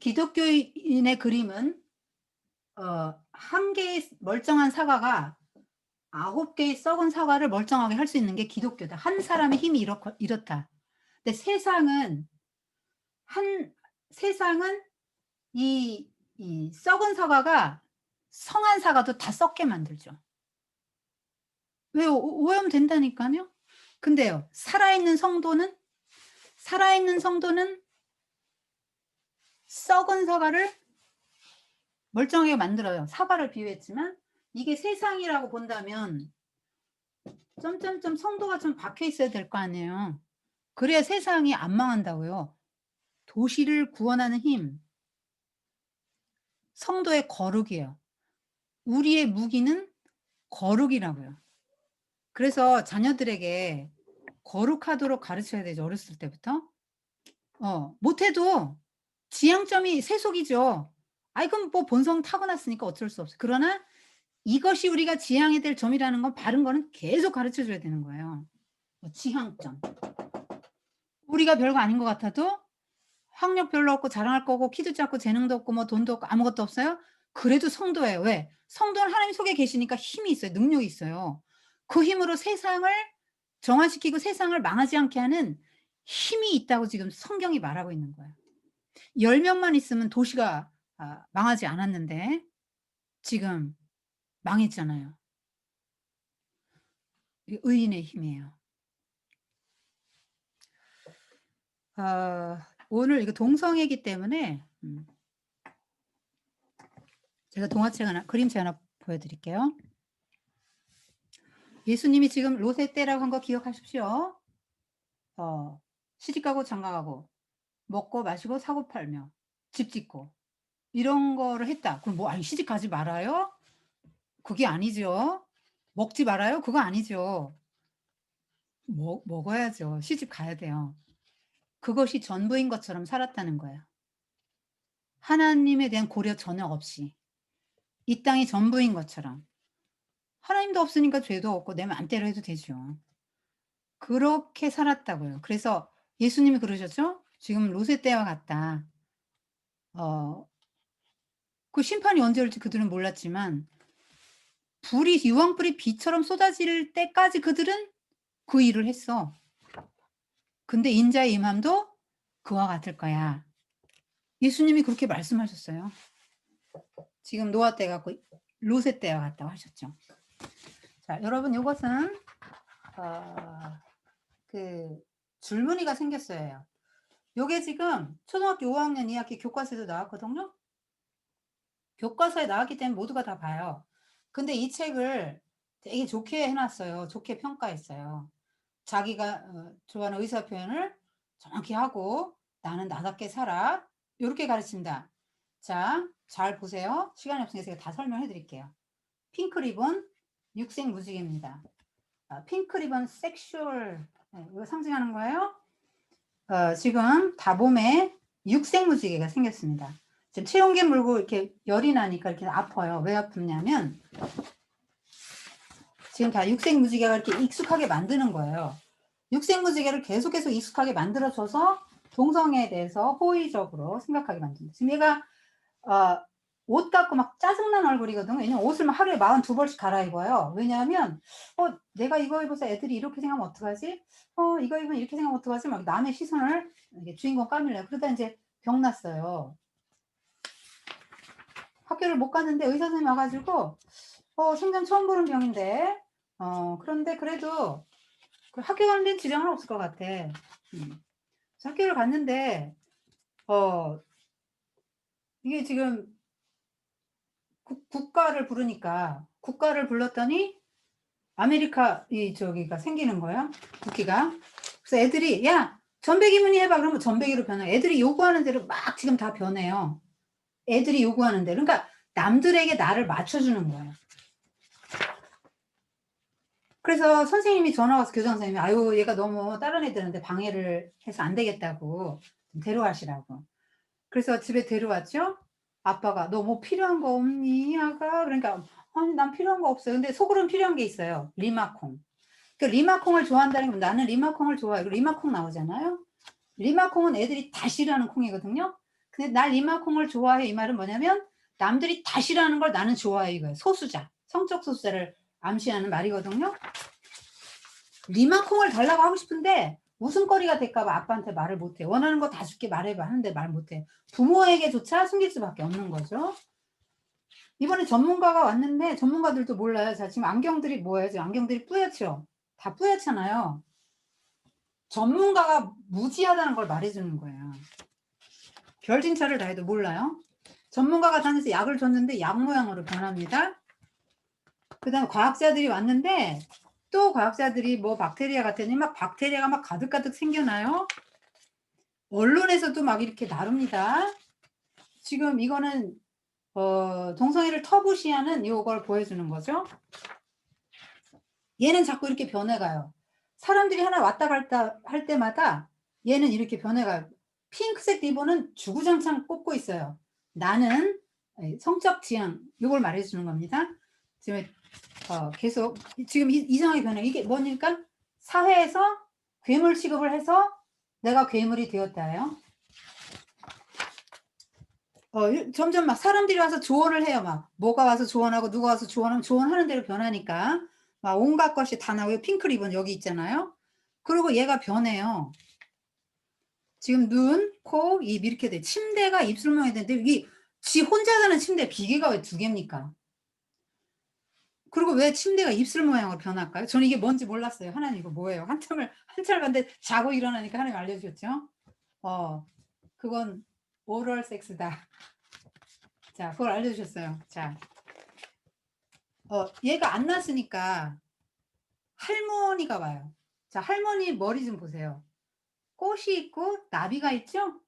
Speaker 1: 기독교인의 그림은 1 개의 멀쩡한 사과가 9 개의 썩은 사과를 멀쩡하게 할 수 있는 게 기독교다. 한 사람의 힘이 이렇다. 근데 한 세상은 이 썩은 사과가 성한 사과도 다 썩게 만들죠. 왜요? 오염 된다니까요. 근데요. 살아있는 성도는 썩은 사과를 멀쩡하게 만들어요. 사과를 비유했지만 이게 세상이라고 본다면 점점점 성도가 좀 박혀 있어야 될 거 아니에요. 그래야 세상이 안 망한다고요. 도시를 구원하는 힘, 성도의 거룩이에요. 우리의 무기는 거룩이라고요. 그래서 자녀들에게 거룩하도록 가르쳐야 되죠, 어렸을 때부터. 못해도 지향점이 세속이죠. 아이 그럼 뭐 본성 타고났으니까 어쩔 수 없어요. 그러나 이것이 우리가 지향해야 될 점이라는 건 바른 거는 계속 가르쳐 줘야 되는 거예요. 지향점. 우리가 별거 아닌 것 같아도 학력 별로 없고 자랑할 거고 키도 작고 재능도 없고 뭐 돈도 없고 아무것도 없어요? 그래도 성도예요. 왜? 성도는 하나님 속에 계시니까 힘이 있어요. 능력이 있어요. 그 힘으로 세상을 정화시키고 세상을 망하지 않게 하는 힘이 있다고 지금 성경이 말하고 있는 거예요. 10 명만 있으면 도시가 망하지 않았는데 지금 망했잖아요. 이게 의인의 힘이에요. 오늘 이거 동성애이기 때문에 제가 동화책 하나 그림책 하나 보여 드릴게요. 예수님이 지금 롯의 때라고 한 거 기억하십시오. 시집가고 장가가고 먹고 마시고 사고 팔며 집 짓고 이런 거를 했다. 그럼 뭐 아니 시집 가지 말아요? 그게 아니죠. 먹지 말아요? 그거 아니죠. 먹어야죠. 시집 가야 돼요. 그것이 전부인 것처럼 살았다는 거예요. 하나님에 대한 고려 전혀 없이 이 땅이 전부인 것처럼. 하나님도 없으니까 죄도 없고 내 맘대로 해도 되죠. 그렇게 살았다고요. 그래서 예수님이 그러셨죠? 지금 로세 때와 같다. 어 그 심판이 언제 올지 그들은 몰랐지만 불이 유황불이 비처럼 쏟아질 때까지 그들은 그 일을 했어. 근데 인자의 임함도 그와 같을 거야. 예수님이 그렇게 말씀하셨어요. 지금 노아 때 같고 롯의 때와 같다고 하셨죠. 자, 여러분 요것은 그 줄무늬가 생겼어요. 요게 지금 초등학교 5학년 2학기 교과서에도 나왔거든요. 교과서에 나왔기 때문에 모두가 다 봐요. 근데 이 책을 되게 좋게 해 놨어요. 좋게 평가했어요. 자기가 좋아하는 의사 표현을 정확히 하고 "나는 나답게 살아." 요렇게 가르칩니다. 자, 잘 보세요. 시간이 없으니까 제가 다 설명해 드릴게요. 핑크 리본 육색 무지개입니다. 핑크 리본 섹슈얼 이거 상징하는 거예요. 지금 다봄에 육색 무지개가 생겼습니다. 지금 체온계 물고 이렇게 열이 나니까 이렇게 아파요. 왜 아프냐면 지금 다 육색 무지개가 이렇게 익숙하게 만드는 거예요. 육색 무지개를 계속해서 익숙하게 만들어 줘서 동성애에 대해서 호의적으로 생각하게 만듭니다. 지금 얘가 옷 갖고 막 짜증난 얼굴이거든요. 왜냐면 옷을 막 하루에 42벌씩 갈아입어요. 왜냐하면 내가 이거 입어서 애들이 이렇게 생각하면 어떡하지? 이거 입으면 이렇게 생각하면 어떡하지? 막 남의 시선을 이게 주인공 까밀래요. 그러다 인제 병 났어요. 학교를 못 갔는데 의사 선생님이 와 가지고 생전 처음 보는 병인데 그런데 그래도 그 학교 가는 데는 지장은 없을 것 같아. 그래서 학교를 갔는데 어 이게 지금 국가를 부르니까 국가를 불렀더니 아메리카 저기가 생기는 거예요. 국기가. 그래서 애들이 "야, 전배기 문의해 봐." 그러면 전배기로 변해요. 애들이 요구하는 대로 막 지금 다 변해요. 애들이 요구하는 대로. 그러니까 남들에게 나를 맞춰 주는 거예요. 그래서 선생님이 전화 와서 교장 선생님이 "아유, 얘가 너무 다른 애들한테 방해를 해서 안 되겠다고 좀 데려가시라고." 그래서 집에 데려왔죠. 아빠가 "너 뭐 필요한 거 없니, 아가?" 그러니까 "아니, 난 필요한 거 없어요." 근데 속으로는 필요한 게 있어요. 리마콩. 그 리마콩을 좋아한다는 건 나는 리마콩을 좋아해. 리마콩 나오잖아요. 리마콩은 애들이 다 싫어하는 콩이거든요. 근데 "나 리마콩을 좋아해." 이 말은 뭐냐면 남들이 다 싫어하는 걸 나는 좋아해 이거예요. 소수자, 성적 소수자를 암시하는 말이거든요. 리마콩을 달라고 하고 싶은데 웃음거리가 될까 봐 아빠한테 말을 못 해. "원하는 거 다 줄게. 말해 봐." 하는데 말 못 해. 부모에게조차 숨길 수밖에 없는 거죠. 이번에 전문가가 왔는데 전문가들도 몰라요. 자, 지금 안경들이 뭐예요? 지금 안경들이 뿌옇죠? 다 뿌옇잖아요. 전문가가 무지하다는 걸 말해 주는 거예요. 별진차를 다 해도 몰라요. 전문가가 다녀서 약을 줬는데 약 모양으로 변합니다. 그다음에 과학자들이 왔는데 또 과학자들이 뭐 박테리아 같더니 막 박테리아가 막 가득가득 생겨나요. 언론에서도 막 이렇게 다룹니다. 지금 이거는 동성애를 터부시하는 요걸 보여주는 거죠. 얘는 자꾸 이렇게 변해가요. 사람들이 하나 왔다 갔다 할 때마다 얘는 이렇게 변해가요. 핑크색 리본은 주구장창 꽂고 있어요. 나는 성적 지향 요걸 말해 주는 겁니다. 지금 계속 지금 이상하게 변해요. 이게 뭐니까 사회에서 괴물 취급을 해서 내가 괴물이 되었다예요. 점점 막 사람들이 와서 조언을 해요. 막 뭐가 와서 조언하고 누가 와서 조언하면 조언하는 대로 변하니까 막 온갖 것이 다 나오고 핑크 리본 여기 있잖아요. 그리고 얘가 변해요. 지금 눈, 코, 입 이렇게 돼. 침대가 입술 모양이 되는데 이게 지 혼자 자는 침대 비계가 왜 2개입니까? 그리고 왜 침대가 입술 모양으로 변할까요? 저는 이게 뭔지 몰랐어요. 하나님 이거 뭐예요? 한참을 봤는데 자고 일어나니까 하나님 알려주셨죠. 그건 오럴 섹스다. 자, 그걸 알려주셨어요. 자, 얘가 안 났으니까 할머니가 와요. 자, 할머니 머리 좀 보세요. 꽃이 있고 나비가 있죠?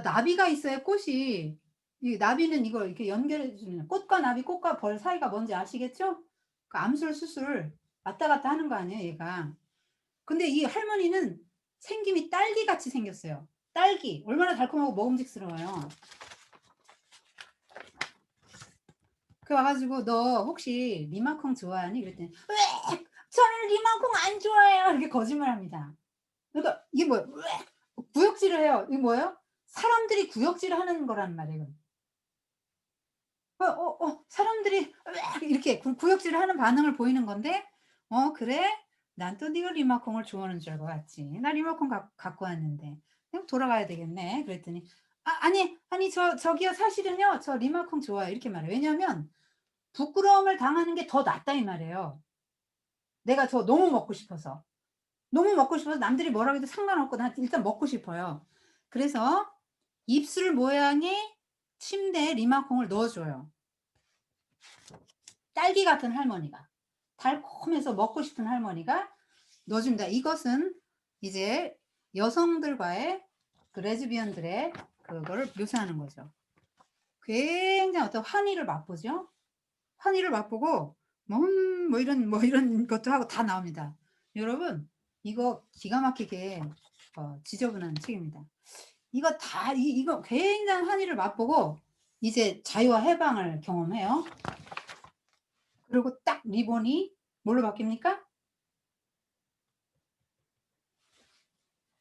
Speaker 1: 나비가 있어야 꽃이 이 나비는 이걸 이렇게 연결해 주는 꽃과 나비, 꽃과 벌 사이가 뭔지 아시겠죠? 그 암술 수술 왔다 갔다 하는 거 아니에요, 얘가. 근데 이 할머니는 생김이 딸기같이 생겼어요. 딸기. 얼마나 달콤하고 먹음직스러워요. 그 와 가지고 "너 혹시 리마콩 좋아하니?" 그랬더니 "으악. 저는 리마콩 안 좋아해요." 이렇게 거짓말합니다. 그러니까 이게 뭐야 "으악. 구역질을 해요. 이게 뭐예요? 사람들이 구역질을 하는 거란 말이에요. 사람들이 으악 이렇게 구역질을 하는 반응을 보이는 건데 그래? 난 또 네가 리모컨을 좋아하는 줄 알고 왔지. 나 리모컨 갖고 왔는데. 그럼 돌아가야 되겠네. 그랬더니 아니 저기요 사실은요. 저 리모컨 좋아해요." 이렇게 말해요. 왜냐하면 부끄러움을 당하는 게 더 낫다 이 말이에요. 내가 너무 먹고 싶어서. 너무 먹고 싶어서 남들이 뭐라고 해도 상관없고 난 일단 먹고 싶어요. 그래서 입술 모양의 침대에 리모컨을 넣어 줘요. 딸기 같은 할머니가. 달콤해서 먹고 싶은 할머니가 넣어 줍니다. 이것은 이제 여성들과의 그 레즈비언들의 그거를 묘사하는 거죠. 굉장히 어떤 환희를 맛보죠. 환희를 맛보고 뭐 이런 것도 하고 다 나옵니다. 여러분 이거 기가 막히게 지저분한 책입니다. 이거 다 이거 굉장한 환희를 맛보고 이제 자유와 해방을 경험해요. 그리고 딱 리본이 뭘로 바뀝니까?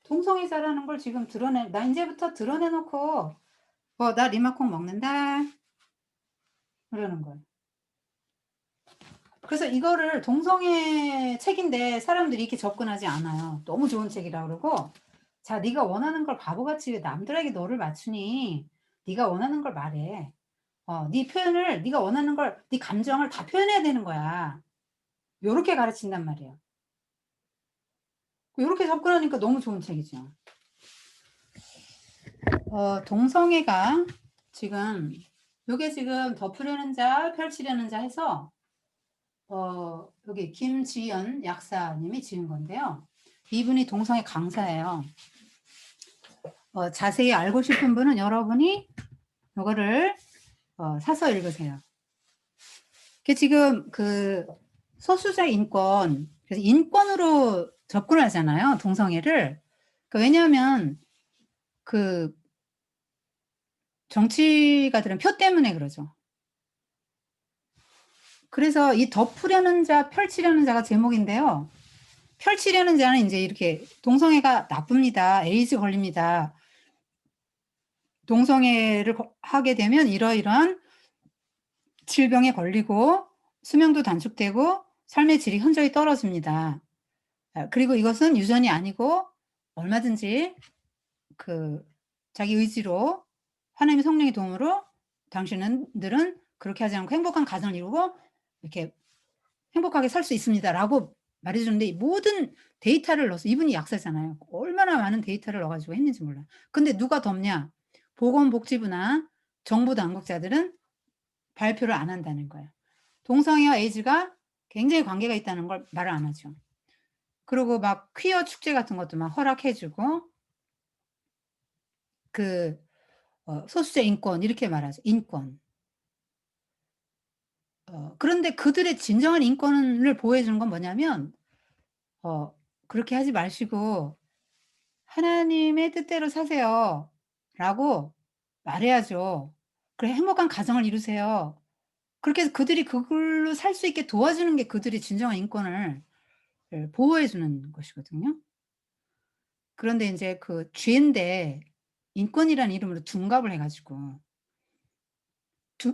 Speaker 1: 동성애자라는 걸 지금 나 인제부터 드러내 놓고 나 리모컨 먹는다." 그러는 거예요. 그래서 이거를 동성애 책인데 사람들이 이렇게 접근하지 않아요. 너무 좋은 책이라 그러고 "자 네가 원하는 걸 바보같이 왜 남들에게 너를 맞추니? 네가 원하는 걸 말해. 네 표현을 네가 원하는 걸 네 감정을 다 표현해야 되는 거야." 요렇게 가르친단 말이에요. 요렇게 접근하니까 너무 좋은 책이죠. 동성애가 지금 요게 지금 덮으려는 자, 펼치려는 자 해서 여기 김지연 약사님이 지은 건데요. 이분이 동성애 강사예요. 자세히 알고 싶은 분은 여러분이 요거를 사서 읽으세요. 그 지금 그 소수자 인권, 그래서 인권으로 접근을 하잖아요, 동성애를. 왜냐하면 그 정치가들은 표 때문에 그러죠. 그래서 이 덮으려는 자, 펼치려는 자가 제목인데요. 펼치려는 자는 인제 이렇게 동성애가 나쁩니다. 에이즈 걸립니다. 동성애를 하게 되면 이러이러한 질병에 걸리고 수명도 단축되고 삶의 질이 현저히 떨어집니다. 그리고 이것은 유전이 아니고 얼마든지 그 자기 의지로 하나님의 성령의 도움으로 당신들은 그렇게 하지 않고 행복한 가정을 이루고 이렇게 행복하게 살 수 있습니다라고 말해 주는데 이 모든 데이터를 넣어서 이분이 약사잖아요. 얼마나 많은 데이터를 넣어 가지고 했는지 몰라요. 근데 누가 덮냐? 보건복지부나 정부 당국자들은 발표를 안 한다는 거예요. 동성애와 에이즈가 굉장히 관계가 있다는 걸 말을 안 하죠. 그리고 막 퀴어 축제 같은 것도 막 허락해 주고 그 소수자 인권 이렇게 말하죠. 인권. 그런데 그들의 진정한 인권을 보호해 주는 건 뭐냐면 그렇게 하지 마시고 "하나님의 뜻대로 사세요."라고 말해야죠. 그래 "행복한 가정을 이루세요." 그렇게 해서 그들이 그걸로 살 수 있게 도와주는 게 그들의 진정한 인권을 보호해 주는 것이거든요. 그런데 인제 그 죄인데 인권이라는 이름으로 둔갑을 해 가지고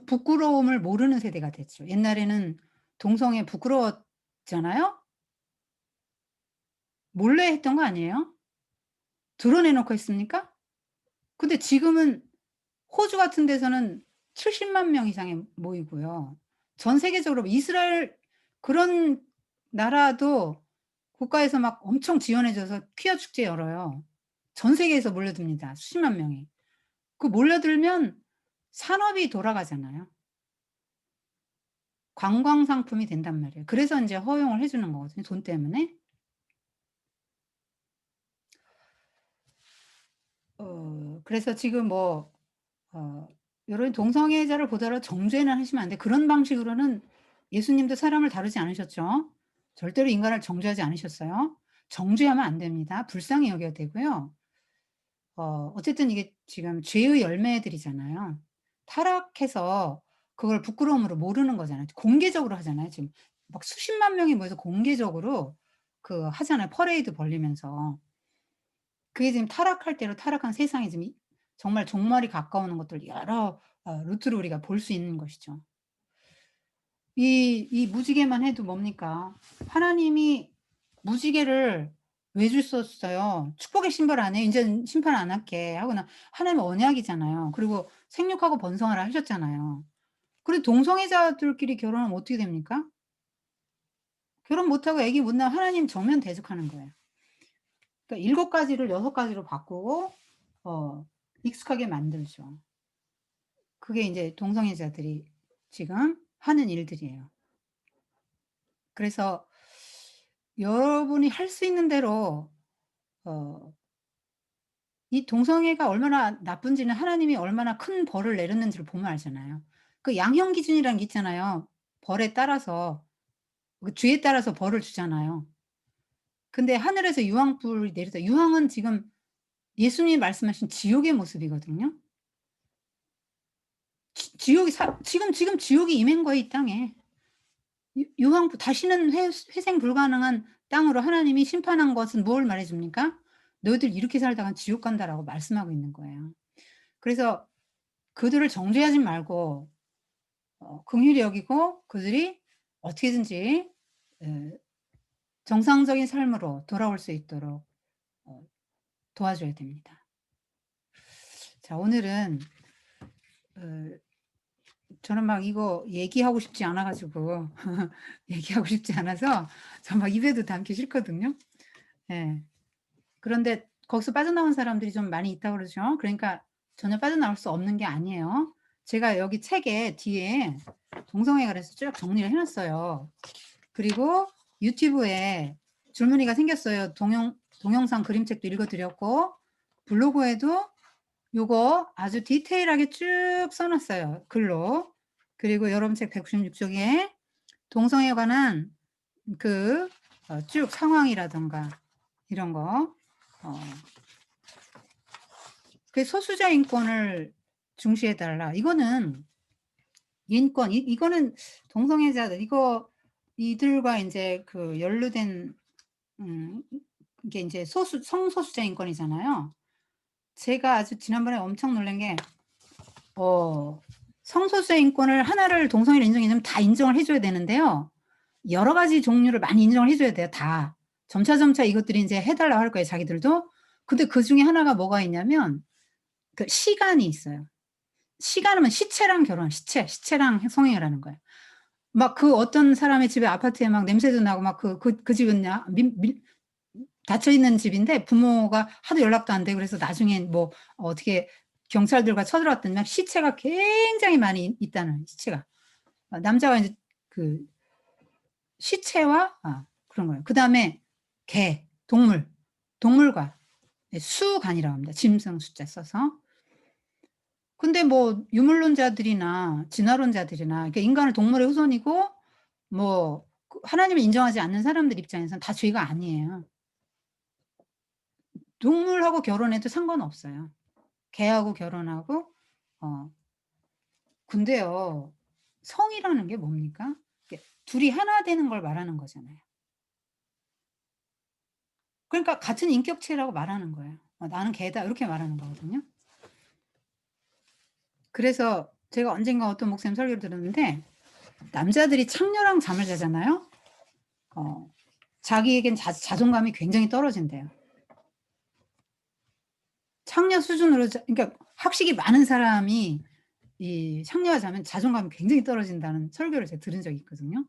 Speaker 1: 부끄러움을 모르는 세대가 됐죠. 옛날에는 동성애 부끄러웠잖아요. 몰래 했던 거 아니에요? 드러내 놓고 했습니까? 근데 지금은 호주 같은 데서는 70만 명 이상이 모이고요. 전 세계적으로 이스라엘 그런 나라도 국가에서 막 엄청 지원해 줘서 퀴어 축제 열어요. 전 세계에서 몰려듭니다, 수십만 명이. 그 몰려들면 산업이 돌아가잖아요. 관광 상품이 된단 말이에요. 그래서 인제 허용을 해 주는 거거든요, 돈 때문에. 그래서 지금 요런 동성애자를 보더라도 정죄는 하시면 안 돼요. 그런 방식으로는 예수님도 사람을 다루지 않으셨죠. 절대로 인간을 정죄하지 않으셨어요. 정죄하면 안 됩니다. 불쌍히 여겨야 되고요. 어쨌든 이게 지금 죄의 열매들이잖아요. 타락해서 그걸 부끄러움으로 모르는 거잖아요. 공개적으로 하잖아요. 지금 막 수십만 명이 모여서 공개적으로 하잖아요, 퍼레이드 벌리면서. 그게 지금 타락할 대로 타락한 세상이 지금 정말 종말이 가까우는 것들 여러 루트로 우리가 볼 수 있는 것이죠. 이 무지개만 해도 뭡니까? 하나님이 무지개를 왜 주셨어요? 축복의 신발 안 해. 인제는 심판 안 할게 하고는 하나님의 언약이잖아요. 그리고 생육하고 번성하라 하셨잖아요. 그리고 동성애자들끼리 결혼하면 어떻게 됩니까? 결혼 못 하고 아기 못 낳으면 하나님 정면 대적하는 거예요. 그러니까 7 가지를 6 가지로 바꾸고 익숙하게 만들죠. 그게 인제 동성애자들이 지금 하는 일들이에요. 그래서 여러분이 할 수 있는 대로 어 이 동성애가 얼마나 나쁜지는 하나님이 얼마나 큰 벌을 내렸는지를 보면 알잖아요. 그 양형 기준이라는 게 있잖아요. 벌에 따라서 그 죄에 따라서 벌을 주잖아요. 근데 하늘에서 유황불이 내리다 유황은 지금 예수님이 말씀하신 지옥의 모습이거든요. 지옥이 지금 지옥이 임한 거예요, 이 땅에. 유황불 다시는 회생 불가능한 땅으로 하나님이 심판한 것은 뭘 말해 줍니까? "너희들 이렇게 살다간 지옥 간다."라고 말씀하고 있는 거예요. 그래서 그들을 정죄하지 말고 긍휼히 여기고 그들이 어떻게든지 에 정상적인 삶으로 돌아올 수 있도록 어 도와줘야 됩니다. 자, 오늘은 어 저는 막 이거 얘기하고 싶지 않아 가지고 얘기하고 싶지 않아서 저 막 입에도 담기 싫거든요. 예. 그런데 거기서 빠져나온 사람들이 좀 많이 있다고 그러죠. 그러니까 전혀 빠져나올 수 없는 게 아니에요. 제가 여기 책에 뒤에 동성애가 그래서 쭉 정리를 해 놨어요. 그리고 유튜브에 줄무늬가 생겼어요. 동영상 그림책도 읽어 드렸고 블로그에도 요거 아주 디테일하게 쭉 써 놨어요, 글로. 그리고 여러분 책 196 쪽에 동성애에 관한 그 쭉 상황이라든가 이런 거 그 소수자 인권을 중시해 달라. 이거는 인권 이거는 동성애자들 이들과 인제 그 연루된 음 이게 인제 성소수자 인권이잖아요. 제가 아주 지난번에 엄청 놀란 게 성소수자 인권을 하나를 동성애를 인정해 주면 다 인정을 해 줘야 되는데요. 여러 가지 종류를 많이 인정을 해 줘야 돼요, 다. 점차 이것들이 인제 해 달라고 할 거예요, 자기들도. 근데 그중에 하나가 뭐가 있냐면 그 시간이 있어요. 시간이면 시체랑 결혼, 시체랑 성행을 하는 거예요. 막 그 어떤 사람의 집에 아파트에 막 냄새도 나고 막 그 집은 닫혀 있는 집인데 부모가 하도 연락도 안 되고 그래서 나중엔 뭐 어떻게 경찰들과 쳐들어왔더니 막 시체가 굉장히 많이 있다는 시체가. 남자가 인제 그 시체와 그런 거예요. 그다음에 동물과 수간이라고 합니다. 짐승 숫자 써서. 근데 뭐 유물론자들이나 진화론자들이나 그러니까 인간을 동물의 후손이고 뭐 하나님을 인정하지 않는 사람들 입장에서는 다 죄가 아니에요. 동물하고 결혼해도 상관없어요. 개하고 결혼하고 어 근데요. 성이라는 게 뭡니까? 이게 둘이 하나 되는 걸 말하는 거잖아요. 그러니까 같은 인격체라고 말하는 거예요. "나는 개다." 이렇게 말하는 거거든요. 그래서 제가 언젠가 어떤 목사님 설교를 들었는데 남자들이 창녀랑 잠을 자잖아요. 어 자기에겐 자존감이 굉장히 떨어진대요. 창녀 수준으로 그러니까 학식이 많은 사람이 이 창녀와 자면 자존감이 굉장히 떨어진다는 설교를 제가 들은 적이 있거든요.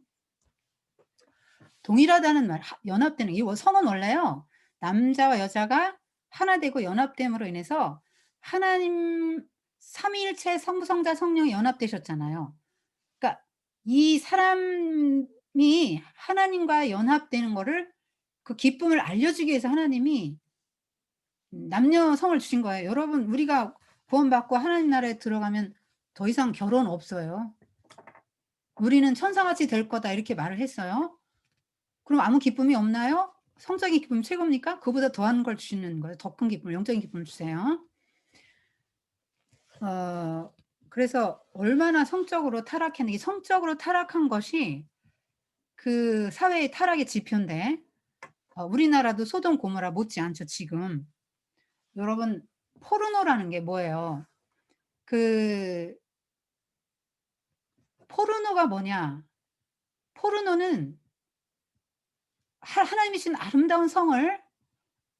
Speaker 1: 동일하다는 말 연합되는 이 성은 원래요. 남자와 여자가 하나 되고 연합됨으로 인해서 하나님 삼위일체 성부, 성자, 성령이 연합되셨잖아요. 그러니까 이 사람이 하나님과 연합되는 거를 그 기쁨을 알려주기 위해서 하나님이 남녀 성을 주신 거예요. 여러분 우리가 구원받고 하나님 나라에 들어가면 더 이상 결혼 없어요. "우리는 천사같이 될 거다." 이렇게 말을 했어요. 그럼 아무 기쁨이 없나요? 성적인 기쁨이 최고입니까? 그보다 더한 걸 주시는 거예요. 더 큰 기쁨을 영적인 기쁨을 주세요. 어 그래서 얼마나 성적으로 타락했는지 성적으로 타락한 것이 그 사회의 타락의 지표인데 우리나라도 소돔 고모라 못지않죠 지금. 여러분 포르노라는 게 뭐예요? 그 포르노가 뭐냐? 포르노는 하나님이 주신 아름다운 성을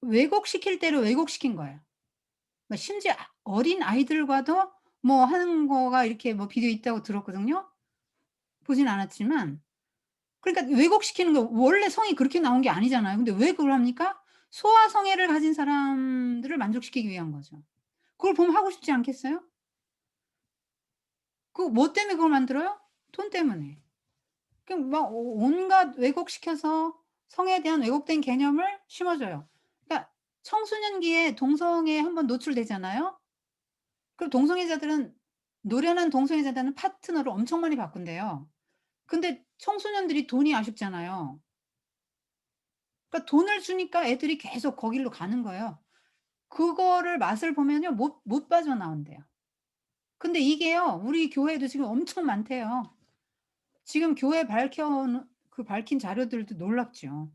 Speaker 1: 왜곡시킬 대로 왜곡시킨 거예요. 뭐 심지어 어린 아이들과도 뭐 하는 거가 이렇게 뭐 비디오 있다고 들었거든요. 보진 않았지만 그러니까 왜곡시키는 거 원래 성이 그렇게 나온 게 아니잖아요. 근데 왜 그걸 합니까? 소아성애를 가진 사람들을 만족시키기 위한 거죠. 그걸 보면 하고 싶지 않겠어요? 그 뭐 때문에 그걸 만들어요? 돈 때문에. 그 막 온갖 왜곡시켜서 성에 대한 왜곡된 개념을 심어줘요. 그러니까 청소년기에 동성애에 한번 노출되잖아요. 그럼 동성애자들은 노련한 동성애자들은 파트너를 엄청 많이 바꾼대요. 근데 청소년들이 돈이 아쉽잖아요. 그러니까 돈을 주니까 애들이 계속 거길로 가는 거예요. 그거를 맛을 보면요 못 빠져나온대요. 근데 이게요 우리 교회에도 지금 엄청 많대요. 지금 교회 밝힌 자료들도 놀랍죠.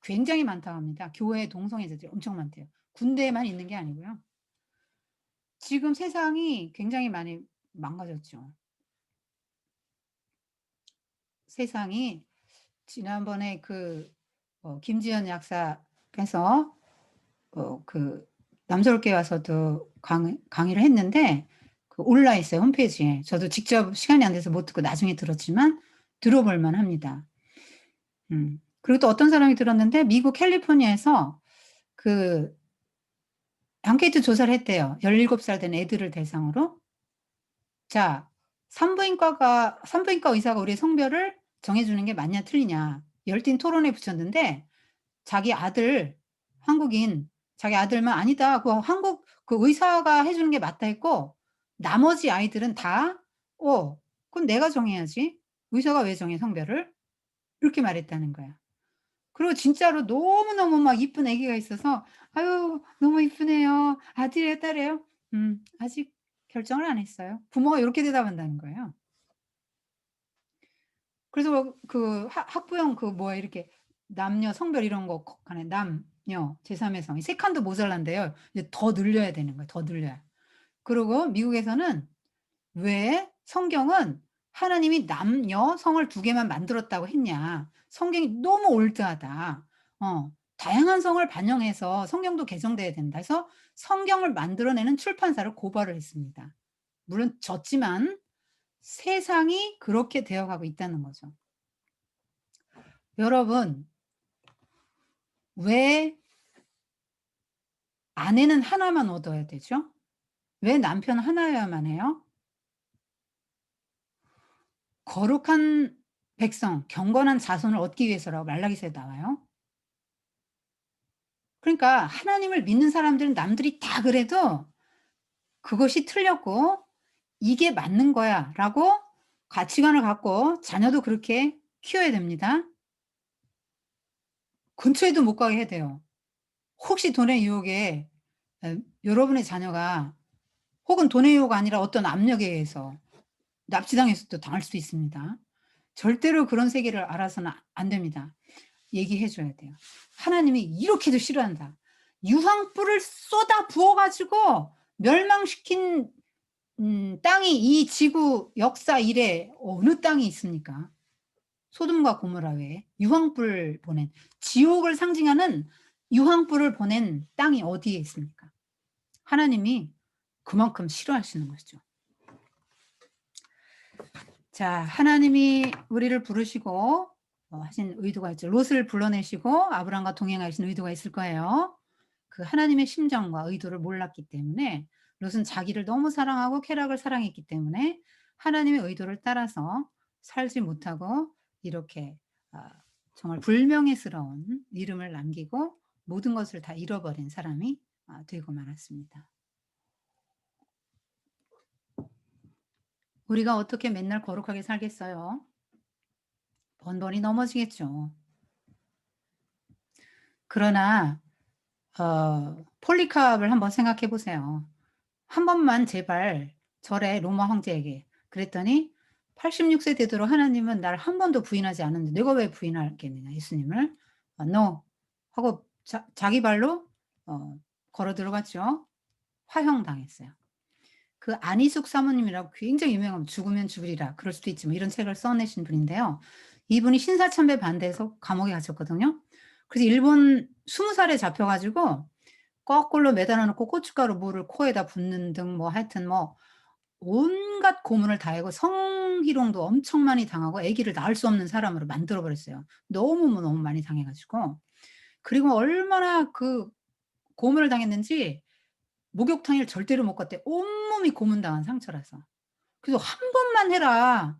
Speaker 1: 굉장히 많다고 합니다. 교회 동성애자들이 엄청 많대요. 군대에만 있는 게 아니고요. 지금 세상이 굉장히 많이 망가졌죠. 세상이 지난번에 김지연 약사께서 그 남서울교회 와서도 강의를 했는데 올라 있어요, 홈페이지에. 저도 직접 시간이 안 돼서 못 듣고 나중에 들었지만 들어볼 만합니다. 그리고 또 어떤 사람이 들었는데 미국 캘리포니아에서 그 앙케이트 조사를 했대요. 17살 된 애들을 대상으로. 자, 산부인과 의사가 우리의 성별을 정해 주는 게 맞냐 틀리냐 열띤 토론에 붙였는데 자기 아들 한국인 자기 아들만 "아니다. 한국 의사가 해 주는 게 맞다." 했고 나머지 아이들은 다 그건 내가 정해야지. 의사가 왜 정해 성별을?" 이렇게 말했다는 거야. 그리고 진짜로 너무너무 막 이쁜 아기가 있어서 "아유 너무 이쁘네요. 아들이에요, 딸이에요?" 아직 결정을 안 했어요." 부모가 요렇게 대답한다는 거예요. 그래서 학부형 이렇게 남녀 성별 이런 거 간에 남녀 제3의 성 세 칸도 모자란대요. 이제 더 늘려야 되는 거예요. 더 늘려야. 그리고 미국에서는 왜 성경은 하나님이 남녀 성을 두 개만 만들었다고 했냐. 성경이 너무 올드하다. 다양한 성을 반영해서 성경도 개정돼야 된다 해서 성경을 만들어내는 출판사를 고발을 했습니다. 물론 졌지만 세상이 그렇게 되어 가고 있다는 거죠. 여러분 왜 아내는 하나만 얻어야 되죠? 왜 남편 하나여야만 해요? 거룩한 백성, 경건한 자손을 얻기 위해서라고 말라기서에 나와요. 그러니까 하나님을 믿는 사람들은 남들이 다 그래도 그것이 틀렸고 '이게 맞는 거야.'라고 가치관을 갖고 자녀도 그렇게 키워야 됩니다. 근처에도 못 가게 해야 돼요. 혹시 돈의 유혹에 여러분의 자녀가 혹은 돈의 유혹이 아니라 어떤 압력에 의해서 납치당해서 또 당할 수도 있습니다. 절대로 그런 세계를 알아서는 안 됩니다. 얘기해 줘야 돼요. 하나님이 이렇게도 싫어한다. 유황불을 쏟아 부어 가지고 멸망시킨 땅이 이 지구 역사 이래 어느 땅이 있습니까? 소돔과 고모라 외에 유황불 보낸 지옥을 상징하는 유황불을 보낸 땅이 어디에 있습니까? 하나님이 그만큼 싫어하시는 것이죠. 자, 하나님이 우리를 부르시고 하신 의도가 있죠. 롯을 불러내시고 아브람과 동행하신 의도가 있을 거예요. 그 하나님의 심정과 의도를 몰랐기 때문에 롯은 자기를 너무 사랑하고 쾌락을 사랑했기 때문에 하나님의 의도를 따라서 살지 못하고 이렇게 정말 불명예스러운 이름을 남기고 모든 것을 다 잃어버린 사람이 되고 말았습니다. 우리가 어떻게 맨날 거룩하게 살겠어요? 번번이 넘어지겠죠. 그러나 폴리캅을 한번 생각해 보세요. 한 번만 제발 절에 로마 황제에게 그랬더니 86세 되도록 하나님은 날 한 번도 부인하지 않았는데 내가 왜 부인하겠느냐 예수님을. "No." 하고 자기 발로 걸어 들어갔죠. 화형당했어요. 그 안희숙 사모님이라고 굉장히 유명한 죽으면 죽으리라 그럴 수도 있지 뭐 이런 책을 써 내신 분인데요. 이분이 신사참배 반대해서 감옥에 갇혔거든요. 그래서 일본 20 살에 잡혀 가지고 거꾸로 매달아 놓고 고춧가루 물을 코에다 붓는 등 뭐 하여튼 뭐 온갖 고문을 다 하고 성희롱도 엄청 많이 당하고 아기를 낳을 수 없는 사람으로 만들어 버렸어요. 너무 많이 당해 가지고. 그리고 얼마나 그 고문을 당했는지 목욕탕을 절대로 못 갔대. 온몸이 고문당한 상처라서. 그래서 "한 번만 해라.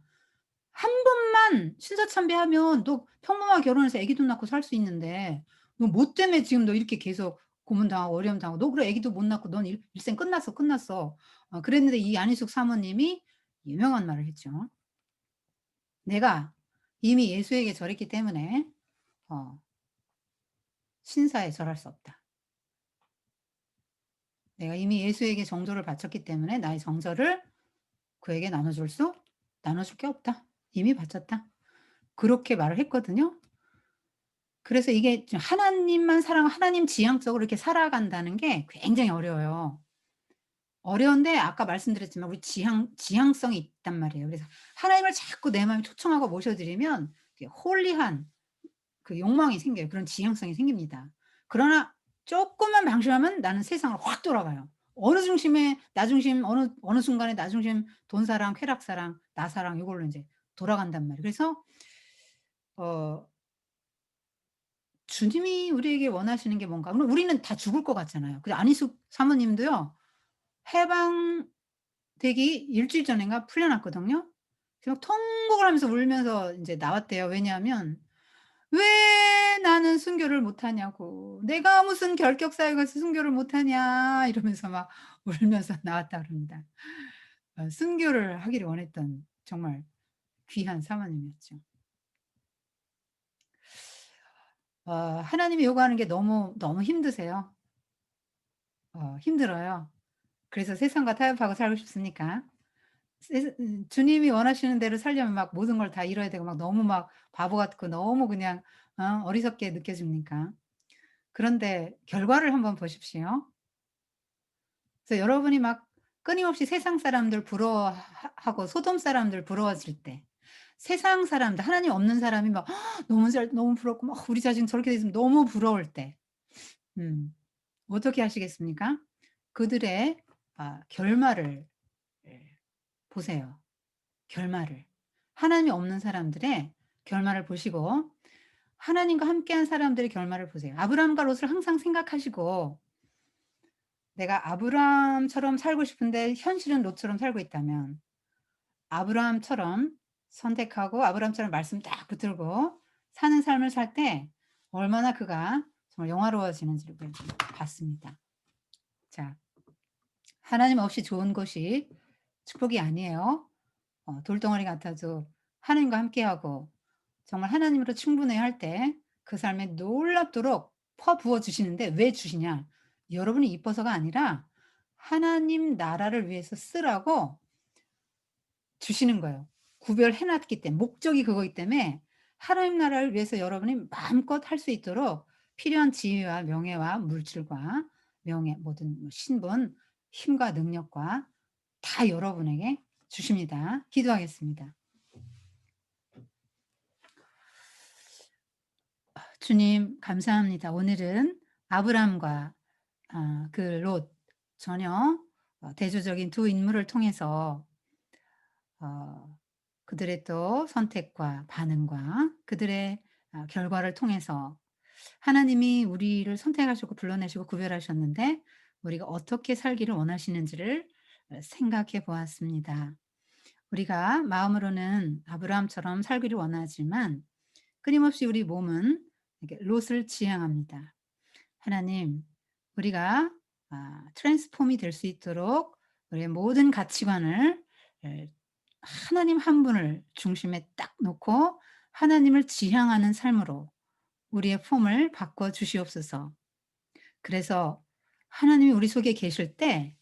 Speaker 1: 한 번만 신사참배하면 너 평범하게 결혼해서 아기도 낳고 살 수 있는데 너 뭐 때문에 지금 너 이렇게 계속 고문당하고 어려움당하고 너 그래 아기도 못 낳고 넌 일생 끝났어." 그랬는데 이 안희숙 사모님이 유명한 말을 했죠. "내가 이미 예수에게 절했기 때문에 어 신사에 절할 수 없다. 내가 이미 예수에게 정조를 바쳤기 때문에 나의 정절을 그에게 나눠줄 게 없다. 이미 바쳤다." 그렇게 말을 했거든요. 그래서 이게 좀 하나님만 사랑 하나님 지향적으로 이렇게 살아간다는 게 굉장히 어려워요. 어려운데 아까 말씀드렸지만 우리 지향성이 있단 말이에요. 그래서 하나님을 자꾸 내 마음에 초청하고 모셔 드리면 이게 홀리한 그 욕망이 생겨요. 그런 지향성이 생깁니다. 그러나 쪼끔만 방심하면 나는 세상으로 확 돌아가요. 어느 중심에 나 중심 어느 순간에 나 중심 돈 사랑, 쾌락 사랑, 나 사랑 요걸로 인제 돌아간단 말이에요. 그래서 어 주님이 우리에게 원하시는 게 뭔가 그럼 우리는 다 죽을 것 같잖아요. 그 안희숙 사모님도요. 해방되기 일주일 전인가 풀려났거든요. 그래서 통곡을 하면서 울면서 인제 나왔대요. 왜냐하면 "왜 나는 순교를 못 하냐고. 내가 무슨 결격사에 가서 순교를 못 하냐." 이러면서 막 울면서 나왔다 그럽니다. 순교를 하기를 원했던 정말 귀한 사모님이었죠. 하나님이 요구하는 게 너무 힘드세요? 힘들어요. 그래서 세상과 타협하고 살고 싶습니까? 주님이 원하시는 대로 살려면 막 모든 걸 다 잃어야 되고 막 너무 막 바보 같고 너무 그냥 어리석게 느껴집니까? 그런데 결과를 한번 보십시오. 그래서 여러분이 막 끊임없이 세상 사람들 하고 소돔 사람들 부러워질 때 세상 사람들 하나님 없는 사람이 막 너무 부럽고 막 우리 자식 저렇게 돼 있으면 너무 부러울 때 음 어떻게 하시겠습니까? 그들의 결말을 예 보세요. 결말을. 하나님이 없는 사람들의 결말을 보시고 하나님과 함께한 사람들의 결말을 보세요. 아브라함과 롯을 항상 생각하시고 내가 아브라함처럼 살고 싶은데 현실은 롯처럼 살고 있다면 아브라함처럼 선택하고 아브라함처럼 말씀 딱 붙들고 사는 삶을 살 때 얼마나 그가 정말 영화로워지는지를 봤습니다. 자, 하나님 없이 좋은 것이 축복이 아니에요. 돌덩어리 같아도 하나님과 함께하고 정말 하나님으로 충분해야 할 때 그 삶에 놀랍도록 퍼부어 주시는데 왜 주시냐? 여러분이 이뻐서가 아니라 하나님 나라를 위해서 쓰라고 주시는 거예요. 구별해 놨기 때문에 목적이 그거기 때문에 하나님 나라를 위해서 여러분이 마음껏 할 수 있도록 필요한 지위와 명예와 물질과 명예 모든 뭐 신분, 힘과 능력과 다 여러분에게 주십니다. 기도하겠습니다. 주님 감사합니다. 오늘은 아브람과 그 롯 전혀 대조적인 두 인물을 통해서 어 그들의 또 선택과 반응과 그들의 결과를 통해서 하나님이 우리를 선택하시고 불러내시고 구별하셨는데 우리가 어떻게 살기를 원하시는지를 생각해 보았습니다. 우리가 마음으로는 아브라함처럼 살기를 원하지만 끊임없이 우리 몸은 이렇게 롯을 지향합니다. 하나님, 우리가 트랜스폼이 될 수 있도록 우리의 모든 가치관을 에, 하나님 한 분을 중심에 딱 놓고 하나님을 지향하는 삶으로 우리의 폼을 바꿔 주시옵소서. 그래서 하나님이 우리 속에 계실 때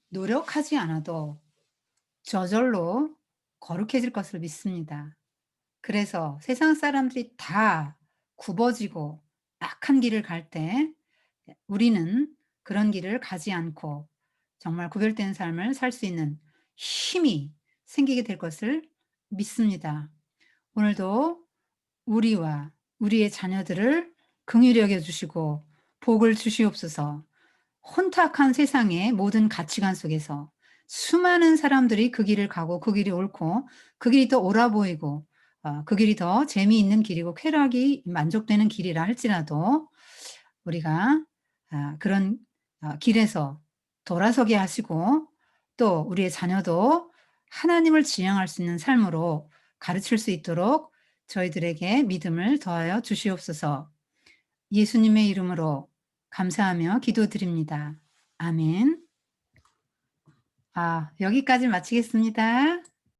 Speaker 1: 노력하지 않아도 저절로 거룩해질 것을 믿습니다. 그래서 세상 사람들이 다 굽어지고 악한 길을 갈 때 우리는 그런 길을 가지 않고 정말 구별된 삶을 살 수 있는 힘이 생기게 될 것을 믿습니다. 오늘도 우리와 우리의 자녀들을 긍휼히 여겨 주시고 복을 주시옵소서. 혼탁한 세상의 모든 가치관 속에서 수많은 사람들이 그 길을 가고 그 길이 옳고 그 길이 더 옳아 보이고 그 길이 더 재미있는 길이고 쾌락이 만족되는 길이라 할지라도 우리가 그런 길에서 돌아서게 하시고 또 우리의 자녀도 하나님을 지향할 수 있는 삶으로 가르칠 수 있도록 저희들에게 믿음을 더하여 주시옵소서. 예수님의 이름으로 감사하며 기도드립니다. 아멘. 여기까지 마치겠습니다.